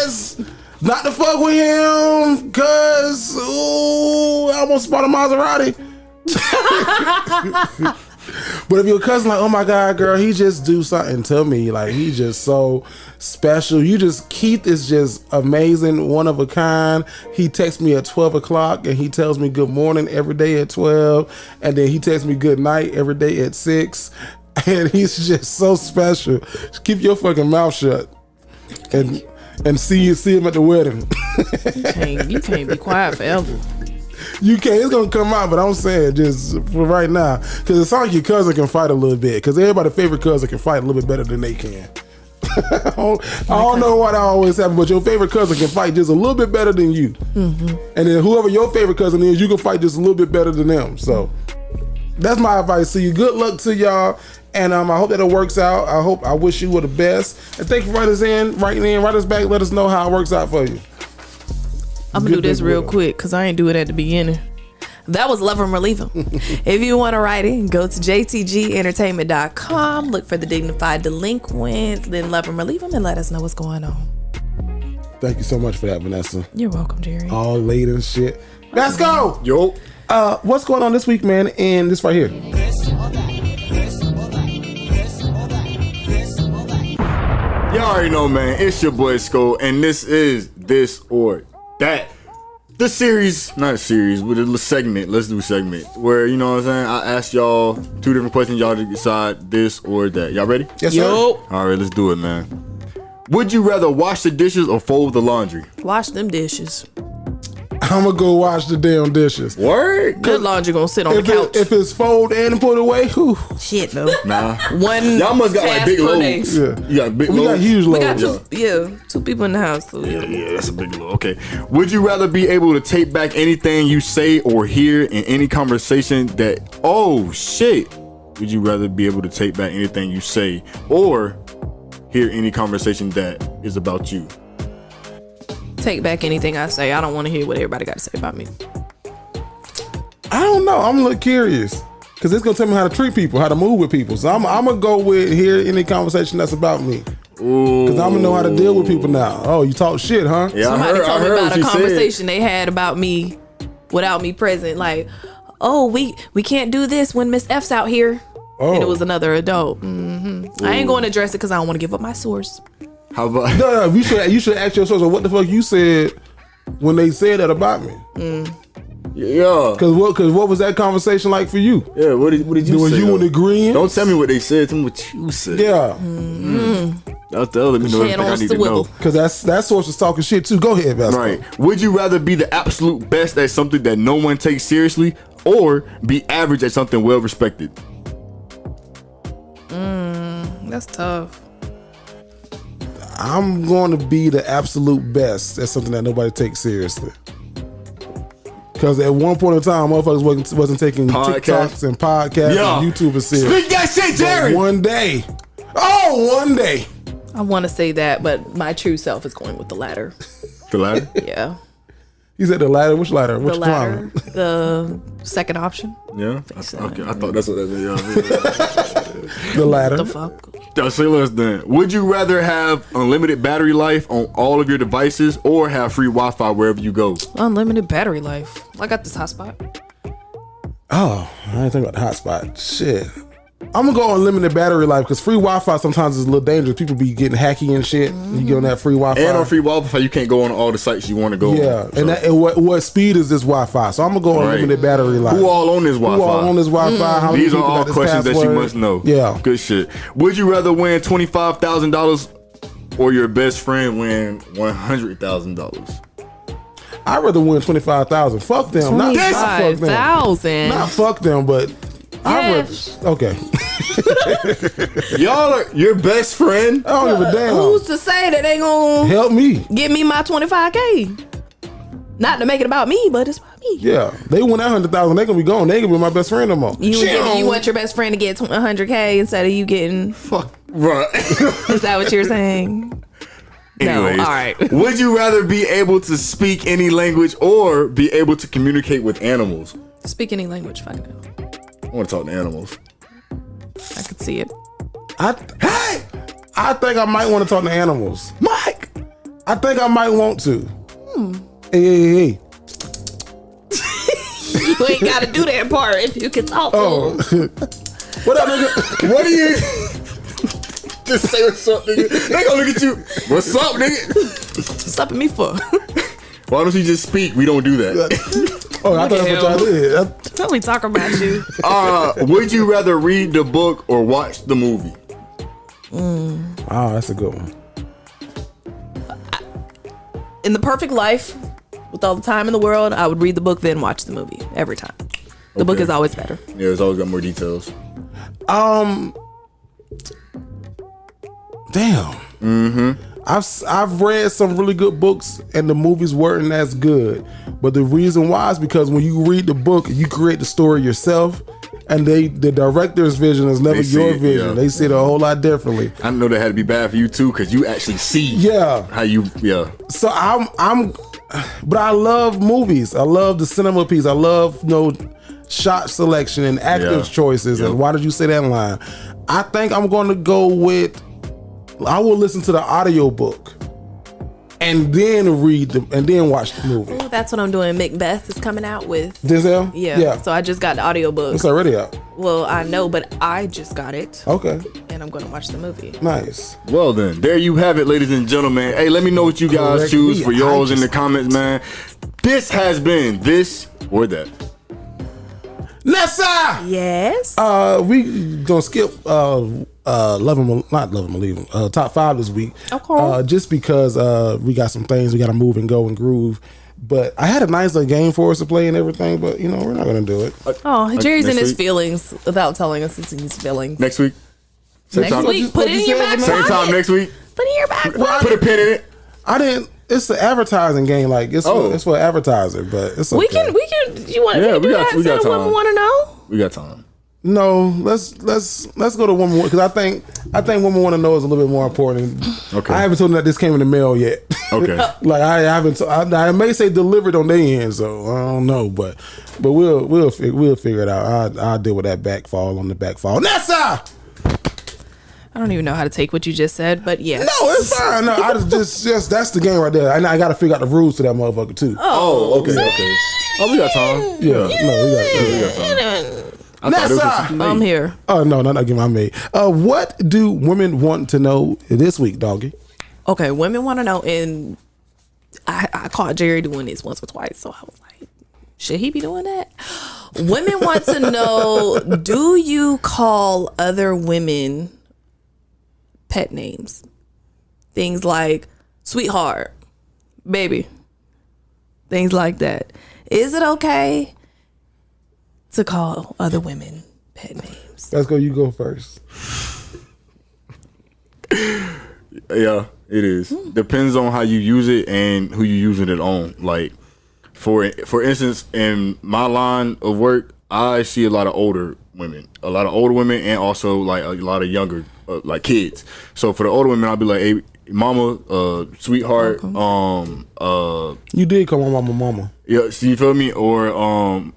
ass not to fuck with him, cause I almost bought a Maserati. But if your cousin like, oh my God, girl, he just do something to me, like, he just so special. Keith is just amazing, one of a kind. He texts me at 12 o'clock and he tells me good morning every day at 12, and then he texts me good night every day at 6, and he's just so special. Just keep your fucking mouth shut and see him at the wedding. You can't be quiet forever. You can't. It's gonna come out, but I'm saying just for right now, because it sounds like your cousin can fight a little bit. Because everybody's favorite cousin can fight a little bit better than they can. I don't know why that always happens, but your favorite cousin can fight just a little bit better than you. Mm-hmm. And then whoever your favorite cousin is, you can fight just a little bit better than them. So that's my advice to you. Good luck to y'all. And I hope that it works out. I wish you were the best. And thank you for writing us back. Let us know how it works out for you. I'm gonna do this real quick because I ain't do it at the beginning. That was Love 'em or Leave 'em. If you want to write it, go to jtgentertainment.com, look for the Dignified Delinquents, then Love 'em or Leave 'em, and let us know what's going on. Thank you so much for that, Vanessa. You're welcome, Jerry. All late and shit. Let's go. Yo. What's going on this week, man? And this right here. Y'all already know, man. It's your boy Sko, and this is This or That. The series, not a series, but a segment. Let's do a segment where, you know what I'm saying, I ask y'all 2 different questions, y'all to decide this or that. Y'all ready? Yes, sir. All right, let's do it, man. Would you rather wash the dishes or fold the laundry? Wash them dishes. I'm gonna go wash the damn dishes. Word? Good laundry gonna sit on the couch. If it's fold and put away, whew. Shit, no. Nah. Y'all must got like big loads. Yeah. You got big loads? We got huge loads. We got 2 people in the house. So Yeah, that's a big load. Okay. Would you rather be able to take back anything you say or hear in any conversation that, oh shit. Would you rather be able to take back anything you say or hear any conversation that is about you? Take back anything I say. I don't want to hear what everybody got to say about me. I don't know. I'm a little curious because it's gonna tell me how to treat people, how to move with people. So I'm gonna go with hear any conversation that's about me. Because I'm gonna know how to deal with people now. Oh, you talk shit, huh? Yeah, Somebody told me about a conversation said. they had about me without me present. Like, oh, we can't do this when Miss F's out here. Oh. And it was another adult. Mm-hmm. I ain't going to address it because I don't want to give up my source. How about? No, you should ask your source what the fuck you said when they said that about me. Yeah. Cause what was that conversation like for you? Yeah. What did you say? Was you in agreement? Don't tell me what they said. Tell me what you said. Yeah. That'll let me know everything I need to know. Cause that source was talking shit too. Go ahead, Vasco. Right. Would you rather be the absolute best at something that no one takes seriously, or be average at something well respected? That's tough. I'm going to be the absolute best at something that nobody takes seriously. Because at one point in time, motherfuckers wasn't taking TikToks and podcasts and YouTubers serious. Speak that shit, Jerry! But one day, I want to say that, but my true self is going with the latter. The latter? Yeah. You said the latter? Which latter? Which The latter. The second option. Yeah. Okay, I thought that's what that meant. The latter. The fuck? Say less then. Would you rather have unlimited battery life on all of your devices or have free Wi-Fi wherever you go? Unlimited battery life. I got this hotspot. Oh, I didn't think about the hotspot. Shit. I'm gonna go unlimited battery life because free Wi-Fi sometimes is a little dangerous. People be getting hacky and shit. You get on that free Wi-Fi. And on free Wi-Fi, you can't go on all the sites you want to go Yeah, on. and what speed is this Wi-Fi? So I'm gonna go unlimited battery life. Who all on this Wi-Fi? Who all on this Wi-Fi? How many These are people all got this questions that you password? must know. Yeah. Good shit. Would you rather win $25,000 or your best friend win $100,000? I'd rather win 25,000. Fuck them. Not fuck them. 25,000. Not fuck them, but Yes. I would. Okay. Y'all are your best friend? I don't give a damn. Who's to say that they gonna Help me. give me my 25K? Not to make it about me, but it's about me. Yeah, they win that 100,000. They gonna be gone. They gonna be my best friend no more. You want your best friend to get 100K instead of you getting. Fuck. Right. Is that what you're saying? Anyways, No. All right. Would you rather be able to speak any language or be able to communicate with animals? Speak any language, fuck it. I want to talk to animals. I could see it. I think I might want to talk to animals. Mike, I think I might want to. Hey. You ain't gotta do that part if you can talk to them. What up, nigga? What do you... Just say what's up, nigga. They gonna look at you. What's up, nigga? What's up at me for? Why don't you just speak? We don't do that. Oh, I thought that's what y'all did. Tell me talk about you. Would you rather read the book or watch the movie? Oh, that's a good one. In the perfect life, with all the time in the world, I would read the book then watch the movie every time. The book is always better. Yeah, it's always got more details. Damn. I've read some really good books and the movies weren't as good. But the reason why is because when you read the book, you create the story yourself. And the director's vision is never your vision. Yeah. They see it a whole lot differently. I know that had to be bad for you too, because you actually see how you So but I love movies. I love the cinema piece. I love shot selection and actors' choices. And why did you say that line? I think I'm going to go with. I will listen to the audiobook and then and then watch the movie. Ooh, that's what I'm doing. Macbeth is coming out with Denzel? Yeah. So I just got the audiobook. It's already out. Well, I know, but I just got it. Okay. And I'm going to watch the movie. Nice. Well then, there you have it, ladies and gentlemen. Hey, let me know what you guys choose for yours in the comments, man. This has been This or That. Nessa! Yes. We gonna skip Love 'em, not Love 'em or Leave 'em, top 5 this week. Okay. Just because we got some things we gotta move and go and groove. But I had a nice little game for us to play and everything, but we're not gonna do it. Jerry's in his week? feelings without telling us it's in his feelings. Next week? Next week. Put it in your back Same pocket. time next week? Put it in your back pocket. Put a pin in it. I didn't. It's an advertising game. Like it's for advertising, but it's okay. We can. You want to do that? we got So the women time. want to know. We got time. No, let's go to woman because I think women want to know is a little bit more important. Okay. I haven't told them that this came in the mail yet. Okay. Like I haven't. I may say delivered on their end, so I don't know, but we'll figure it out. I'll deal with that backfall on the backfall. Nessa. I don't even know how to take what you just said, but yes. No, it's fine. No, I just that's the game right there. I got to figure out the rules to that motherfucker too. Oh, okay. Oh, we got time. Yeah, no, we got time. Nessa, I'm here. Oh no, not getting my maid. What do women want to know this week, doggy? Okay, women want to know, and I caught Jerry doing this once or twice, so I was like, should he be doing that? Women want to know, do you call other women pet names? Things like sweetheart, baby, things like that. Is it okay to call other women pet names? Let's go. You go first. Yeah, it is. Depends on how you use it and who you're using it on. Like, for instance, in my line of work, I see a lot of older women, and also like a lot of younger like kids. So for the older women, I'll be like, hey, mama, sweetheart, You did call my mama. Yeah, so you feel me? Or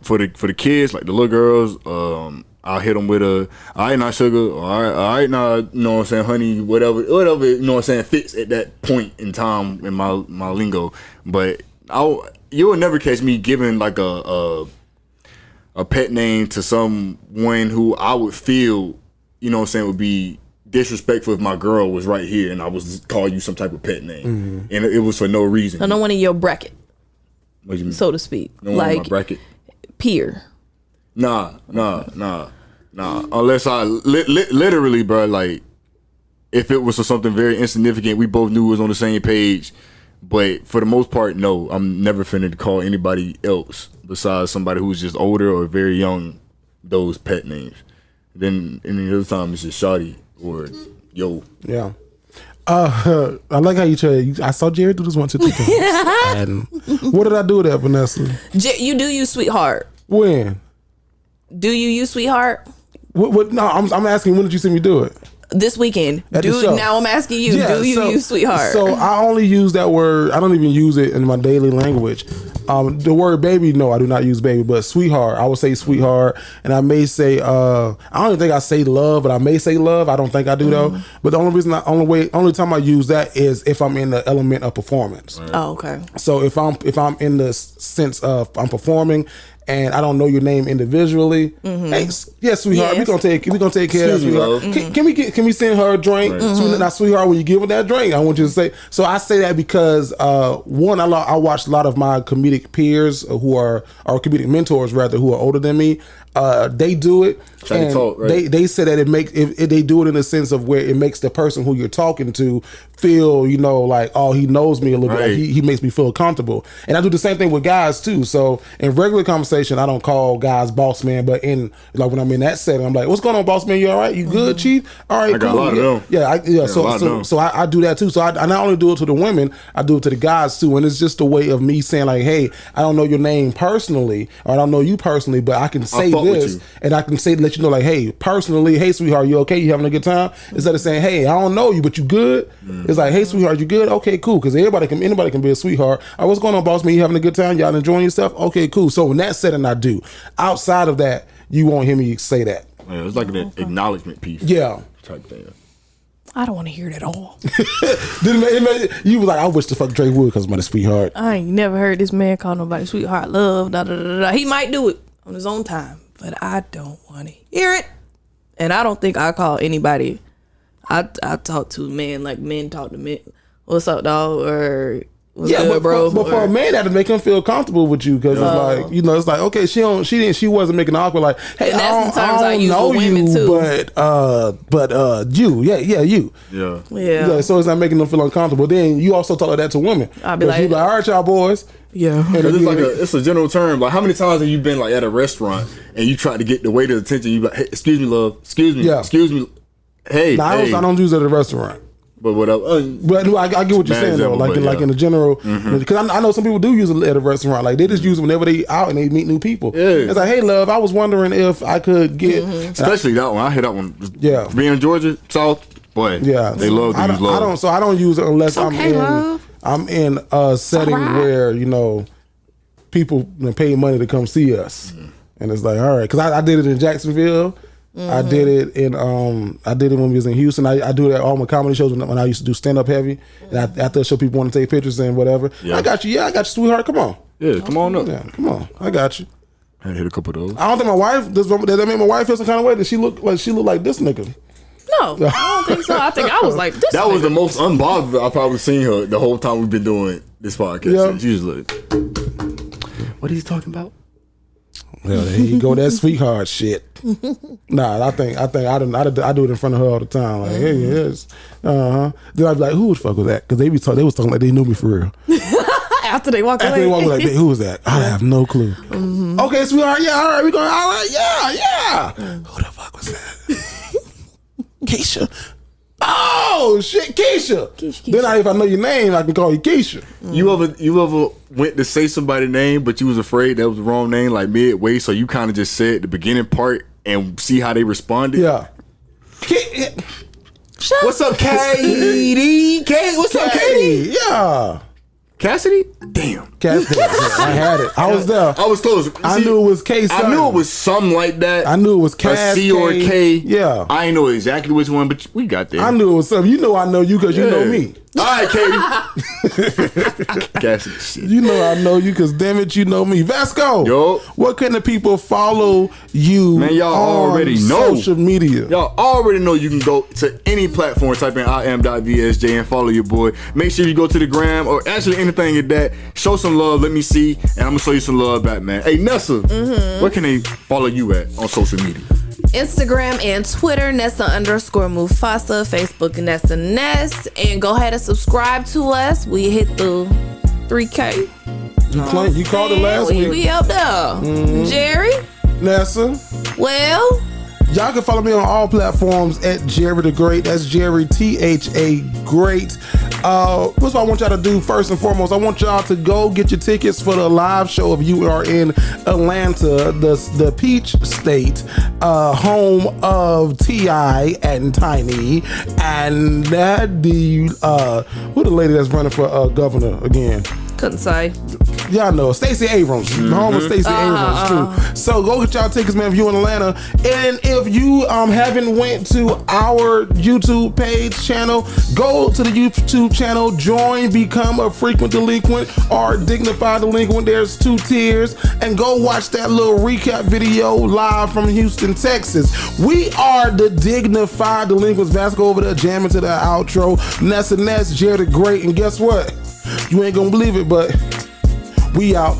for the kids, like the little girls, I'll hit them with a, all right, now sugar, all right, now, you know what I'm saying, honey, whatever, you know what I'm saying, fits at that point in time in my lingo. But you will never catch me giving like a pet name to someone who I would feel, you know what I'm saying, would be disrespectful if my girl was right here and I was call you some type of pet name, and it was for no reason. So no one in your bracket, what do you mean? so to speak, No one in my bracket. Peer. Nah. Unless I literally, bro, like if it was for something very insignificant, we both knew it was on the same page. But for the most part, no, I'm never finna call anybody else besides somebody who's just older or very young those pet names. Then any other time it's just shawty or yo. Yeah. I like how you try. I saw Jared do this 1, 2, 3 times. And what did I do with that, Vanessa? You do use sweetheart. When? Do you use sweetheart? What? No, I'm asking. When did you see me do it? This weekend. At the show. Now I'm asking you. Yeah, do you use sweetheart? So I only use that word. I don't even use it in my daily language. The word baby, no, I do not use baby. But sweetheart, I would say sweetheart, and I may say. I don't even think I say love, but I may say love. I don't think I do though. But the only reason, only time I use that is if I'm in the element of performance. Right. Oh, okay. So if I'm in the sense of I'm performing. And I don't know your name individually. Hey, yes, sweetheart, Yes. we gonna take care of that, sweetheart. Can we send her a drink? Right. Now, sweetheart, when you give her that drink, I want you to say. So I say that because one, I watch a lot of my comedic peers who are comedic mentors rather who are older than me. They do it. And talk, right? They say that they do it in the sense of where it makes the person who you're talking to feel, like, oh, he knows me a little bit. Like he makes me feel comfortable. And I do the same thing with guys too. So in regular conversation, I don't call guys boss man, but in like when I'm in that setting, I'm like, what's going on, boss man? You all right? You good, chief? All right, I got cool. a lot of them. Yeah. So I do that too. So I not only do it to the women, I do it to the guys too. And it's just a way of me saying like, hey, I don't know your name personally, or I don't know you personally, but I can say this, and I can say let you know like, hey, personally, hey sweetheart, you okay? You having a good time? Instead of saying, hey, I don't know you, but you good? It's like, hey sweetheart, you good? Okay, cool. Because anybody can be a sweetheart. All right, what's going on, boss man? You having a good time? Y'all enjoying yourself? Okay, cool. So in that setting, I do. Outside of that, you won't hear me say that. Yeah, it's like an acknowledgement piece. Yeah. Type thing. I don't want to hear it at all. You was like, I wish the fuck Drake would because my sweetheart. I ain't never heard this man call nobody sweetheart, love, da da da da. He might do it on his own time, but I don't want to hear it. And I don't think I call anybody. I talk to men like men talk to men. What's up, dog? Or what's good, bro? But for a man, that to make him feel comfortable with you because it's like it's like okay, she wasn't making it awkward like hey, and that's the I terms I don't use know with women you, too. but you, you, yeah. So it's not making them feel uncomfortable. Then you also talk like that to women. I'll be like, you all right, y'all boys. Yeah, and it's a general term. Like how many times have you been like at a restaurant and you try to get the waiter's attention? You be like, hey, excuse me, love. Excuse me. Yeah. Excuse me. Hey, I don't use it at a restaurant. But whatever. But I get what you're saying though. Like in the general, because I know some people do use it at a restaurant. Like they just use it whenever they out and they meet new people. Yeah. It's like, hey, love, I was wondering if I could get, especially that one. I hit that one. Yeah, being in Georgia, South, boy. Yeah, they love to use love. I don't use it unless I'm in a setting where people pay money to come see us, and it's like, all right, because I did it in Jacksonville. I did it when we was in Houston. I do that at all my comedy shows when I used to do stand up heavy. And after the show, people want to take pictures and whatever. Yeah. I got you. Yeah, I got you, sweetheart. Come on. Yeah, come on up. Yeah, come on. I got you. I hit a couple of those. I don't think my wife does that make my wife feel some kind of way. That she look like this nigga. No, I don't think so. I think I was like this. That was the most unbothered I've probably seen her the whole time we've been doing this podcast. Yeah. She was like, "What are you talking about?" Well, there you go, that sweetheart shit. Nah, I think I do it in front of her all the time. Like, hey, yes, Then I'd be like, who the fuck was that? Because they was talking like they knew me for real. After they walk away, like, who was that? I have no clue. Okay, sweetheart, yeah, all right, we going, all right, yeah. Who the fuck was that? Keisha. Oh shit, Keisha. Then if I know your name, I can call you Keisha. You ever went to say somebody's name, but you was afraid that was the wrong name, like midway, so you kind of just said the beginning part and see how they responded? Yeah. What's up, Katie? What's up, Katie? Yeah. Cassidy? Damn. Cassidy. I had it. I was there. I was close. I knew it was K. I knew it was something like that. I knew it was Cass, a C or a K. Yeah. I ain't know exactly which one, but we got there. I knew it was something. You know I know you because you know me. All right, Katie. Cassidy, shit. You know I know you because damn it, you know me. Vasco. Yo. What can the people follow you? Man, y'all on already know. social media. Y'all already know you can go to any platform, type in im.vsj and follow your boy. Make sure you go to the gram or actually anything like that. Show some love. Let me see. And I'm going to show you some love back, man. Hey, Nessa, where can they follow you at on social media? Instagram and Twitter, Nessa_Mufasa, Facebook, Nessa Ness, and go ahead and subscribe to us. We hit the 3K. You called it last week. We up there. Jerry? Nessa? Well, y'all can follow me on all platforms at Jerry the Great. That's Jerry THA Great. What's what I want y'all to do first and foremost? I want y'all to go get your tickets for the live show if you are in Atlanta, the Peach State, home of T.I. and Tiny, and who the lady that's running for governor again? Couldn't say. Y'all know Stacey Abrams, home of Stacey Abrams too. So go get y'all tickets, man, if you're in Atlanta. And if you haven't went to our YouTube page channel, go to the YouTube channel, join, become a frequent delinquent or dignified delinquent. There's 2 tiers, and go watch that little recap video live from Houston, Texas. We are the Dignified Delinquents. Vasco over there jamming to the outro. Nessa Ness, Jerry the Great, and guess what? You ain't gonna believe it, but we out.